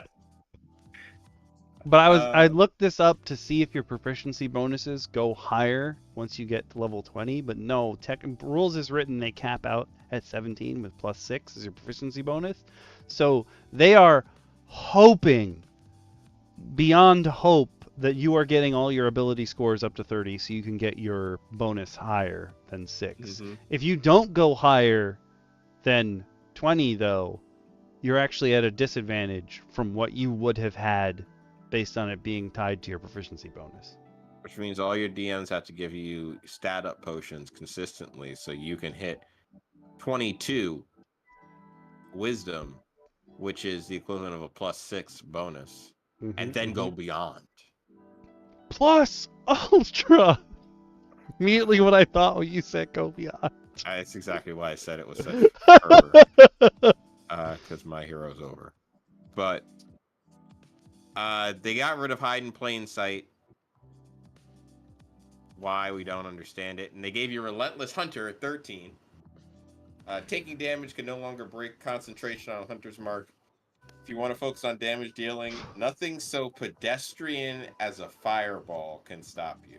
But I looked this up to see if your proficiency bonuses go higher once you get to level 20, but no, rules is written they cap out at 17 with +6 as your proficiency bonus. So they are hoping beyond hope that you are getting all your ability scores up to 30 so you can get your bonus higher than 6. If you don't go higher than 20 though, you're actually at a disadvantage from what you would have had based on it being tied to your proficiency bonus. Which means all your DMs have to give you stat up potions consistently so you can hit 22 wisdom, which is the equivalent of a +6 bonus, and then go beyond. Plus ultra. Immediately what I thought when you said go beyond. That's exactly why I said it was such fervor. Because my hero's over. But they got rid of hide in plain sight. Why, we don't understand it. And they gave you Relentless Hunter at 13. Taking damage can no longer break concentration on Hunter's Mark. If you want to focus on damage dealing, nothing so pedestrian as a fireball can stop you.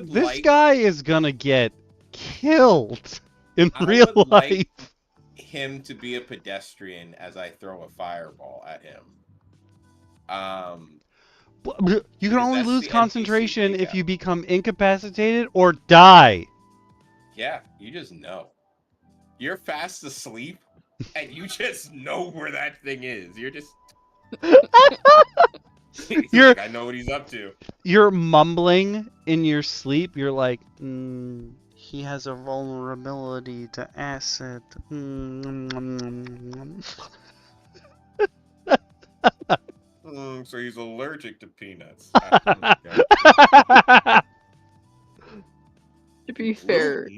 This guy is gonna get killed in real life. Like him to be a pedestrian as I throw a fireball at him. You can only lose concentration if you become incapacitated or die. Yeah, you just know. You're fast asleep, and you just know where that thing is. You're just... like, I know what he's up to. You're mumbling in your sleep. You're like, he has a vulnerability to acid. So he's allergic to peanuts. To be fair,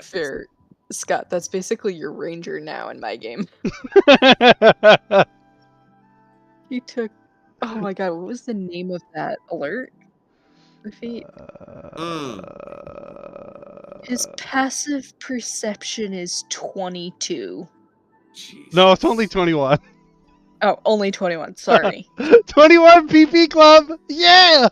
fair, Scott, that's basically your ranger now in my game. He took... Oh my god, what was the name of that alert? His passive perception is 22. Jesus. No, it's only 21. Oh, only 21. Sorry. 21 PP Club! Yeah!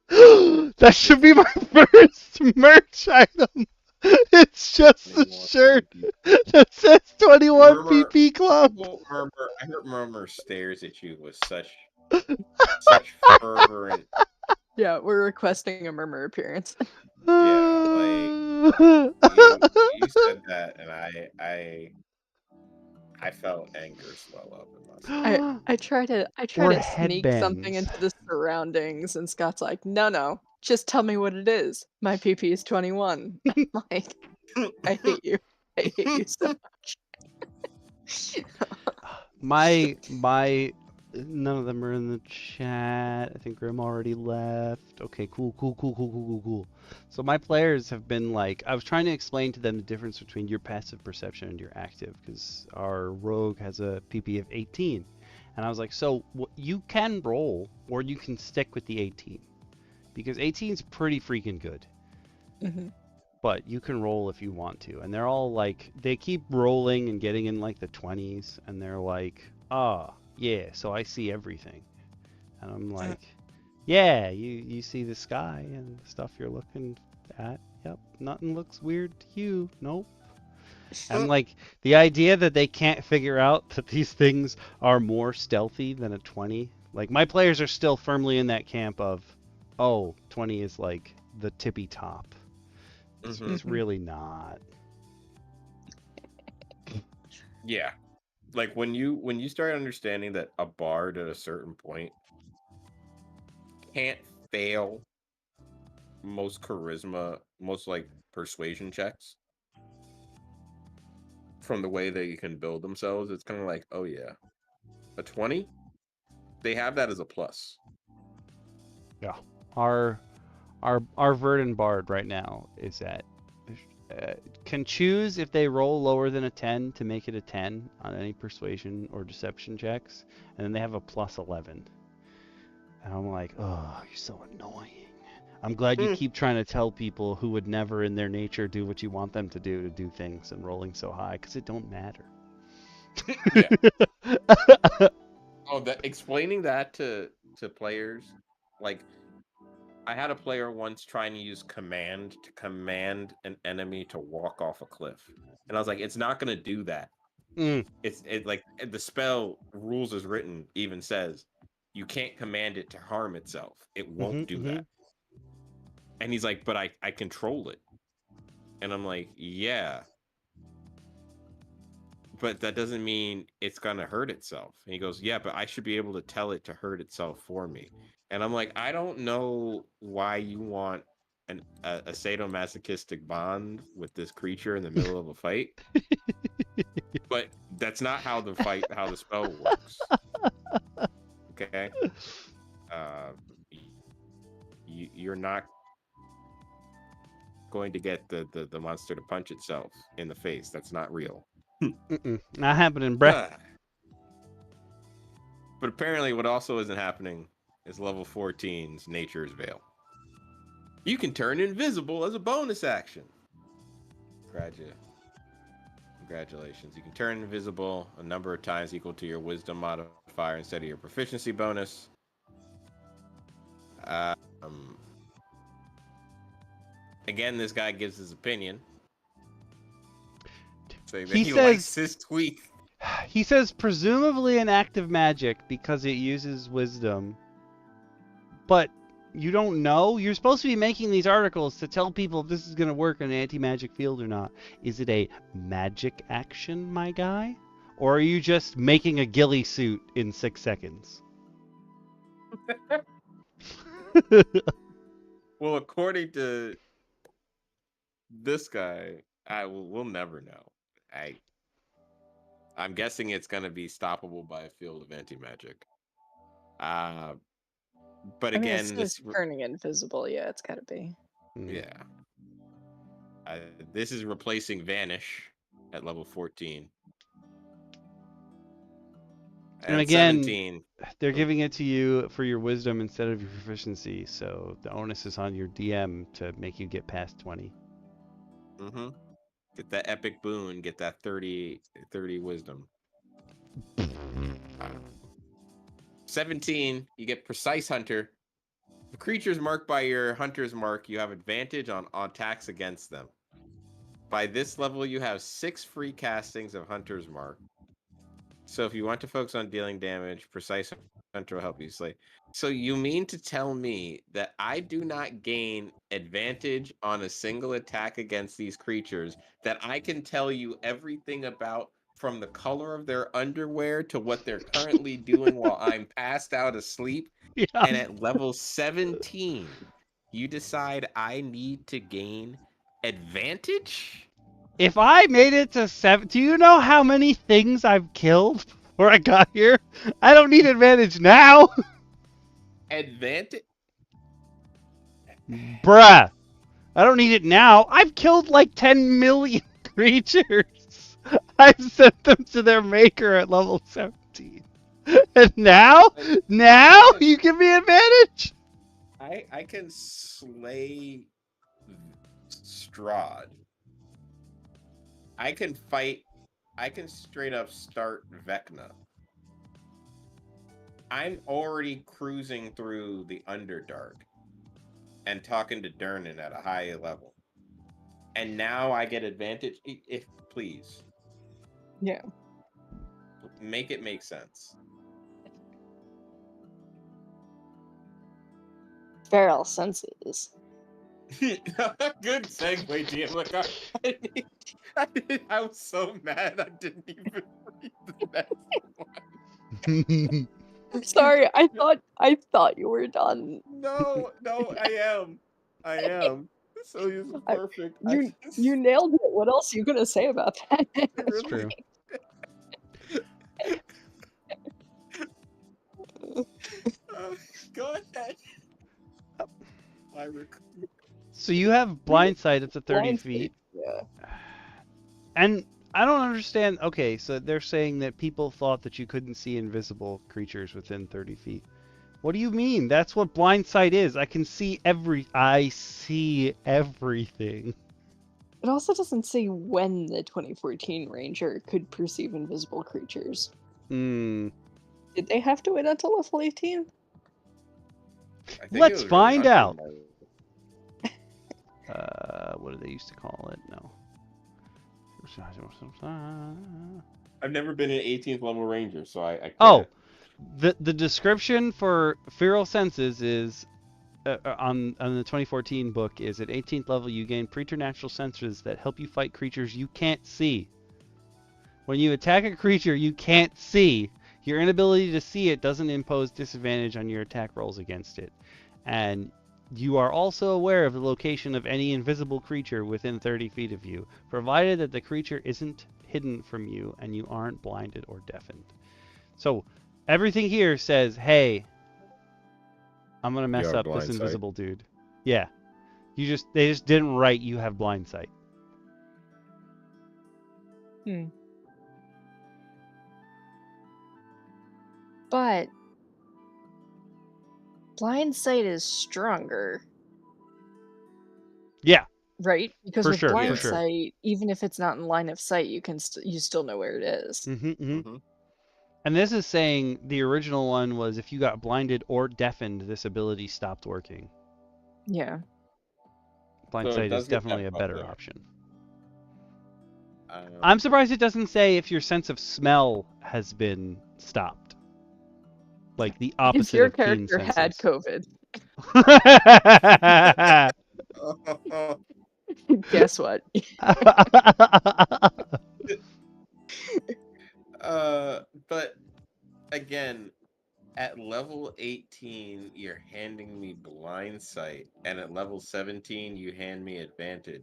That should be my first merch item. It's just a shirt that says 21 PP Club. I heard Murmur stares at you with such fervor and... Yeah, we're requesting a Murmur appearance. Yeah, like you said that, and I felt anger swell up in my... I try to sneak something into the surroundings, and Scott's like, no, just tell me what it is. My PP is 21. I'm like, I hate you. I hate you so much. my none of them are in the chat. I think Grim already left. Okay, cool. So my players have been like, I was trying to explain to them the difference between your passive perception and your active, because our rogue has a PP of 18. And I was like, so you can roll, or you can stick with the 18. Because 18 is pretty freaking good. But you can roll if you want to. And they're all like, they keep rolling and getting in like the 20s. And they're like, yeah, so I see everything. And I'm like, yeah, you see the sky and stuff you're looking at. Yep, nothing looks weird to you. Nope. And like, the idea that they can't figure out that these things are more stealthy than a 20. Like, my players are still firmly in that camp of, 20 is like the tippy top. It's really not. Yeah. Like when you start understanding that a bard at a certain point can't fail most like persuasion checks from the way they can build themselves, it's kind of like, oh yeah, a 20, they have that as a plus. Yeah. Our Verdant Bard right now is at can choose if they roll lower than a 10 to make it a 10 on any persuasion or deception checks, and then they have a plus 11. And I'm like, oh, you're so annoying. I'm glad you keep trying to tell people who would never in their nature do what you want them to do things and rolling so high, because it don't matter. Yeah. Oh, explaining that to players, like, I had a player once trying to use command to command an enemy to walk off a cliff, and I was like, it's not going to do that. It's like the spell rules as written even says you can't command it to harm itself. It won't do that. And he's like, but I control it. And I'm like, yeah, but that doesn't mean it's going to hurt itself. And he goes, yeah, but I should be able to tell it to hurt itself for me. And I'm like, I don't know why you want a sadomasochistic bond with this creature in the middle of a fight. But that's not how the spell works. Okay? You're not going to get the monster to punch itself in the face. That's not real. Not happening, bruh. But apparently what also isn't happening is level 14's Nature's Veil. You can turn invisible as a bonus action. Congratulations. You can turn invisible a number of times equal to your wisdom modifier instead of your proficiency bonus. Again, this guy gives his opinion. Saying that he likes this tweak. He says presumably an act of magic because it uses wisdom. But you don't know. You're supposed to be making these articles to tell people if this is going to work in an anti-magic field or not. Is it a magic action, my guy? Or are you just making a ghillie suit in 6 seconds? Well, according to this guy, we'll never know. I'm guessing it's going to be stoppable by a field of anti-magic. But again, this turning invisible. Yeah, it's got to be. Yeah. This is replacing Vanish at level 14. And again, 17. They're giving it to you for your wisdom instead of your proficiency, so the onus is on your DM to make you get past 20. Mm-hmm. Get that epic boon. Get that 30 wisdom. 17, you get Precise Hunter. The creatures marked by your Hunter's Mark, you have advantage on attacks against them. By this level, you have 6 free castings of Hunter's Mark. So if you want to focus on dealing damage, Precise Hunter will help you slay. So you mean to tell me that I do not gain advantage on a single attack against these creatures, that I can tell you everything about from the color of their underwear to what they're currently doing while I'm passed out asleep? Yeah. And at level 17, you decide I need to gain advantage? If I made it to 7, do you know how many things I've killed before I got here? I don't need advantage now. Advantage? Bruh. I don't need it now. I've killed like 10 million creatures. I've sent them to their maker at level 17. And now you give me advantage? I can slay Strahd. I can straight up start Vecna. I'm already cruising through the Underdark and talking to Durnan at a high level. And now I get advantage? If please. Yeah. Make it make sense. Feral senses. Good segue, DM Lacara. I was so mad I didn't even read the next one. I'm sorry, I thought you were done. No, I am. So this is perfect. You nailed it. What else are you gonna say about that? That's true. Go ahead. So you have blind sight up to 30 Blind feet. sight, yeah. And I don't understand. Okay, so they're saying that people thought that you couldn't see invisible creatures within 30 feet. What do you mean? That's what blind sight is. I see everything. It also doesn't say when the 2014 Ranger could perceive invisible creatures. Hmm. Did they have to wait until level 18? Let's find out. What do they used to call it? No. I've never been an 18th level ranger, so I can't. Oh, the description for Feral Senses is on the 2014 book is at 18th level you gain preternatural senses that help you fight creatures you can't see. When you attack a creature you can't see, your inability to see it doesn't impose disadvantage on your attack rolls against it. And you are also aware of the location of any invisible creature within 30 feet of you, provided that the creature isn't hidden from you and you aren't blinded or deafened. So everything here says, hey, I'm going to mess up this invisible dude. Yeah. They just didn't write you have blind sight. But blind sight is stronger. Yeah. Right? Because For with sure, for blind sure. sight, even if it's not in line of sight, you can you still know where it is. And this is saying the original one was if you got blinded or deafened, this ability stopped working. Yeah. Blind So it sight does is get definitely a that better there. option. I'm surprised it doesn't say if your sense of smell has been stopped. Like the opposite If your of keen character had senses. COVID, guess what? But again, at level 18, you're handing me blind sight, and at level 17, you hand me advantage.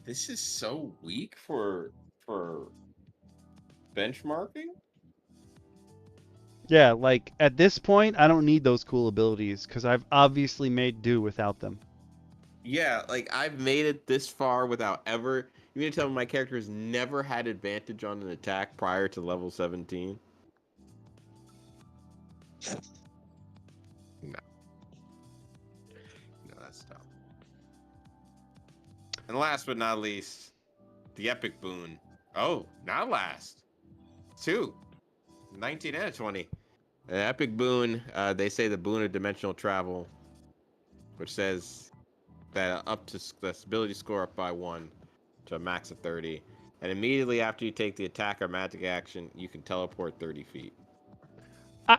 This is so weak for benchmarking. Yeah, like at this point, I don't need those cool abilities because I've obviously made do without them. Yeah, like I've made it this far without ever. You mean to tell me my character has never had advantage on an attack prior to level 17? No. No, that's tough. And last but not least, the epic boon. Oh, not last. 2. 19 and a 20. An epic boon, they say the boon of dimensional travel, which says that up to the ability score up by 1 to a max of 30. And immediately after you take the attack or magic action, you can teleport 30 feet. All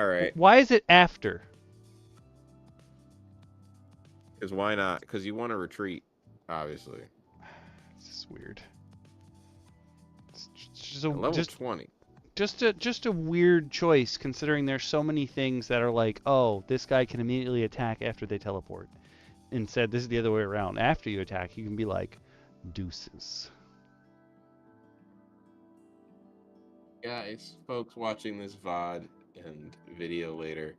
right. Why is it after? Because why not? Because you want to retreat, obviously. This is weird. Level 20. Just a weird choice considering there's so many things that are like, oh, this guy can immediately attack after they teleport. Instead, this is the other way around. After you attack, you can be like, deuces. Guys, folks watching this VOD and video later,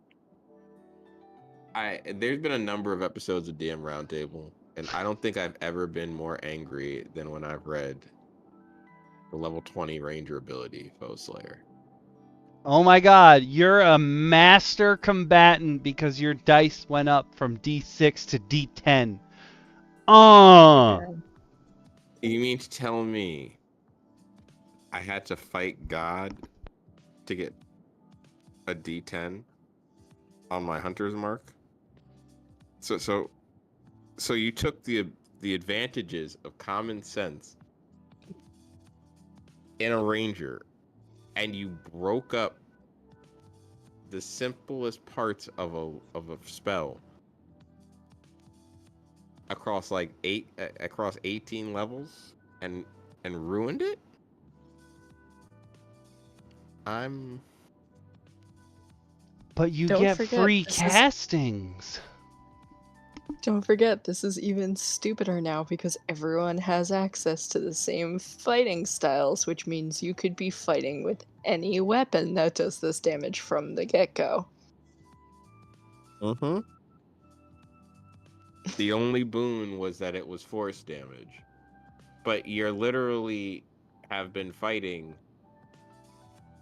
there's been a number of episodes of DM Roundtable, and I don't think I've ever been more angry than when I've read the level 20 Ranger ability, Foe Slayer. Oh my god, you're a master combatant because your dice went up from D6 to D10. You mean to tell me I had to fight God to get a D10 on my hunter's mark? So you took the advantages of common sense in a ranger, and you broke up the simplest parts of a spell across 18 levels and ruined it. But you get free castings. Don't forget, this is even stupider now because everyone has access to the same fighting styles, which means you could be fighting with any weapon that does this damage from the get-go. Mm-hmm. The only boon was that it was force damage. But you're literally have been fighting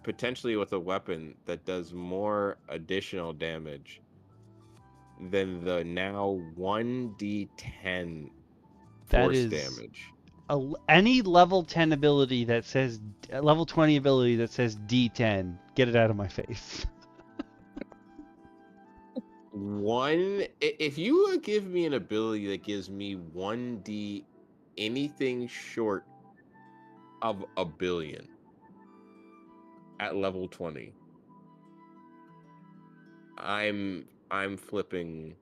potentially with a weapon that does more additional damage than the now 1d10 That force is damage. any level 10 ability that says level 20 ability that says D10. Get it out of my face. If you give me an ability that gives me 1d anything short of a billion at level 20, I'm flipping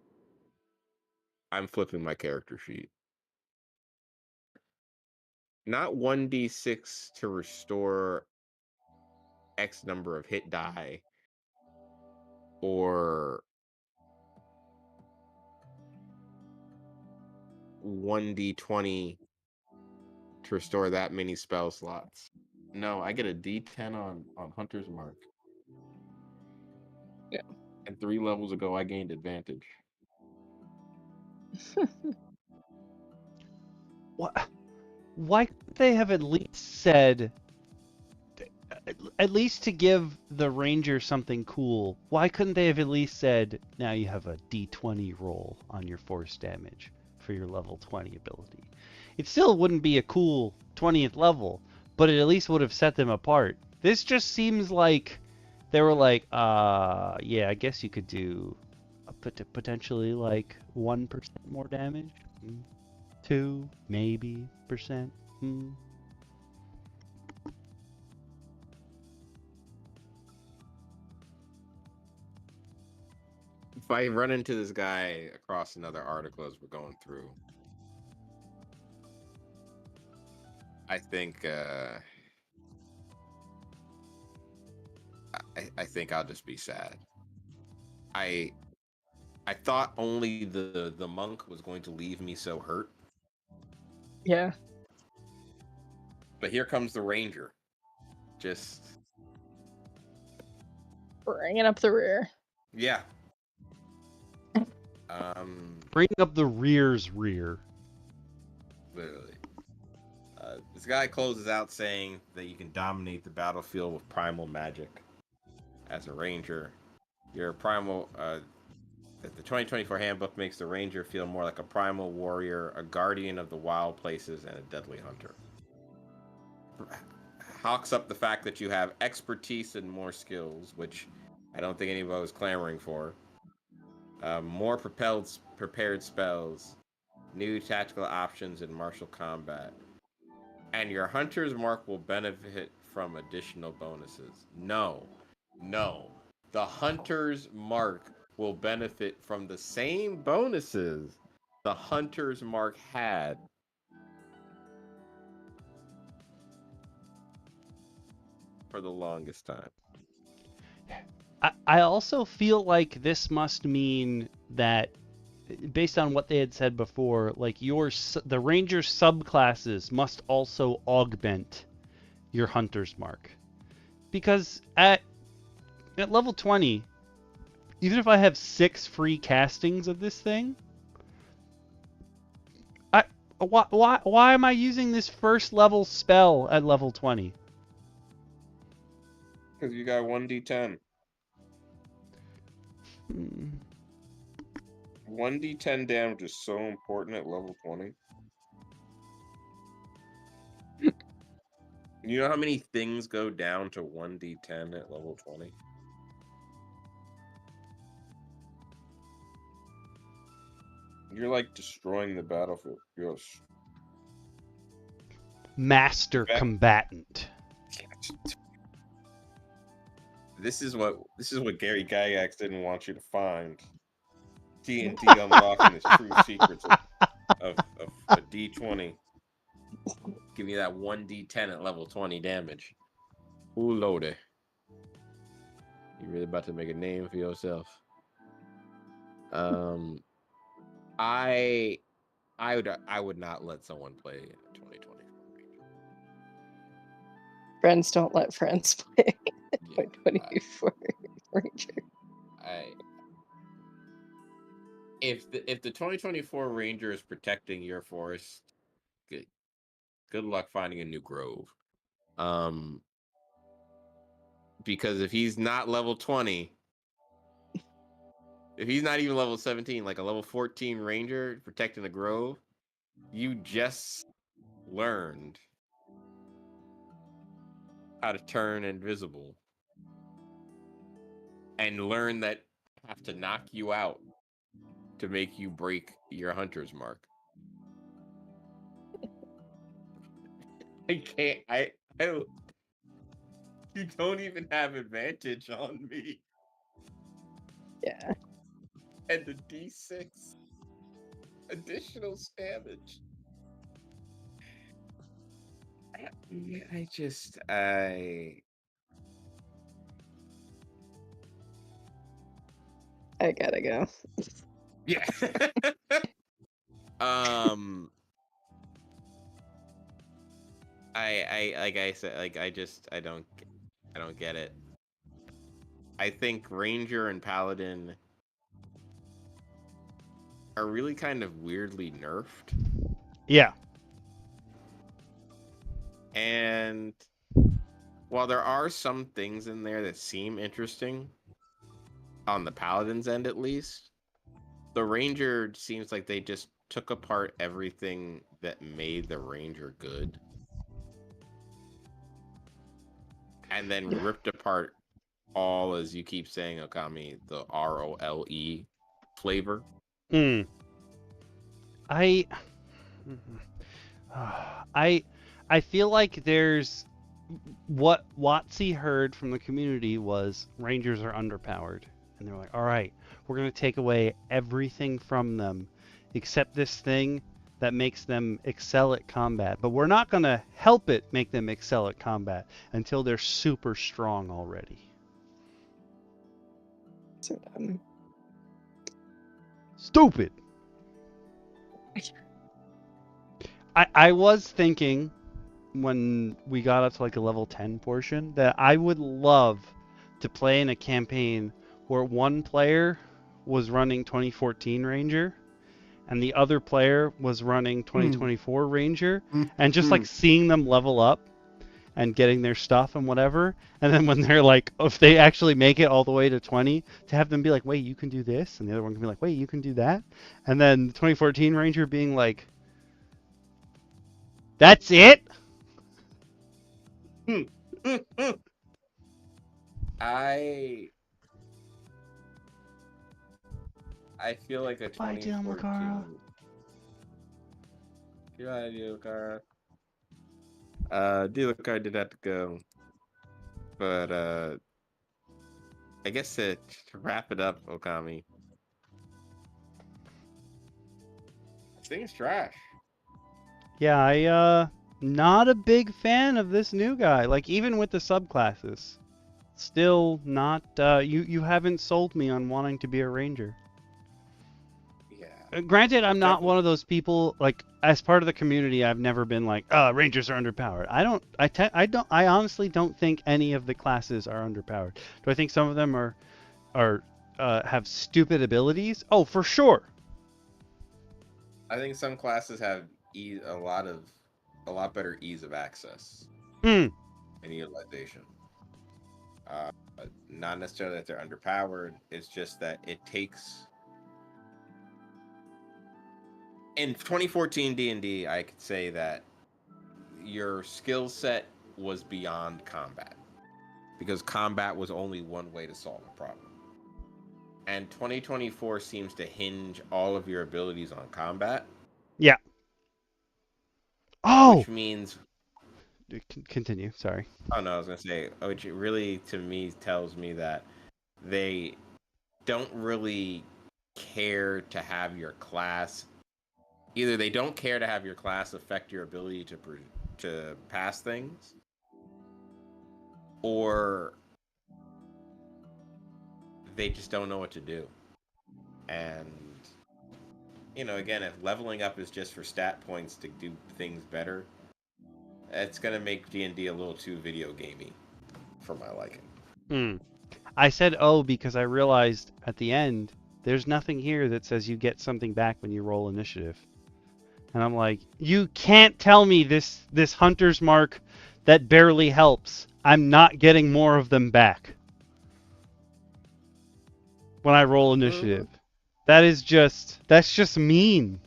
my character sheet. Not 1d6 to restore X number of hit die or 1d20 to restore that many spell slots. No, I get a d10 on Hunter's Mark. Yeah. And 3 levels ago, I gained advantage. What? Why couldn't they have at least said, at least to give the ranger something cool, why couldn't they have at least said, now you have a d20 roll on your force damage for your level 20 ability? It still wouldn't be a cool 20th level, but it at least would have set them apart. This just seems like they were like, yeah, I guess you could do potentially like 1% more damage. 2 maybe percent. If I run into this guy across another article as we're going through, I think I think I'll just be sad. I thought only the monk was going to leave me so hurt. Yeah. But here comes the ranger. Just Bringing up the rear. yeah. Bring up the rear's rear. Literally. This guy closes out saying that you can dominate the battlefield with primal magic. As a ranger, your primal that the 2024 handbook makes the ranger feel more like a primal warrior, a guardian of the wild places, and a deadly hunter. Hawks up the fact that you have expertise and more skills, which I don't think anybody was clamoring for. More prepared spells, new tactical options in martial combat, and your hunter's mark will benefit from additional bonuses. No. The hunter's mark will benefit from the same bonuses the hunter's mark had. For the longest time. I also feel like this must mean that, based on what they had said before, like the ranger subclasses must also augment your hunter's mark, because at level 20, even if I have 6 free castings of this thing, why am I using this first level spell at level 20? Because you got 1d10. 1d10 damage is so important at level 20. You know how many things go down to 1d10 at level 20? You're like destroying the battlefield. Yes. Master combatant. This is what Gary Gygax didn't want you to find. D&D unlocking the true secrets of a D20. Give me that 1d10 at level 20 damage. Ooh, lordy. You really about to make a name for yourself. I would not let someone play 2024 Ranger. Friends don't let friends play Yeah, 2024 Ranger. If the 2024 Ranger is protecting your forest, good luck finding a new grove. Because if he's not level 20, if he's not even level 17, like a level 14 Ranger protecting a grove, you just learned how to turn invisible and learn that I have to knock you out to make you break your hunter's mark. I can't. I don't. You don't even have advantage on me. Yeah. And the D6 additional damage. I gotta go. Yeah. I like I said, like I don't get it. I think Ranger and Paladin are really kind of weirdly nerfed. Yeah. And while there are some things in there that seem interesting, on the Paladin's end at least, the Ranger seems like they just took apart everything that made the Ranger good. And then ripped apart all, as you keep saying, Okami, the ROLE flavor. I feel like there's what Watsy heard from the community was Rangers are underpowered, and they're like, all right, we're gonna take away everything from them except this thing that makes them excel at combat, but we're not gonna help it make them excel at combat until they're super strong already. So dumb. Stupid. I was thinking when we got up to like a level 10 portion that I would love to play in a campaign where one player was running 2014 Ranger and the other player was running 2024 Ranger, and just like seeing them level up and getting their stuff and whatever, and then when they're like, if they actually make it all the way to 20, to have them be like, wait, you can do this, and the other one can be like, wait, you can do that, and then the 2014 Ranger being like, that's it? I feel like a Bye, DM 2014. Lacara. Goodbye, DM Lacara. DM Lacara did have to go. But I guess to wrap it up, Okami. This thing is trash. Yeah, I not a big fan of this new guy. Like even with the subclasses, still not. You haven't sold me on wanting to be a ranger. Yeah. Granted, I'm not one of those people. Like as part of the community, I've never been like, rangers are underpowered. I honestly don't think any of the classes are underpowered. Do I think some of them are have stupid abilities? Oh, for sure. I think some classes have a lot better ease of access and utilization. Not necessarily that they're underpowered. It's just that it takes. In 2014 D&D, I could say that your skill set was beyond combat, because combat was only one way to solve a problem. And 2024 seems to hinge all of your abilities on combat. Yeah. Oh. Which means. Continue. Sorry. Oh no, I was gonna say, which really to me tells me that they don't really care to have your class. Either they don't care to have your class affect your ability to pass things, or they just don't know what to do. And you know, again, if leveling up is just for stat points to do things better, it's gonna make D&D a little too video gamey for my liking. I said oh because I realized at the end there's nothing here that says you get something back when you roll initiative. And I'm like, you can't tell me this hunter's mark that barely helps. I'm not getting more of them back when I roll initiative. That's just mean.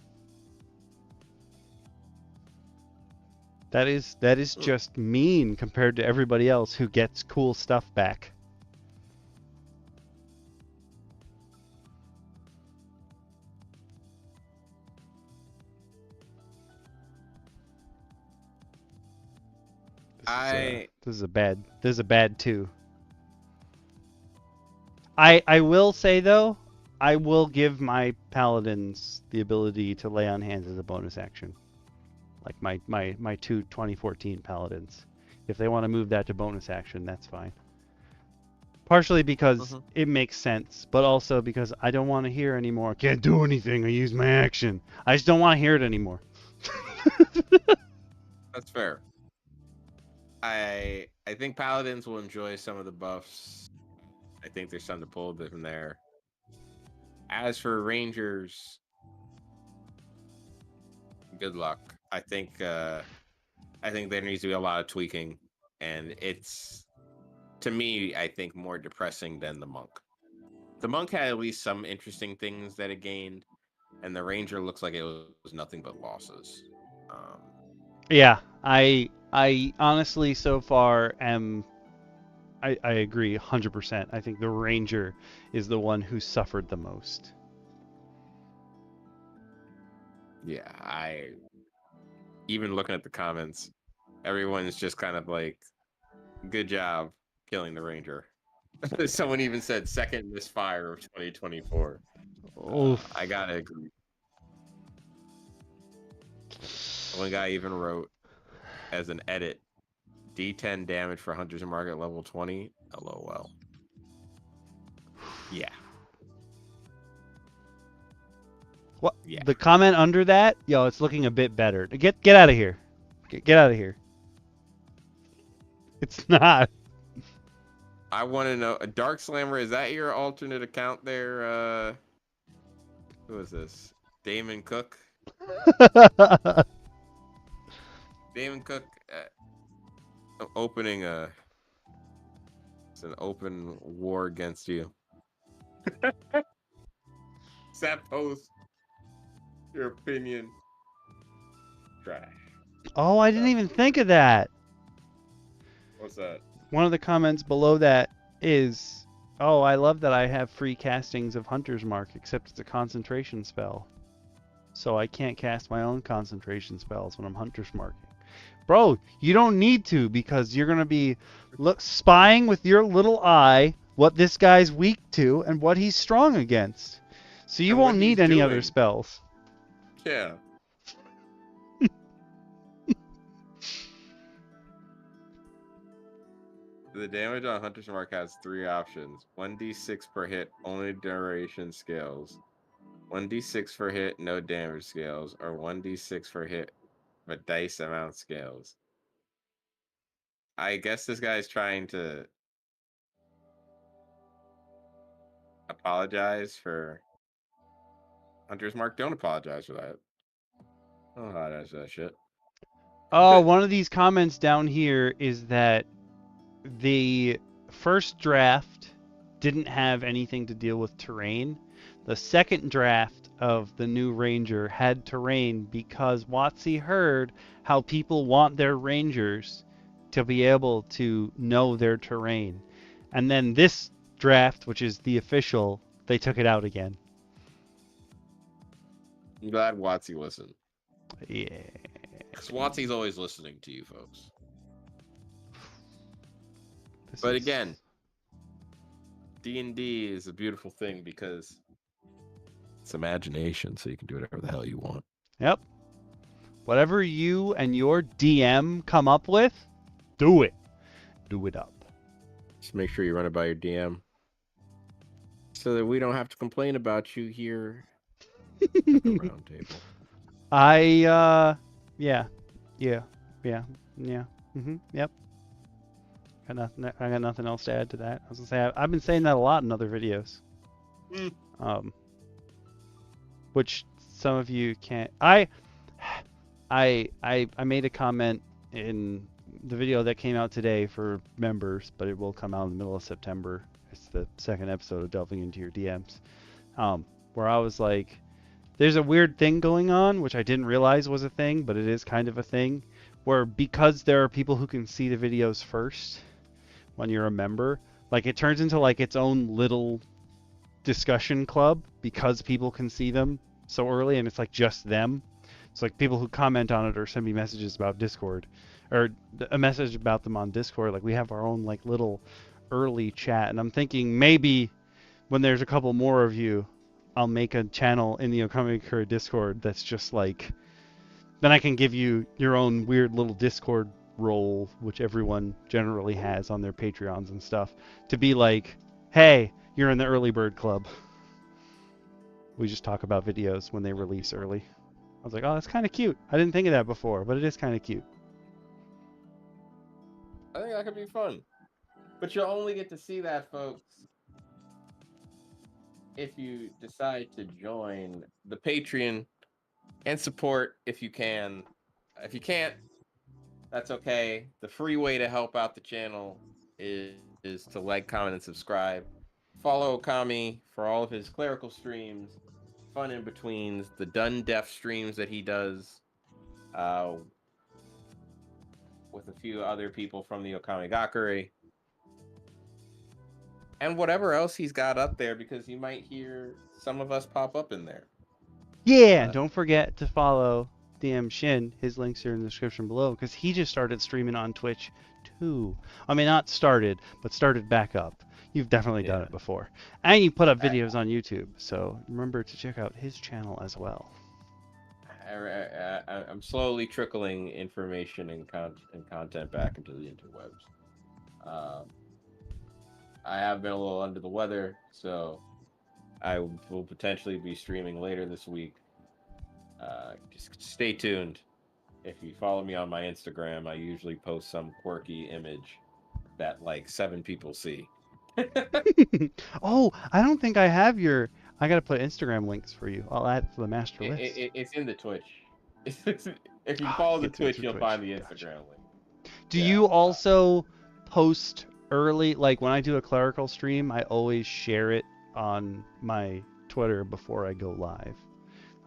That is just mean compared to everybody else who gets cool stuff back. This is a bad 2. I will say though, I will give my paladins the ability to lay on hands as a bonus action. Like my 2 2014 paladins. If they want to move that to bonus action, that's fine. Partially because it makes sense, but also because I don't want to hear anymore. Can't do anything. I use my action. I just don't want to hear it anymore. That's fair. I think paladins will enjoy some of the buffs. I think there's something to pull from there. As for rangers, good luck. I think there needs to be a lot of tweaking, and it's, to me, I think more depressing than the monk. The monk had at least some interesting things that it gained, and the ranger looks like it was nothing but losses. Yeah, I honestly so far am. I agree 100%. I think the ranger is the one who suffered the most. Yeah, even looking at the comments, everyone's just kind of like, good job killing the ranger. Someone even said second misfire of 2024. I gotta agree. One guy even wrote as an edit, D10 damage for Hunter's Mark at level 20. LOL. Yeah. What? Yeah. The comment under that, yo, it's looking a bit better. Get out of here. Get out of here. It's not. I want to know, Dark Slammer, is that your alternate account there? Who is this? Damon Cook? Damon Cook opening it's an open war against you. That post, your opinion, trash. Oh, I didn't even think of that. What's that? One of the comments below that is, oh, I love that I have free castings of Hunter's Mark, except it's a concentration spell. So I can't cast my own concentration spells when I'm Hunter's Marking. Bro, you don't need to, because you're going to be spying with your little eye what this guy's weak to and what he's strong against. So you won't need any other spells. Yeah. The damage on Hunter's Mark has 3 options. 1d6 per hit, only duration scales. 1d6 per hit, no damage scales. Or 1d6 per hit, but dice amount scales. I guess this guy's trying to apologize for Hunter's Mark. Don't apologize for that. Don't apologize for that shit. Oh, one of these comments down here is that the first draft didn't have anything to deal with terrain. The second draft of the new Ranger had terrain because WotC heard how people want their Rangers to be able to know their terrain. And then this draft, which is the official, they took it out again. I'm glad WotC listened. Yeah. Because WotC's always listening to you folks. But again, D&D is a beautiful thing because it's imagination, so you can do whatever the hell you want. Yep. Whatever you and your DM come up with, do it. Do it up. Just make sure you run it by your DM so that we don't have to complain about you here Roundtable. Yeah. Yep. I got nothing else to add to that. I was gonna say I've been saying that a lot in other videos. Which some of you can't. I made a comment in the video that came out today for members, but it will come out in the middle of September. It's the second episode of Delving Into Your DMs, where I was like, there's a weird thing going on, which I didn't realize was a thing, but it is kind of a thing, where because there are people who can see the videos first when you're a member, like it turns into like its own little discussion club because people can see them so early and it's like just them. It's like people who comment on it or send me messages about Discord or a message about them on Discord. Like we have our own like little early chat, and I'm thinking maybe when there's a couple more of you, I'll make a channel in the Okami Kura Discord that's just like, then I can give you your own weird little Discord role, which everyone generally has on their Patreons and stuff, to be like, hey, you're in the early bird club. We just talk about videos when they release early. I was like, oh, that's kind of cute. I didn't think of that before, but it is kind of cute. I think that could be fun. But you'll only get to see that, folks, if you decide to join the Patreon and support if you can. If you can't, that's okay. The free way to help out the channel is to like, comment, and subscribe. Follow Okami for all of his clerical streams, fun in betweens, the done deaf streams that he does with a few other people from the Okami Gakure, and whatever else he's got up there, because you might hear some of us pop up in there. Yeah, and don't forget to follow DM Shin. His links are in the description below, because he just started streaming on Twitch too. I mean, not started, but started back up. You've definitely done it before. And you put up videos on YouTube, so remember to check out his channel as well. I'm slowly trickling information and content back into the interwebs. I have been a little under the weather, so I will potentially be streaming later this week. Just stay tuned. If you follow me on my Instagram, I usually post some quirky image that like 7 people see. Oh, I don't think I have your... I gotta put Instagram links for you. I'll add it to the master list. It's in the Twitch. If you follow the Twitch, you'll find the Instagram link. Do you also post early? Like when I do a clerical stream, I always share it on my Twitter before I go live.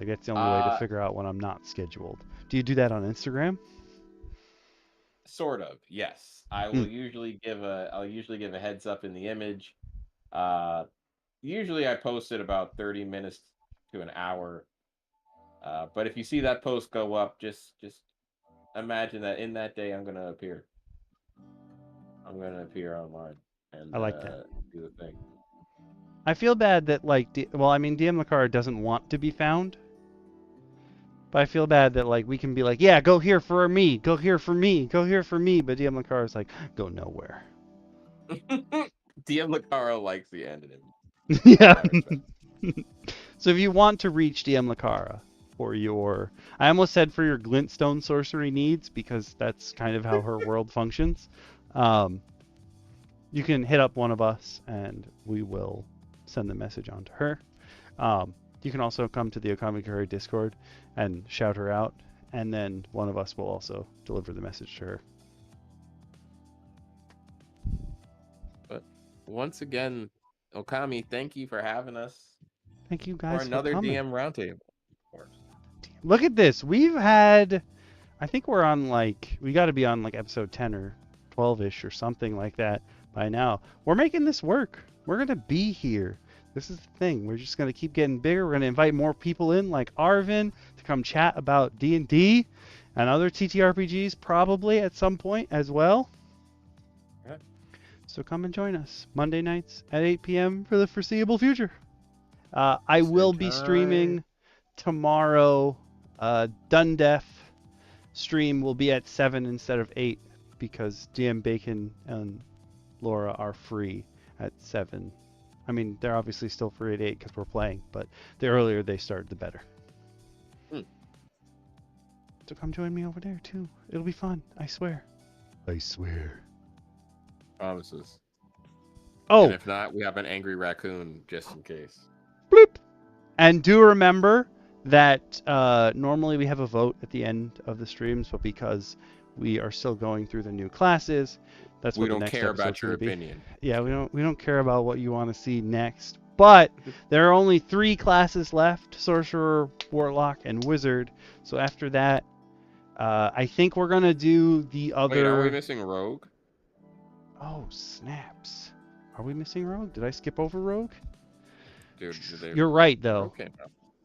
Like that's the only way to figure out when I'm not scheduled. Do you do that on Instagram? Sort of, yes. I will usually give a heads up in the image. Usually I post it about 30 minutes to an hour. But if you see that post go up, just imagine that in that day I'm gonna appear. I'm gonna appear online and I like that. Do the thing. I feel bad that like DM Lacara doesn't want to be found. But I feel bad that like we can be like, yeah, go here for me, go here for me, go here for me, but DM Lacara is like, go nowhere. DM Lacara likes the anonymity. Yeah. So if you want to reach DM Lacara for your, I almost said for your glintstone sorcery needs, because that's kind of how her world functions, you can hit up one of us and we will send the message on to her. You can also come to the Okami Kura Discord and shout her out, and then one of us will also deliver the message to her. But once again, Okami, thank you for having us. Thank you guys for another for coming. DM Roundtable. Look at this. We've had, I think we're on like, we got to be on like episode 10 or 12-ish or something like that by now. We're making this work. We're going to be here. This is the thing. We're just going to keep getting bigger. We're going to invite more people in like Arvin to come chat about D&D and other TTRPGs probably at some point as well. Yeah. So come and join us Monday nights at 8 p.m. for the foreseeable future. I will be streaming tomorrow. Dundef stream will be at 7 instead of 8 because DM Bacon and Laura are free at 7. I mean, they're obviously still free at 8 because we're playing, but the earlier they start, the better. So come join me over there too. It'll be fun. I swear. I swear. Promises. Oh. And if not, we have an angry raccoon just in case. Bloop. And do remember that normally we have a vote at the end of the streams, but because we are still going through the new classes, that's what We the don't next care episode's about your gonna be. opinion. Yeah, we don't care about what you want to see next. But there are only 3 classes left: Sorcerer, Warlock, and Wizard. So after that, I think we're gonna do the other. Wait, are we missing Rogue? Oh snaps! Are we missing Rogue? Did I skip over Rogue? Dude, You're right though. Okay.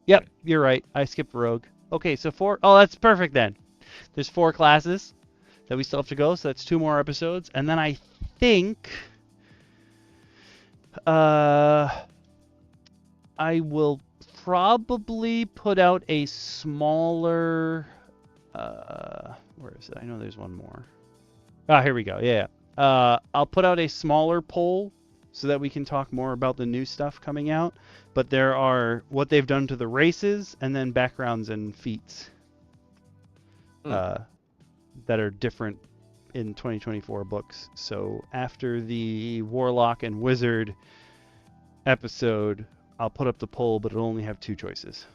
Yep, you're right. I skipped Rogue. Okay, so 4. Oh, that's perfect then. There's 4 classes that we still have to go, so that's 2 more episodes, and then I think I will probably put out a smaller. Where is it? I know there's one more. Ah, here we go. Yeah. I'll put out a smaller poll so that we can talk more about the new stuff coming out. But there are what they've done to the races and then backgrounds and feats that are different in 2024 books. So after the Warlock and Wizard episode, I'll put up the poll, but it'll only have 2 choices.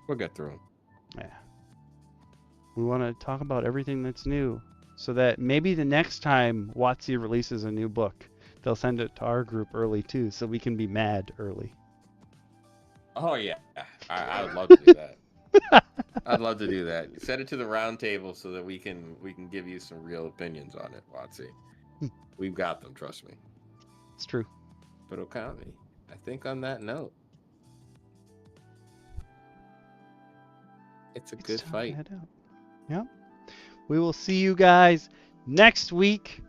We'll get through them. Yeah. We want to talk about everything that's new so that maybe the next time WotC releases a new book, they'll send it to our group early too, so we can be mad early. Oh yeah, I would love to do that. I'd love to do that. Send it to the round table so that we can give you some real opinions on it, WotC. We've got them, trust me. It's true. But Okami, I think on that note, it's a good time to fight. head out. Yep. We will see you guys next week,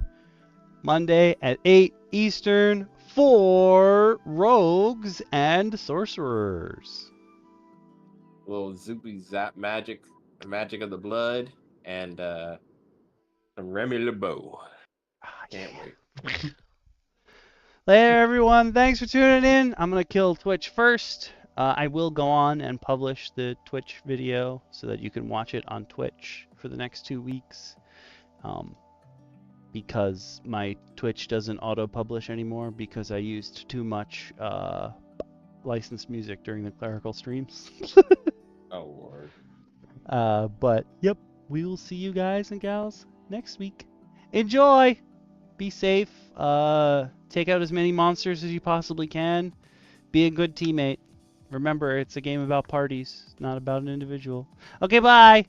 Monday at 8 Eastern for Rogues and Sorcerers. A little zoopy zap magic of the blood, and some Remy LeBeau. Can't wait. Later, everyone. Thanks for tuning in. I'm going to kill Twitch first. I will go on and publish the Twitch video so that you can watch it on Twitch for the next 2 weeks. Because my Twitch doesn't auto-publish anymore because I used too much licensed music during the clerical streams. Oh, Lord. But, yep, we will see you guys and gals next week. Enjoy! Be safe. Take out as many monsters as you possibly can. Be a good teammate. Remember, it's a game about parties, not about an individual. Okay, bye!